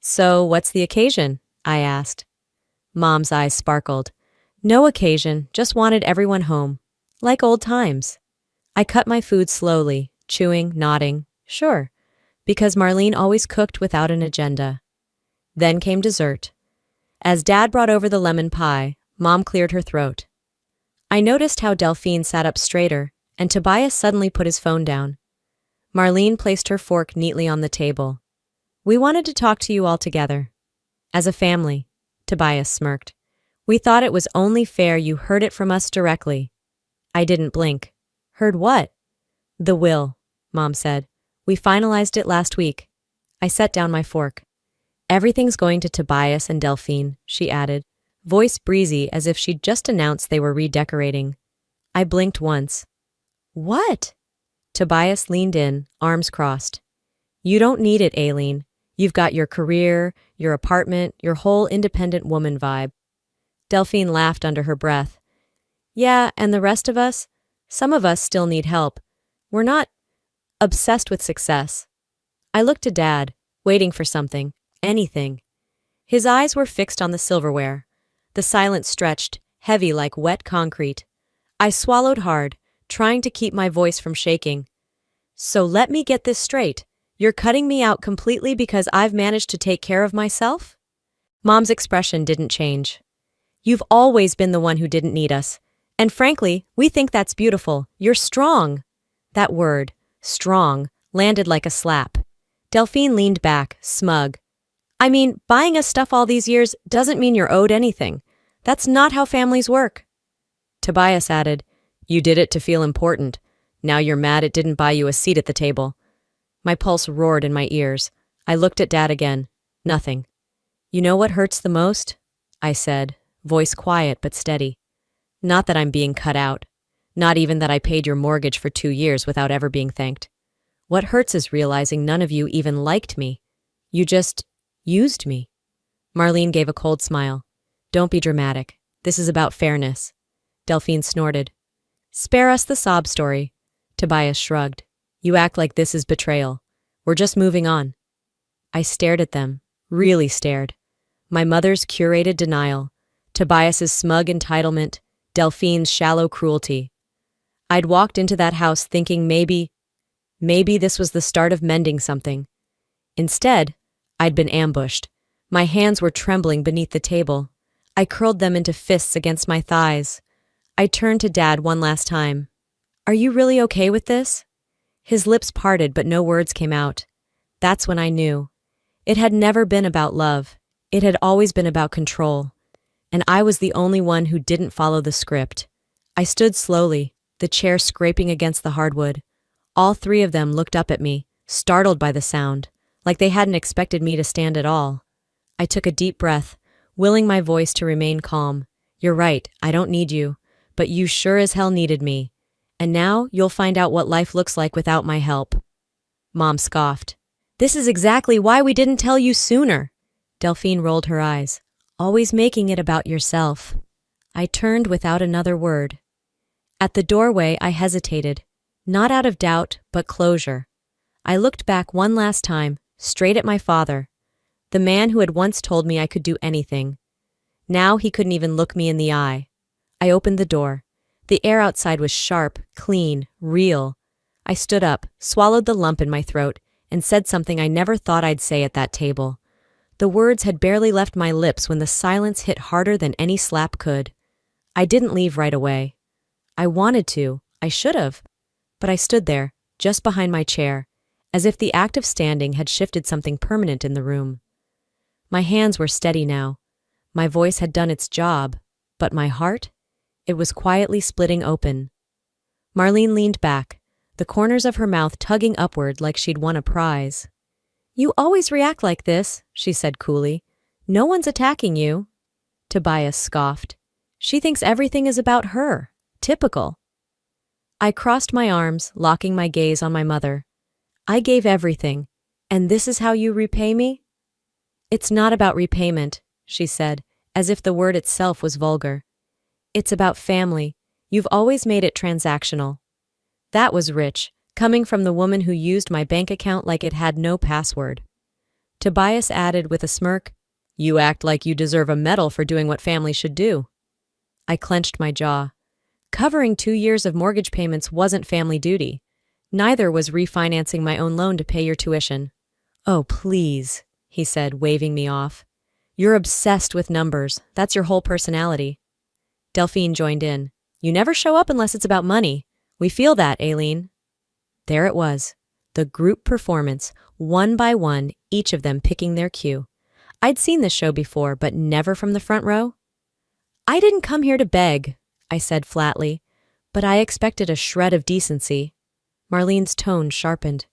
Speaker 1: "So, what's the occasion?" I asked. Mom's eyes sparkled. "No occasion, just wanted everyone home. Like old times." I cut my food slowly, chewing, nodding. Sure, because Marlene always cooked without an agenda. Then came dessert. As Dad brought over the lemon pie, Mom cleared her throat. I noticed how Delphine sat up straighter, and Tobias suddenly put his phone down. Marlene placed her fork neatly on the table. "We wanted to talk to you all together. As a family," Tobias smirked. "We thought it was only fair you heard it from us directly." I didn't blink. "Heard what?" "The will," Mom said. "We finalized it last week." I set down my fork. "Everything's going to Tobias and Delphine," she added, voice breezy as if she'd just announced they were redecorating. I blinked once. What? Tobias leaned in, arms crossed. You don't need it, Aileen. You've got your career, your apartment, your whole independent woman vibe. Delphine laughed under her breath. Yeah, and the rest of us? Some of us still need help. We're not obsessed with success. I looked to Dad, waiting for something, anything. His eyes were fixed on the silverware. The silence stretched, heavy like wet concrete. I swallowed hard, trying to keep my voice from shaking. So let me get this straight. You're cutting me out completely because I've managed to take care of myself? Mom's expression didn't change. You've always been the one who didn't need us. And frankly, we think that's beautiful. You're strong. That word, strong, landed like a slap. Delphine leaned back, smug. I mean, buying us stuff all these years doesn't mean you're owed anything. That's not how families work. Tobias added, You did it to feel important. Now you're mad it didn't buy you a seat at the table. My pulse roared in my ears. I looked at Dad again. Nothing. You know what hurts the most? I said, voice quiet but steady. Not that I'm being cut out. Not even that I paid your mortgage for 2 years without ever being thanked. What hurts is realizing none of you even liked me. You just used me. Marlene gave a cold smile. Don't be dramatic. This is about fairness. Delphine snorted. Spare us the sob story. Tobias shrugged. You act like this is betrayal. We're just moving on. I stared at them, really stared. My mother's curated denial, Tobias's smug entitlement, Delphine's shallow cruelty. I'd walked into that house thinking maybe this was the start of mending something. Instead, I'd been ambushed. My hands were trembling beneath the table. I curled them into fists against my thighs. I turned to Dad one last time. Are you really okay with this? His lips parted, but no words came out. That's when I knew. It had never been about love. It had always been about control. And I was the only one who didn't follow the script. I stood slowly, the chair scraping against the hardwood. All 3 of them looked up at me, startled by the sound, like they hadn't expected me to stand at all. I took a deep breath, willing my voice to remain calm. You're right, I don't need you, but you sure as hell needed me. And now you'll find out what life looks like without my help. Mom scoffed. This is exactly why we didn't tell you sooner. Delphine rolled her eyes. Always making it about yourself. I turned without another word. At the doorway, I hesitated, not out of doubt, but closure. I looked back one last time, straight at my father, the man who had once told me I could do anything. Now he couldn't even look me in the eye. I opened the door. The air outside was sharp, clean, real. I stood up, swallowed the lump in my throat, and said something I never thought I'd say at that table. The words had barely left my lips when the silence hit harder than any slap could. I didn't leave right away. I wanted to, I should have. But I stood there, just behind my chair, as if the act of standing had shifted something permanent in the room. My hands were steady now. My voice had done its job, but my heart? It was quietly splitting open. Marlene leaned back, the corners of her mouth tugging upward like she'd won a prize. You always react like this, she said coolly. No one's attacking you. Tobias scoffed. She thinks everything is about her. Typical. I crossed my arms, locking my gaze on my mother. I gave everything, and this is how you repay me? It's not about repayment, she said, as if the word itself was vulgar. It's about family. You've always made it transactional. That was rich, coming from the woman who used my bank account like it had no password. Tobias added with a smirk, You act like you deserve a medal for doing what family should do. I clenched my jaw. Covering 2 years of mortgage payments wasn't family duty. Neither was refinancing my own loan to pay your tuition. Oh, please, he said, waving me off. You're obsessed with numbers. That's your whole personality. Delphine joined in. You never show up unless it's about money. We feel that, Aileen. There it was. The group performance, one by one, each of them picking their cue. I'd seen this show before, but never from the front row. I didn't come here to beg, I said flatly, but I expected a shred of decency. Marlene's tone sharpened.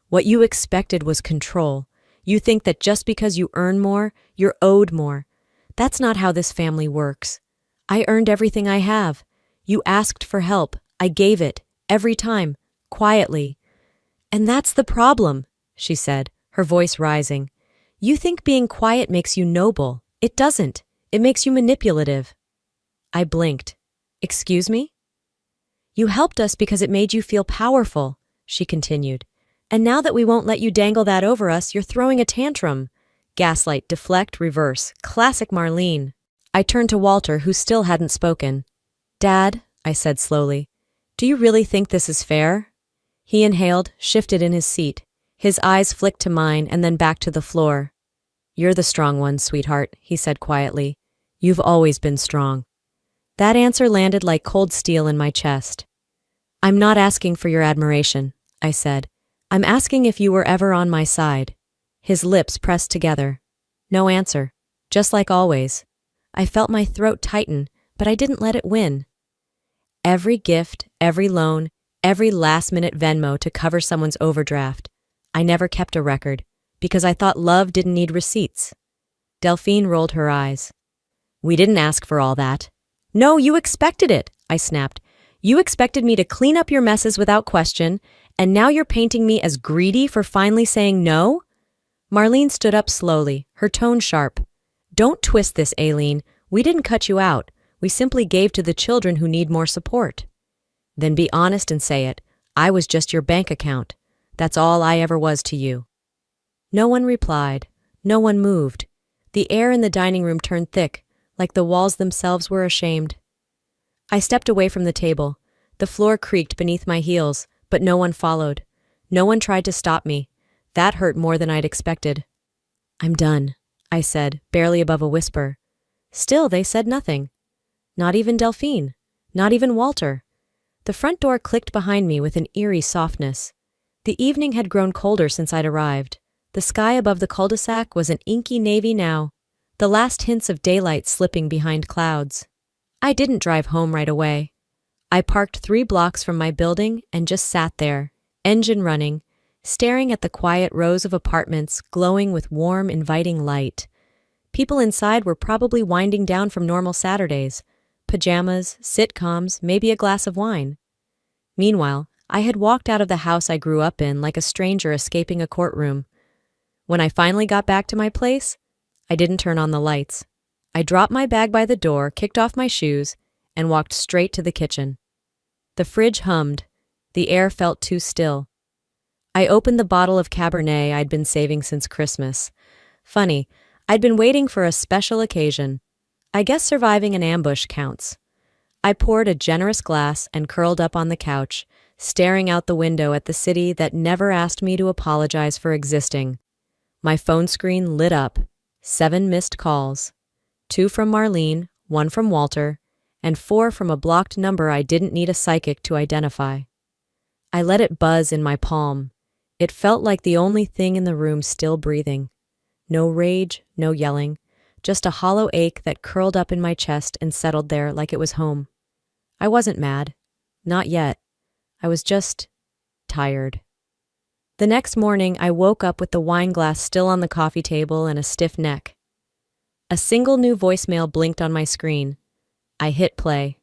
Speaker 1: What you expected was control. You think that just because you earn more, you're owed more. That's not how this family works. I earned everything I have. You asked for help. I gave it, every time, quietly. And that's the problem, she said, her voice rising. You think being quiet makes you noble. It doesn't. It makes you manipulative. I blinked. Excuse me? You helped us because it made you feel powerful, she continued. And now that we won't let you dangle that over us, you're throwing a tantrum. Gaslight, deflect, reverse. Classic Marlene. I turned to Walter, who still hadn't spoken. Dad, I said slowly, do you really think this is fair? He inhaled, shifted in his seat. His eyes flicked to mine and then back to the floor. You're the strong one, sweetheart, he said quietly. You've always been strong. That answer landed like cold steel in my chest. I'm not asking for your admiration, I said. I'm asking if you were ever on my side. His lips pressed together. No answer. Just like always. I felt my throat tighten, but I didn't let it win. Every gift, every loan, every last-minute Venmo to cover someone's overdraft. I never kept a record, because I thought love didn't need receipts. Delphine rolled her eyes. We didn't ask for all that. No, you expected it, I snapped. You expected me to clean up your messes without question, and now you're painting me as greedy for finally saying no? Marlene stood up slowly, her tone sharp. Don't twist this, Aileen. We didn't cut you out. We simply gave to the children who need more support. Then be honest and say it. I was just your bank account. That's all I ever was to you. No one replied. No one moved. The air in the dining room turned thick, like the walls themselves were ashamed. I stepped away from the table. The floor creaked beneath my heels, but no one followed. No one tried to stop me. That hurt more than I'd expected. I'm done, I said, barely above a whisper. Still, they said nothing. Not even Delphine. Not even Walter. The front door clicked behind me with an eerie softness. The evening had grown colder since I'd arrived. The sky above the cul-de-sac was an inky navy now, the last hints of daylight slipping behind clouds. I didn't drive home right away. I parked 3 blocks from my building and just sat there, engine running, staring at the quiet rows of apartments glowing with warm, inviting light. People inside were probably winding down from normal Saturdays, pajamas, sitcoms, maybe a glass of wine. Meanwhile, I had walked out of the house I grew up in like a stranger escaping a courtroom. When I finally got back to my place, I didn't turn on the lights. I dropped my bag by the door, kicked off my shoes, and walked straight to the kitchen. The fridge hummed. The air felt too still. I opened the bottle of Cabernet I'd been saving since Christmas. Funny, I'd been waiting for a special occasion. I guess surviving an ambush counts. I poured a generous glass and curled up on the couch, staring out the window at the city that never asked me to apologize for existing. My phone screen lit up. 7 missed calls. 2 from Marlene, 1 from Walter, and 4 from a blocked number I didn't need a psychic to identify. I let it buzz in my palm. It felt like the only thing in the room still breathing. No rage, no yelling, just a hollow ache that curled up in my chest and settled there like it was home. I wasn't mad. Not yet. I was just tired. The next morning, I woke up with the wine glass still on the coffee table and a stiff neck. A single new voicemail blinked on my screen. I hit play.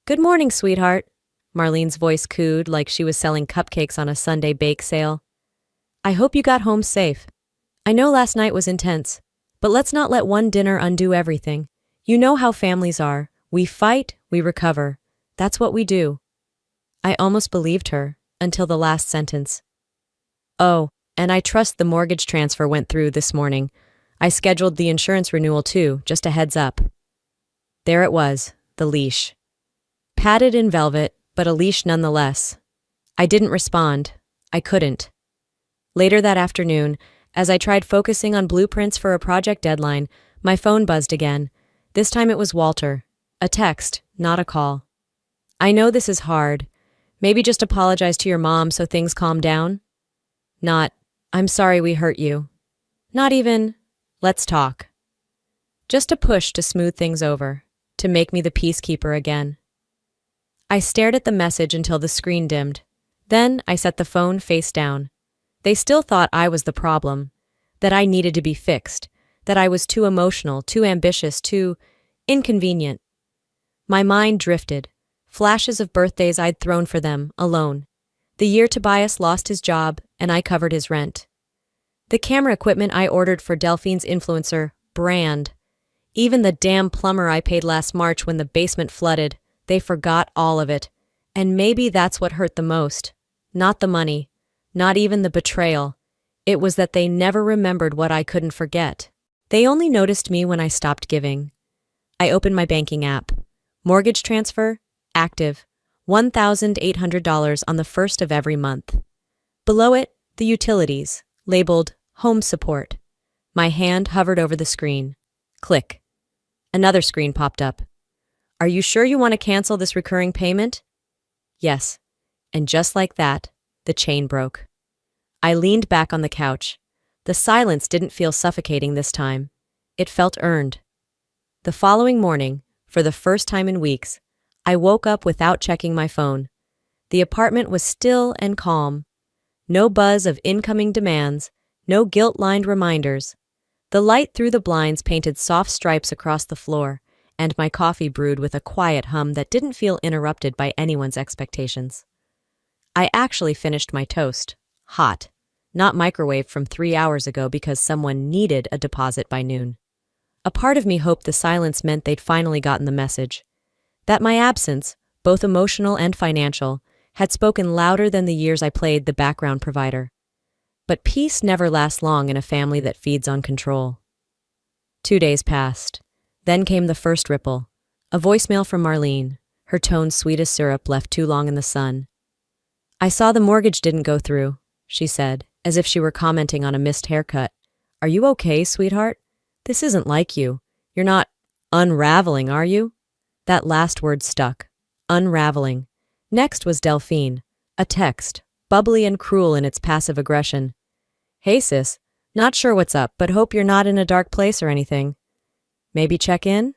Speaker 1: Good morning, sweetheart. Marlene's voice cooed like she was selling cupcakes on a Sunday bake sale. I hope you got home safe. I know last night was intense, but let's not let one dinner undo everything. You know how families are. We fight, we recover. That's what we do. I almost believed her, until the last sentence. Oh, and I trust the mortgage transfer went through this morning. I scheduled the insurance renewal too, just a heads up. There it was, the leash. Padded in velvet, but a leash nonetheless. I didn't respond. I couldn't. Later that afternoon, as I tried focusing on blueprints for a project deadline, my phone buzzed again. This time it was Walter. A text, not a call. I know this is hard. Maybe just apologize to your mom so things calm down? Not, I'm sorry we hurt you. Not even, let's talk. Just a push to smooth things over, to make me the peacekeeper again. I stared at the message until the screen dimmed. Then I set the phone face down. They still thought I was the problem, that I needed to be fixed, that I was too emotional, too ambitious, too inconvenient. My mind drifted, flashes of birthdays I'd thrown for them, alone. The year Tobias lost his job, and I covered his rent. The camera equipment I ordered for Delphine's influencer, brand. Even the damn plumber I paid last March when the basement flooded, they forgot all of it. And maybe that's what hurt the most. Not the money. Not even the betrayal. It was that they never remembered what I couldn't forget. They only noticed me when I stopped giving. I opened my banking app. Mortgage transfer, active. $1,800 on the first of every month. Below it, the utilities, labeled Home Support. My hand hovered over the screen. Click. Another screen popped up. Are you sure you want to cancel this recurring payment? Yes. And just like that, the chain broke. I leaned back on the couch. The silence didn't feel suffocating this time. It felt earned. The following morning, for the first time in weeks, I woke up without checking my phone. The apartment was still and calm. No buzz of incoming demands, no guilt-lined reminders. The light through the blinds painted soft stripes across the floor, and my coffee brewed with a quiet hum that didn't feel interrupted by anyone's expectations. I actually finished my toast, hot, not microwaved from 3 hours ago because someone needed a deposit by noon. A part of me hoped the silence meant they'd finally gotten the message. That my absence, both emotional and financial, had spoken louder than the years I played the background provider. But peace never lasts long in a family that feeds on control. 2 days passed. Then came the first ripple. A voicemail from Marlene, her tone sweet as syrup left too long in the sun. I saw the mortgage didn't go through, she said, as if she were commenting on a missed haircut. Are you okay, sweetheart? This isn't like you. You're not unraveling, are you? That last word stuck. Unraveling. Next was Delphine. A text, bubbly and cruel in its passive aggression. Hey sis, not sure what's up, but hope you're not in a dark place or anything. Maybe check in?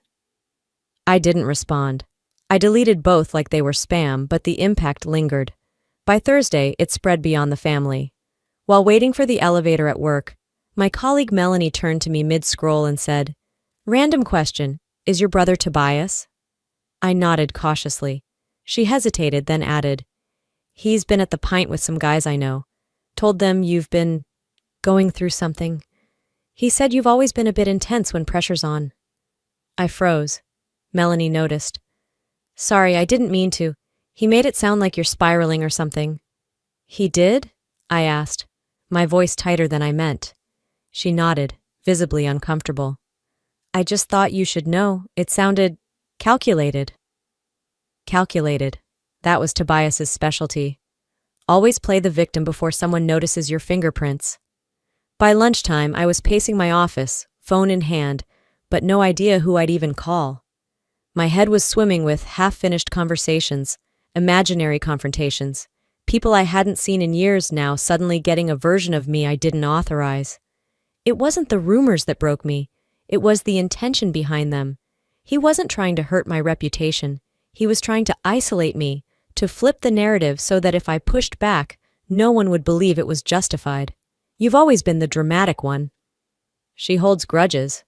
Speaker 1: I didn't respond. I deleted both like they were spam, but the impact lingered. By Thursday, it spread beyond the family. While waiting for the elevator at work, my colleague Melanie turned to me mid-scroll and said, Random question, is your brother Tobias? I nodded cautiously. She hesitated, then added, He's been at the pint with some guys I know. Told them you've been going through something. He said you've always been a bit intense when pressure's on. I froze. Melanie noticed. Sorry, I didn't mean to. He made it sound like you're spiraling or something. He did? I asked, my voice tighter than I meant. She nodded, visibly uncomfortable. I just thought you should know. It sounded calculated. Calculated. That was Tobias's specialty. Always play the victim before someone notices your fingerprints. By lunchtime, I was pacing my office, phone in hand, but no idea who I'd even call. My head was swimming with half-finished conversations, imaginary confrontations, people I hadn't seen in years now suddenly getting a version of me I didn't authorize. It wasn't the rumors that broke me, it was the intention behind them. He wasn't trying to hurt my reputation, he was trying to isolate me, to flip the narrative so that if I pushed back, no one would believe it was justified. You've always been the dramatic one. She holds grudges.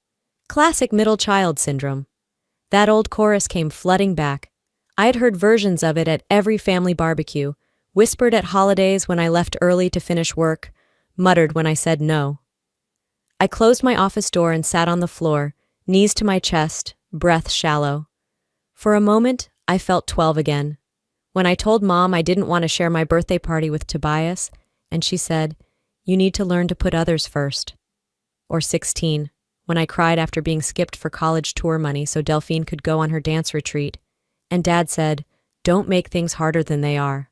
Speaker 1: Classic middle child syndrome. That old chorus came flooding back. I had heard versions of it at every family barbecue, whispered at holidays when I left early to finish work, muttered when I said no. I closed my office door and sat on the floor, knees to my chest, breath shallow. For a moment, I felt 12 again. When I told Mom I didn't want to share my birthday party with Tobias, and she said, You need to learn to put others first. Or 16, when I cried after being skipped for college tour money so Delphine could go on her dance retreat, and Dad said, Don't make things harder than they are.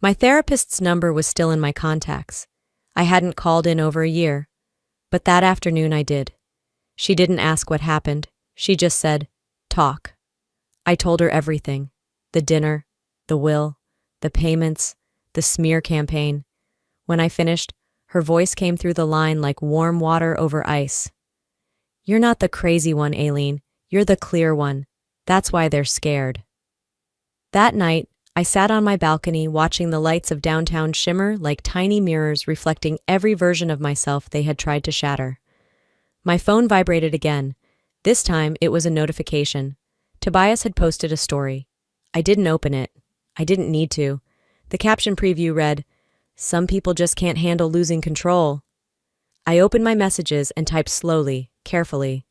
Speaker 1: My therapist's number was still in my contacts. I hadn't called in over a year, but that afternoon I did. She didn't ask what happened. She just said, Talk. I told her everything. The dinner, the will, the payments, the smear campaign. When I finished, her voice came through the line like warm water over ice. You're not the crazy one, Aileen. You're the clear one. That's why they're scared. That night, I sat on my balcony watching the lights of downtown shimmer like tiny mirrors reflecting every version of myself they had tried to shatter. My phone vibrated again. This time, it was a notification. Tobias had posted a story. I didn't open it. I didn't need to. The caption preview read, "Some people just can't handle losing control." I opened my messages and typed slowly, carefully.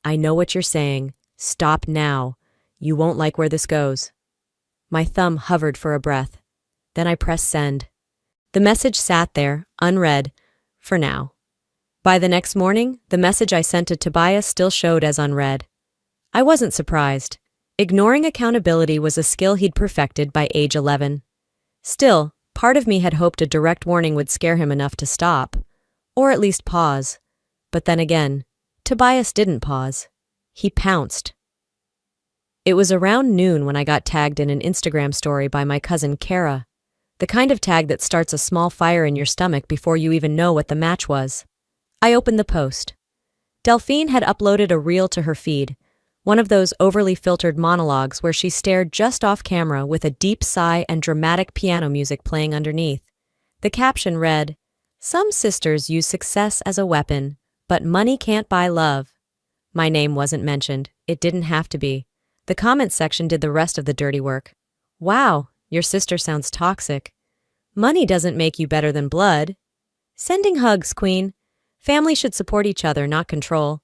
Speaker 1: "I know what you're saying. Stop now. You won't like where this goes." My thumb hovered for a breath. Then I pressed send. The message sat there, unread, for now. By the next morning, the message I sent to Tobias still showed as unread. I wasn't surprised. Ignoring accountability was a skill he'd perfected by age 11. Still, part of me had hoped a direct warning would scare him enough to stop, or at least pause. But then again, Tobias didn't pause. He pounced. It was around noon when I got tagged in an Instagram story by my cousin Kara, the kind of tag that starts a small fire in your stomach before you even know what the match was. I opened the post. Delphine had uploaded a reel to her feed, one of those overly filtered monologues where she stared just off camera with a deep sigh and dramatic piano music playing underneath. The caption read, "Some sisters use success as a weapon, but money can't buy love." My name wasn't mentioned. It didn't have to be. The comments section did the rest of the dirty work. "Wow, your sister sounds toxic. Money doesn't make you better than blood. Sending hugs, queen. Family should support each other, not control."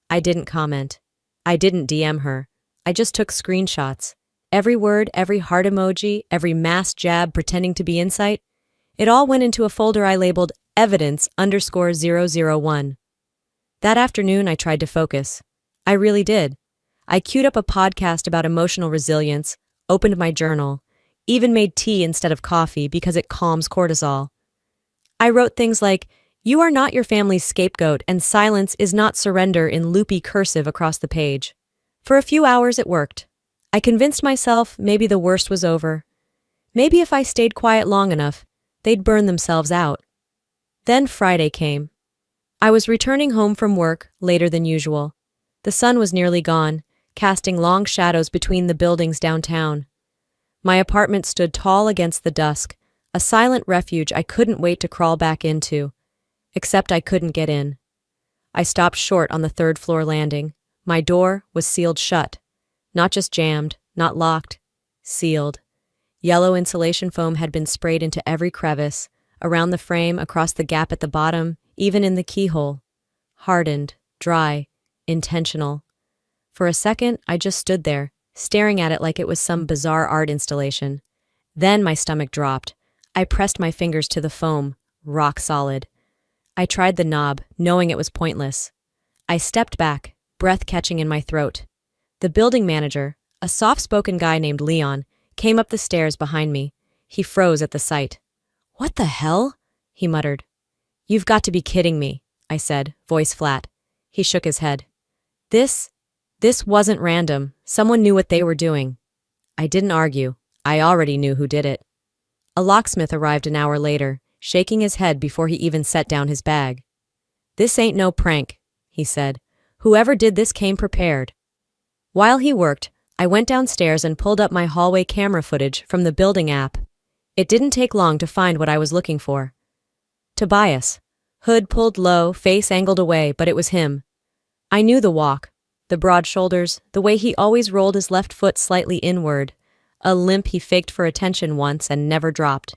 Speaker 1: I didn't comment. I didn't DM her. I just took screenshots. Every word, every heart emoji, every mass jab pretending to be insight, it all went into a folder I labeled evidence_001. That afternoon, I tried to focus. I really did. I queued up a podcast about emotional resilience, opened my journal, even made tea instead of coffee because it calms cortisol. I wrote things like, "You are not your family's scapegoat, and silence is not surrender" in loopy cursive across the page. For a few hours it worked. I convinced myself maybe the worst was over. Maybe if I stayed quiet long enough, they'd burn themselves out. Then Friday came. I was returning home from work later than usual. The sun was nearly gone, casting long shadows between the buildings downtown. My apartment stood tall against the dusk, a silent refuge I couldn't wait to crawl back into. Except I couldn't get in. I stopped short on the third-floor landing. My door was sealed shut. Not just jammed, not locked, sealed. Yellow insulation foam had been sprayed into every crevice, around the frame, across the gap at the bottom, even in the keyhole. Hardened, dry, intentional. For a second, I just stood there, staring at it like it was some bizarre art installation. Then my stomach dropped. I pressed my fingers to the foam, rock solid. I tried the knob, knowing it was pointless. I stepped back, breath catching in my throat. The building manager, a soft-spoken guy named Leon, came up the stairs behind me. He froze at the sight. "What the hell?" he muttered. "You've got to be kidding me," I said, voice flat. He shook his head. This wasn't random. Someone knew what they were doing." I didn't argue. I already knew who did it. A locksmith arrived an hour later, shaking his head before he even set down his bag. "This ain't no prank," he said. "Whoever did this came prepared." While he worked, I went downstairs and pulled up my hallway camera footage from the building app. It didn't take long to find what I was looking for. Tobias. Hood pulled low, face angled away, but it was him. I knew the walk, the broad shoulders, the way he always rolled his left foot slightly inward, a limp he faked for attention once and never dropped.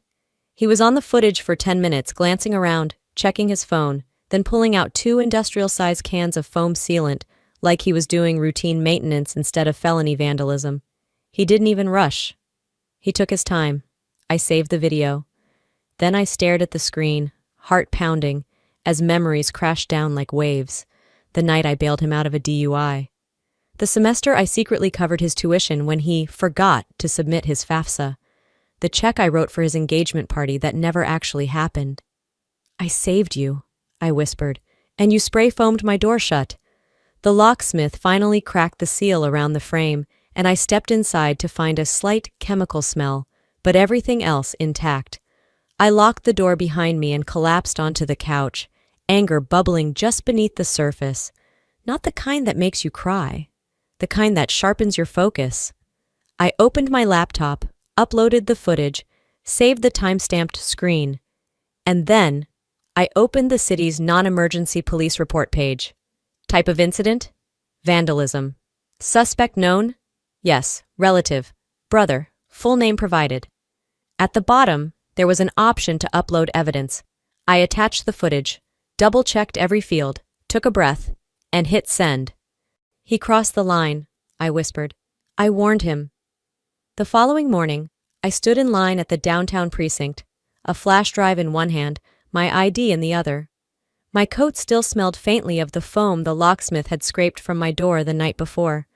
Speaker 1: He was on the footage for 10 minutes, glancing around, checking his phone, then pulling out 2 industrial-sized cans of foam sealant, like he was doing routine maintenance instead of felony vandalism. He didn't even rush. He took his time. I saved the video. Then I stared at the screen, heart pounding, as memories crashed down like waves. The night I bailed him out of a DUI. The semester I secretly covered his tuition when he forgot to submit his FAFSA. The check I wrote for his engagement party that never actually happened. "I saved you," I whispered, "and you spray-foamed my door shut." The locksmith finally cracked the seal around the frame, and I stepped inside to find a slight chemical smell, but everything else intact. I locked the door behind me and collapsed onto the couch, anger bubbling just beneath the surface. Not the kind that makes you cry, the kind that sharpens your focus. I opened my laptop, uploaded the footage, saved the time-stamped screen, and then I opened the city's non-emergency police report page. Type of incident? Vandalism. Suspect known? Yes, relative. Brother, full name provided. At the bottom, there was an option to upload evidence. I attached the footage, double-checked every field, took a breath, and hit send. He crossed the line, I whispered. I warned him. The following morning, I stood in line at the downtown precinct, a flash drive in one hand, my ID in the other. My coat still smelled faintly of the foam the locksmith had scraped from my door the night before.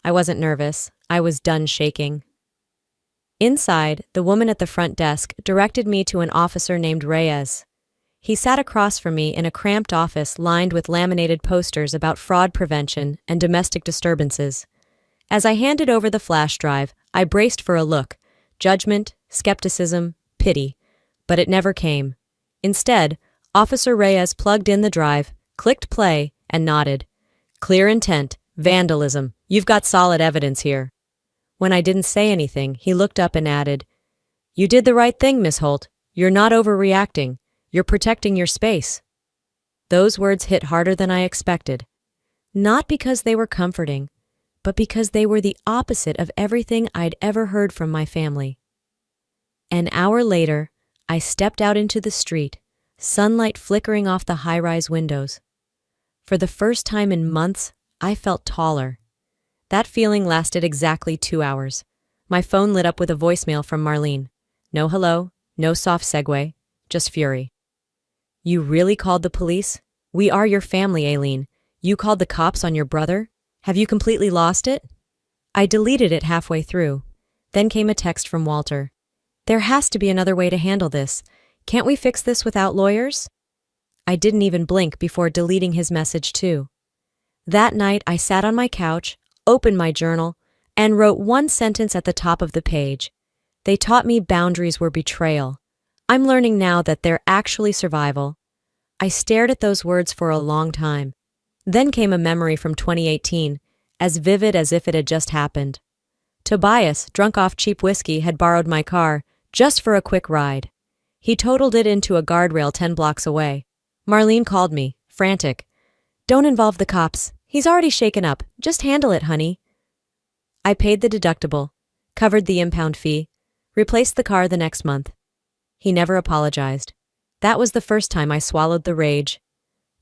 Speaker 1: I wasn't nervous. I was done shaking. Inside, the woman at the front desk directed me to an officer named Reyes. He sat across from me in a cramped office lined with laminated posters about fraud prevention and domestic disturbances. As I handed over the flash drive, I braced for a look: judgment, skepticism, pity. But it never came. Instead, Officer Reyes plugged in the drive, clicked play, and nodded. Clear intent, vandalism. You've got solid evidence here. When I didn't say anything, he looked up and added, You did the right thing, Miss Holt. You're not overreacting. You're protecting your space. Those words hit harder than I expected. Not because they were comforting, but because they were the opposite of everything I'd ever heard from my family. An hour later, I stepped out into the street, sunlight flickering off the high-rise windows. For the first time in months, I felt taller. That feeling lasted exactly 2 hours. My phone lit up with a voicemail from Marlene. No hello, no soft segue, just fury. You really called the police? We are your family, Aileen. You called the cops on your brother? Have you completely lost it? I deleted it halfway through. Then came a text from Walter. There has to be another way to handle this. Can't we fix this without lawyers? I didn't even blink before deleting his message too. That night, I sat on my couch, opened my journal, and wrote one sentence at the top of the page. They taught me boundaries were betrayal. I'm learning now that they're actually survival. I stared at those words for a long time. Then came a memory from 2018, as vivid as if it had just happened. Tobias, drunk off cheap whiskey, had borrowed my car, just for a quick ride. He totaled it into a guardrail 10 blocks away. Marlene called me, frantic. Don't involve the cops. He's already shaken up. Just handle it, honey. I paid the deductible, covered the impound fee, replaced the car the next month. He never apologized. That was the first time I swallowed the rage.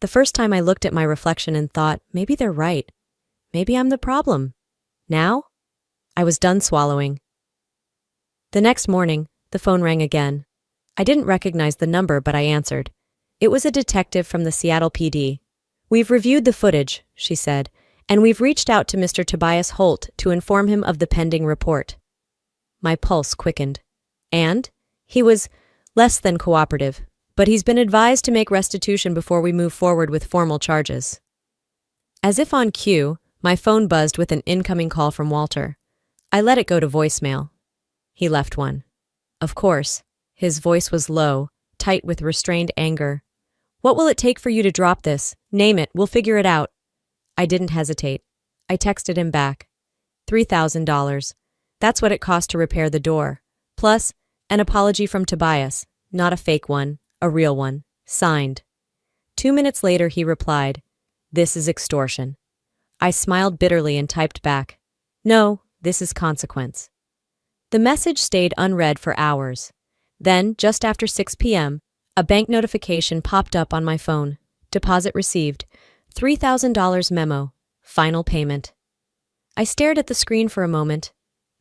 Speaker 1: The first time I looked at my reflection and thought, maybe they're right. Maybe I'm the problem. Now? I was done swallowing. The next morning, the phone rang again. I didn't recognize the number, but I answered. It was a detective from the Seattle PD. We've reviewed the footage, she said, and we've reached out to Mr. Tobias Holt to inform him of the pending report. My pulse quickened. And? He was less than cooperative, but he's been advised to make restitution before we move forward with formal charges. As if on cue, my phone buzzed with an incoming call from Walter. I let it go to voicemail. He left one. Of course, his voice was low, tight with restrained anger. What will it take for you to drop this? Name it, we'll figure it out. I didn't hesitate. I texted him back. $3,000. That's what it cost to repair the door. Plus, an apology from Tobias, not a fake one, a real one, signed. 2 minutes later, he replied, This is extortion. I smiled bitterly and typed back, No, this is consequence. The message stayed unread for hours. Then, just after 6 p.m., a bank notification popped up on my phone. Deposit received. $3,000 memo. Final payment. I stared at the screen for a moment,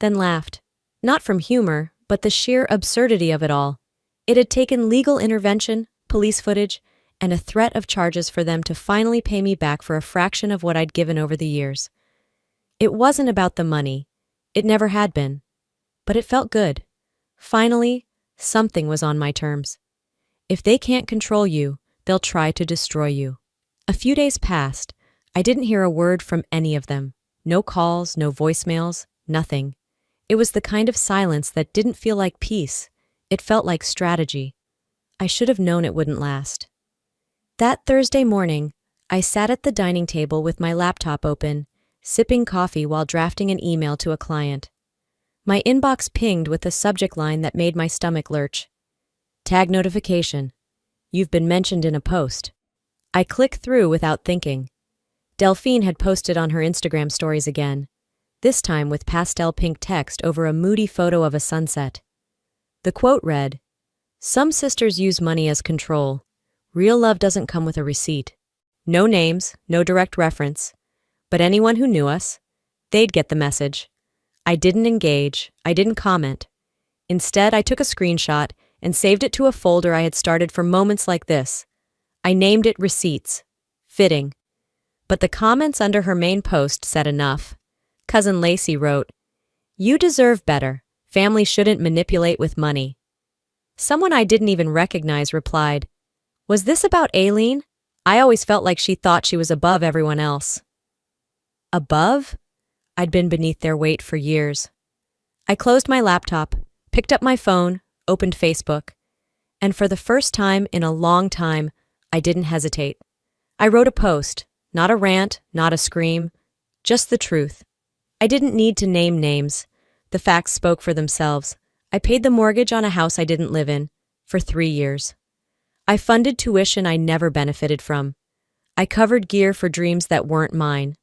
Speaker 1: then laughed. Not from humor, but the sheer absurdity of it all. It had taken legal intervention, police footage, and a threat of charges for them to finally pay me back for a fraction of what I'd given over the years. It wasn't about the money. It never had been. But it felt good. Finally, something was on my terms. If they can't control you, they'll try to destroy you. A few days passed. I didn't hear a word from any of them. No calls, no voicemails, nothing. It was the kind of silence that didn't feel like peace. It felt like strategy. I should have known it wouldn't last. That Thursday morning, I sat at the dining table with my laptop open, sipping coffee while drafting an email to a client. My inbox pinged with a subject line that made my stomach lurch. Tag notification. You've been mentioned in a post. I clicked through without thinking. Delphine had posted on her Instagram stories again. this time with pastel pink text over a moody photo of a sunset. The quote read, "Some sisters use money as control. Real love doesn't come with a receipt." No names, no direct reference. But anyone who knew us, they'd get the message. I didn't engage, I didn't comment. Instead, I took a screenshot and saved it to a folder I had started for moments like this. I named it Receipts. Fitting. But the comments under her main post said enough. Cousin Lacey wrote, "You deserve better. Family shouldn't manipulate with money." Someone I didn't even recognize replied, "Was this about Aileen? I always felt like she thought she was above everyone else." Above? I'd been beneath their weight for years. I closed my laptop, picked up my phone, opened Facebook, and for the first time in a long time, I didn't hesitate. I wrote a post, not a rant, not a scream, just the truth. I didn't need to name names. The facts spoke for themselves. I paid the mortgage on a house I didn't live in for 3 years. I funded tuition I never benefited from. I covered gear for dreams that weren't mine.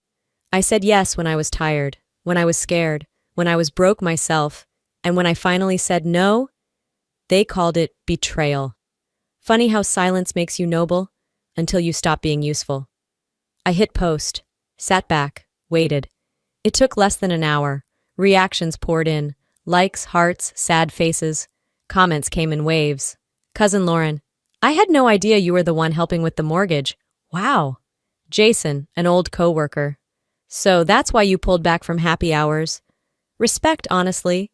Speaker 1: I said yes when I was tired, when I was scared, when I was broke myself, and when I finally said no, they called it betrayal. Funny how silence makes you noble until you stop being useful. I hit post, sat back, waited. It took less than an hour. Reactions poured in. Likes, hearts, sad faces. Comments came in waves. "Cousin Lauren, I had no idea you were the one helping with the mortgage. Wow." Jason, an old coworker. "So that's why you pulled back from happy hours." Respect, honestly.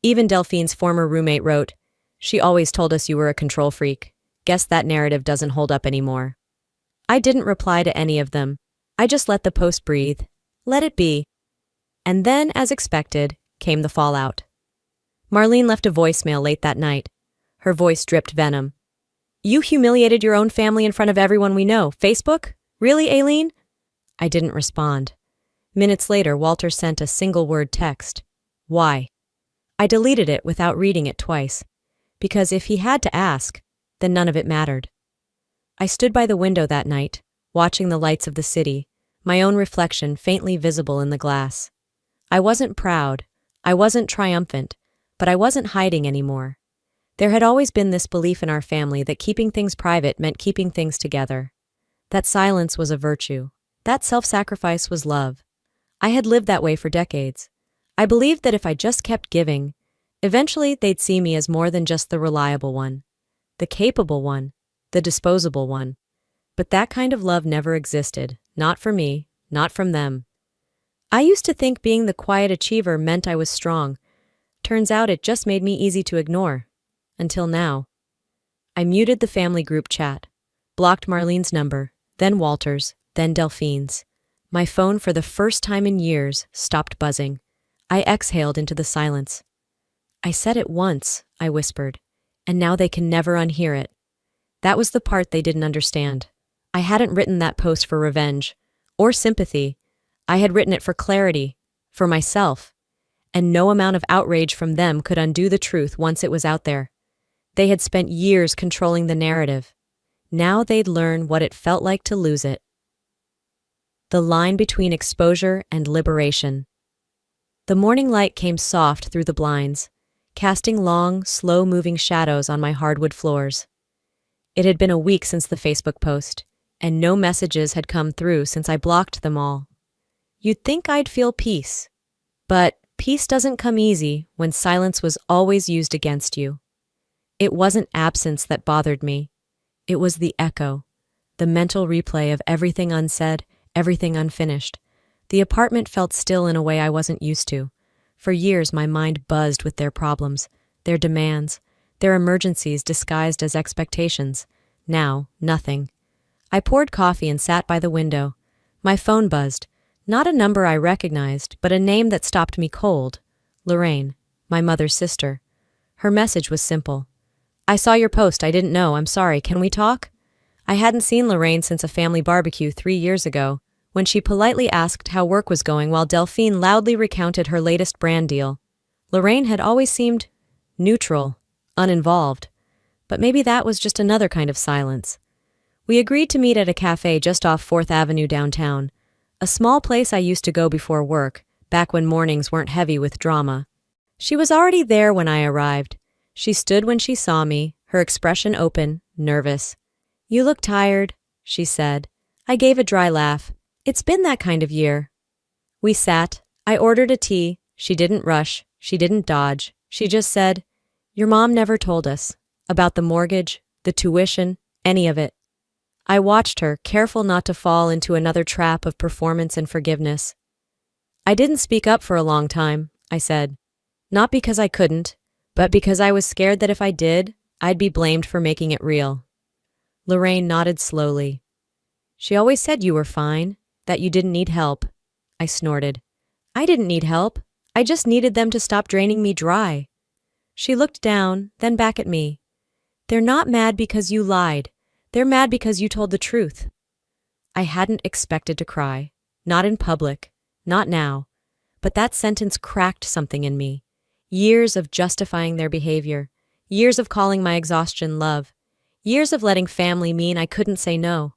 Speaker 1: Even Delphine's former roommate wrote, "She always told us you were a control freak. Guess that narrative doesn't hold up anymore." I didn't reply to any of them. I just let the post breathe. Let it be. And then, as expected, came the fallout. Marlene left a voicemail late that night. Her voice dripped venom. "You humiliated your own family in front of everyone we know. Facebook? Really, Aileen?" I didn't respond. Minutes later, Walter sent a single-word text. "Why?" I deleted it without reading it twice, because if he had to ask, then none of it mattered. I stood by the window that night, watching the lights of the city, my own reflection faintly visible in the glass. I wasn't proud, I wasn't triumphant, but I wasn't hiding anymore. There had always been this belief in our family that keeping things private meant keeping things together. That silence was a virtue. That self-sacrifice was love. I had lived that way for decades. I believed that if I just kept giving, eventually they'd see me as more than just the reliable one, the capable one, the disposable one. But that kind of love never existed, not for me, not from them. I used to think being the quiet achiever meant I was strong. Turns out it just made me easy to ignore. Until now. I muted the family group chat, blocked Marlene's number, then Walter's, then Delphine's. My phone, for the first time in years, stopped buzzing. I exhaled into the silence. "I said it once," I whispered, "and now they can never unhear it." That was the part they didn't understand. I hadn't written that post for revenge or sympathy. I had written it for clarity, for myself, and no amount of outrage from them could undo the truth once it was out there. They had spent years controlling the narrative. Now they'd learn what it felt like to lose it. The line between exposure and liberation. The morning light came soft through the blinds, casting long, slow-moving shadows on my hardwood floors. It had been a week since the Facebook post, and no messages had come through since I blocked them all. You'd think I'd feel peace, but peace doesn't come easy when silence was always used against you. It wasn't absence that bothered me. It was the echo, the mental replay of everything unsaid, everything unfinished. The apartment felt still in a way I wasn't used to. For years, my mind buzzed with their problems, their demands, their emergencies disguised as expectations. Now, nothing. I poured coffee and sat by the window. My phone buzzed. Not a number I recognized, but a name that stopped me cold. Lorraine, my mother's sister. Her message was simple. "I saw your post. I didn't know. I'm sorry. Can we talk?" I hadn't seen Lorraine since a family barbecue 3 years ago, when she politely asked how work was going while Delphine loudly recounted her latest brand deal. Lorraine had always seemed neutral, uninvolved, but maybe that was just another kind of silence. We agreed to meet at a cafe just off 4th Avenue downtown, a small place I used to go before work, back when mornings weren't heavy with drama. She was already there when I arrived. She stood when she saw me, her expression open, nervous. "You look tired," she said. I gave a dry laugh. "It's been that kind of year." We sat. I ordered a tea. She didn't rush. She didn't dodge. She just said, "Your mom never told us about the mortgage, the tuition, any of it." I watched her, careful not to fall into another trap of performance and forgiveness. "I didn't speak up for a long time," I said. "Not because I couldn't, but because I was scared that if I did, I'd be blamed for making it real." Lorraine nodded slowly. "She always said you were fine, that you didn't need help." I snorted. "I didn't need help. I just needed them to stop draining me dry." She looked down, then back at me. "They're not mad because you lied. They're mad because you told the truth." I hadn't expected to cry. Not in public. Not now. But that sentence cracked something in me. Years of justifying their behavior. Years of calling my exhaustion love. Years of letting family mean I couldn't say no.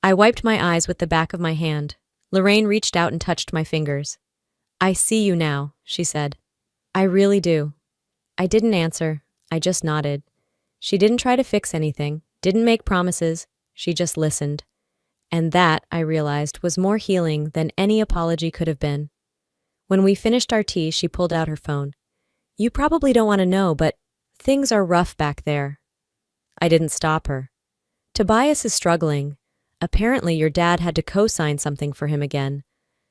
Speaker 1: I wiped my eyes with the back of my hand. Lorraine reached out and touched my fingers. "I see you now," she said. "I really do." I didn't answer. I just nodded. She didn't try to fix anything, didn't make promises. She just listened. And that, I realized, was more healing than any apology could have been. When we finished our tea, she pulled out her phone. "You probably don't want to know, but things are rough back there." I didn't stop her. "Tobias is struggling. Apparently your dad had to co-sign something for him again.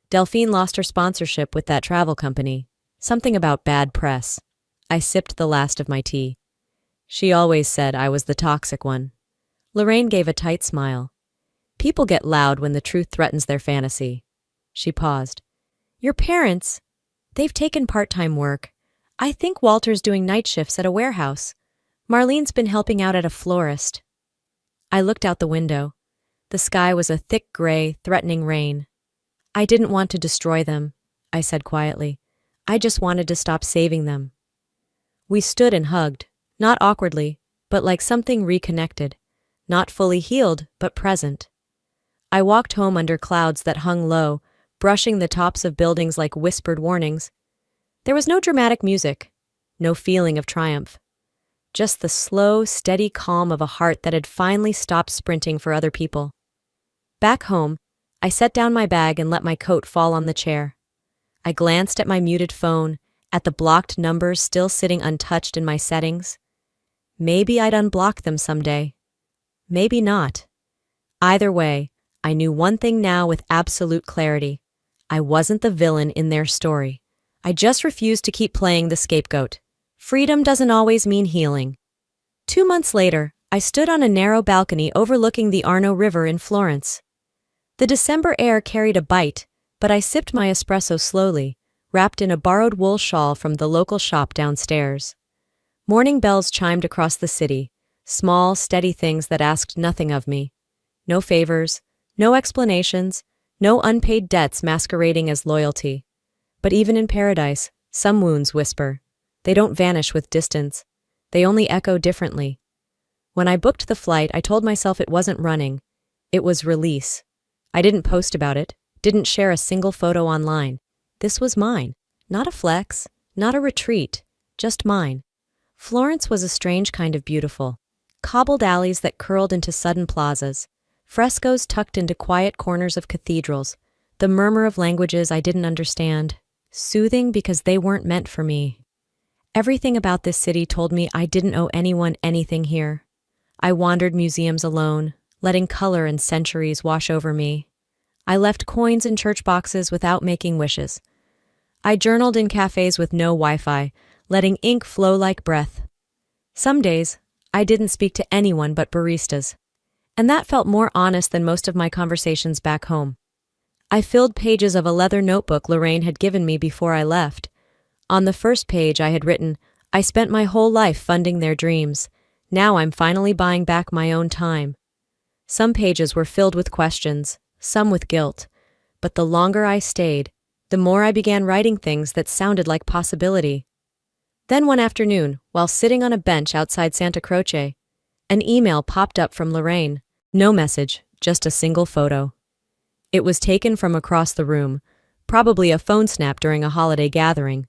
Speaker 1: Delphine lost her sponsorship with that travel company. Something about bad press." I sipped the last of my tea. "She always said I was the toxic one." Lorraine gave a tight smile. "People get loud when the truth threatens their fantasy." She paused. "Your parents, they've taken part-time work. I think Walter's doing night shifts at a warehouse. Marlene's been helping out at a florist." I looked out the window. The sky was a thick gray, threatening rain. "I didn't want to destroy them," I said quietly. "I just wanted to stop saving them." We stood and hugged, not awkwardly, but like something reconnected, not fully healed, but present. I walked home under clouds that hung low, brushing the tops of buildings like whispered warnings. There was no dramatic music, no feeling of triumph. Just the slow, steady calm of a heart that had finally stopped sprinting for other people. Back home, I set down my bag and let my coat fall on the chair. I glanced at my muted phone, at the blocked numbers still sitting untouched in my settings. Maybe I'd unblock them someday. Maybe not. Either way, I knew one thing now with absolute clarity. I wasn't the villain in their story. I just refused to keep playing the scapegoat. Freedom doesn't always mean healing. 2 months later, I stood on a narrow balcony overlooking the Arno River in Florence. The December air carried a bite, but I sipped my espresso slowly, wrapped in a borrowed wool shawl from the local shop downstairs. Morning bells chimed across the city, small, steady things that asked nothing of me. No favors, no explanations, no unpaid debts masquerading as loyalty. But even in paradise, some wounds whisper. They don't vanish with distance. They only echo differently. When I booked the flight, I told myself it wasn't running. It was release. I didn't post about it, didn't share a single photo online. This was mine. Not a flex, not a retreat, just mine. Florence was a strange kind of beautiful. Cobbled alleys that curled into sudden plazas, frescoes tucked into quiet corners of cathedrals, the murmur of languages I didn't understand, soothing because they weren't meant for me. Everything about this city told me I didn't owe anyone anything here. I wandered museums alone, letting color and centuries wash over me. I left coins in church boxes without making wishes. I journaled in cafes with no Wi-Fi, letting ink flow like breath. Some days, I didn't speak to anyone but baristas. And that felt more honest than most of my conversations back home. I filled pages of a leather notebook Lorraine had given me before I left. On the first page I had written, "I spent my whole life funding their dreams. Now I'm finally buying back my own time." Some pages were filled with questions, some with guilt. But the longer I stayed, the more I began writing things that sounded like possibility. Then one afternoon, while sitting on a bench outside Santa Croce, an email popped up from Lorraine. No message, just a single photo. It was taken from across the room, probably a phone snap during a holiday gathering.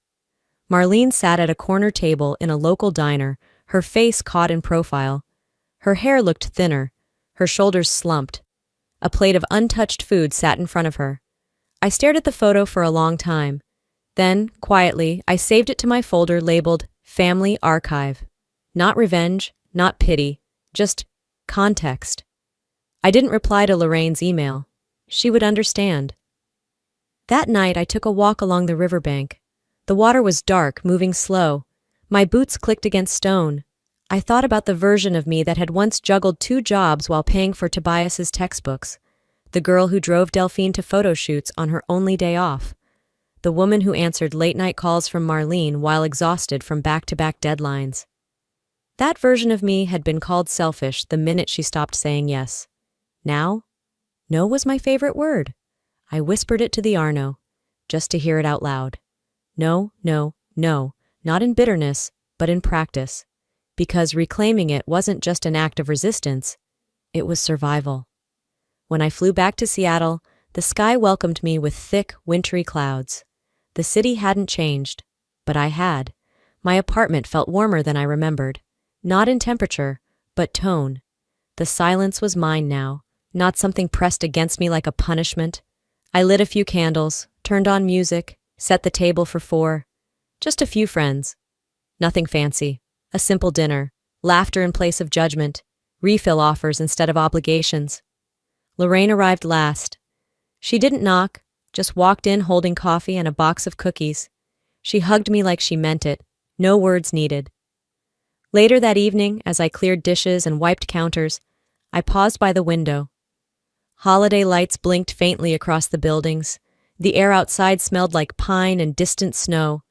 Speaker 1: Marlene sat at a corner table in a local diner, her face caught in profile. Her hair looked thinner, her shoulders slumped. A plate of untouched food sat in front of her. I stared at the photo for a long time. Then, quietly, I saved it to my folder labeled Family Archive. Not revenge, not pity, just context. I didn't reply to Lorraine's email. She would understand. That night, I took a walk along the riverbank. The water was dark, moving slow. My boots clicked against stone. I thought about the version of me that had once juggled 2 jobs while paying for Tobias's textbooks. The girl who drove Delphine to photo shoots on her only day off. The woman who answered late-night calls from Marlene while exhausted from back-to-back deadlines. That version of me had been called selfish the minute she stopped saying yes. Now, no was my favorite word. I whispered it to the Arno, just to hear it out loud. No, no, no, not in bitterness, but in practice. Because reclaiming it wasn't just an act of resistance, it was survival. When I flew back to Seattle, the sky welcomed me with thick, wintry clouds. The city hadn't changed, but I had. My apartment felt warmer than I remembered. Not in temperature, but tone. The silence was mine now, not something pressed against me like a punishment. I lit a few candles, turned on music, set the table for 4. Just a few friends. Nothing fancy. A simple dinner, laughter in place of judgment, refill offers instead of obligations. Lorraine arrived last. She didn't knock, just walked in holding coffee and a box of cookies. She hugged me like she meant it, no words needed. Later that evening, as I cleared dishes and wiped counters, I paused by the window. Holiday lights blinked faintly across the buildings. The air outside smelled like pine and distant snow.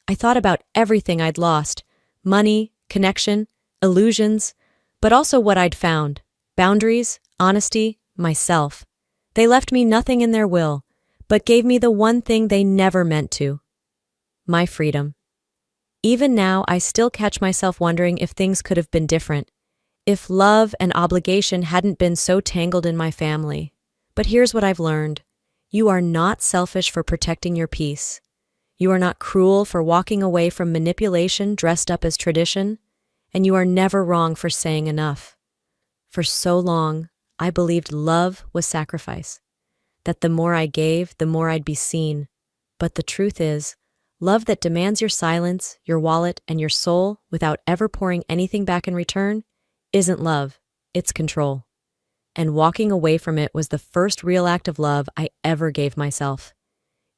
Speaker 1: I thought about everything I'd lost. Money, connection, illusions, but also what I'd found. Boundaries, honesty, myself. They left me nothing in their will, but gave me the one thing they never meant to. My freedom. Even now, I still catch myself wondering if things could have been different. If love and obligation hadn't been so tangled in my family. But here's what I've learned. You are not selfish for protecting your peace. You are not cruel for walking away from manipulation dressed up as tradition, and you are never wrong for saying enough. For so long, I believed love was sacrifice, that the more I gave, the more I'd be seen. But the truth is, love that demands your silence, your wallet, and your soul without ever pouring anything back in return isn't love, it's control. And walking away from it was the first real act of love I ever gave myself.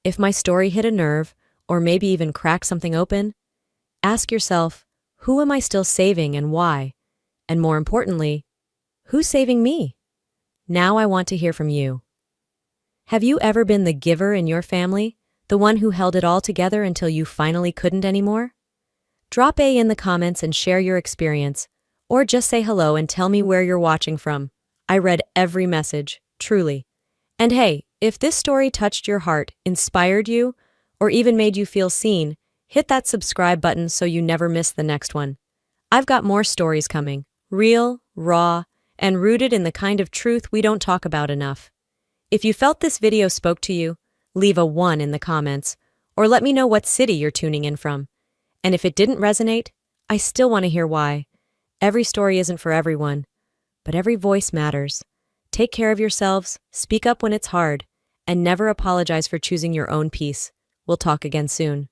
Speaker 1: If my story hit a nerve, or maybe even cracked something open, ask yourself, who am I still saving and why? And more importantly, who's saving me? Now I want to hear from you. Have you ever been the giver in your family, the one who held it all together until you finally couldn't anymore? Drop A in the comments and share your experience, or just say hello and tell me where you're watching from. I read every message, truly. And hey, if this story touched your heart, inspired you, or even made you feel seen, hit that subscribe button so you never miss the next one. I've got more stories coming, real, raw, and rooted in the kind of truth we don't talk about enough. If you felt this video spoke to you, leave a 1 in the comments, or let me know what city you're tuning in from. And if it didn't resonate, I still want to hear why. Every story isn't for everyone, but every voice matters. Take care of yourselves, speak up when it's hard, and never apologize for choosing your own peace. We'll talk again soon.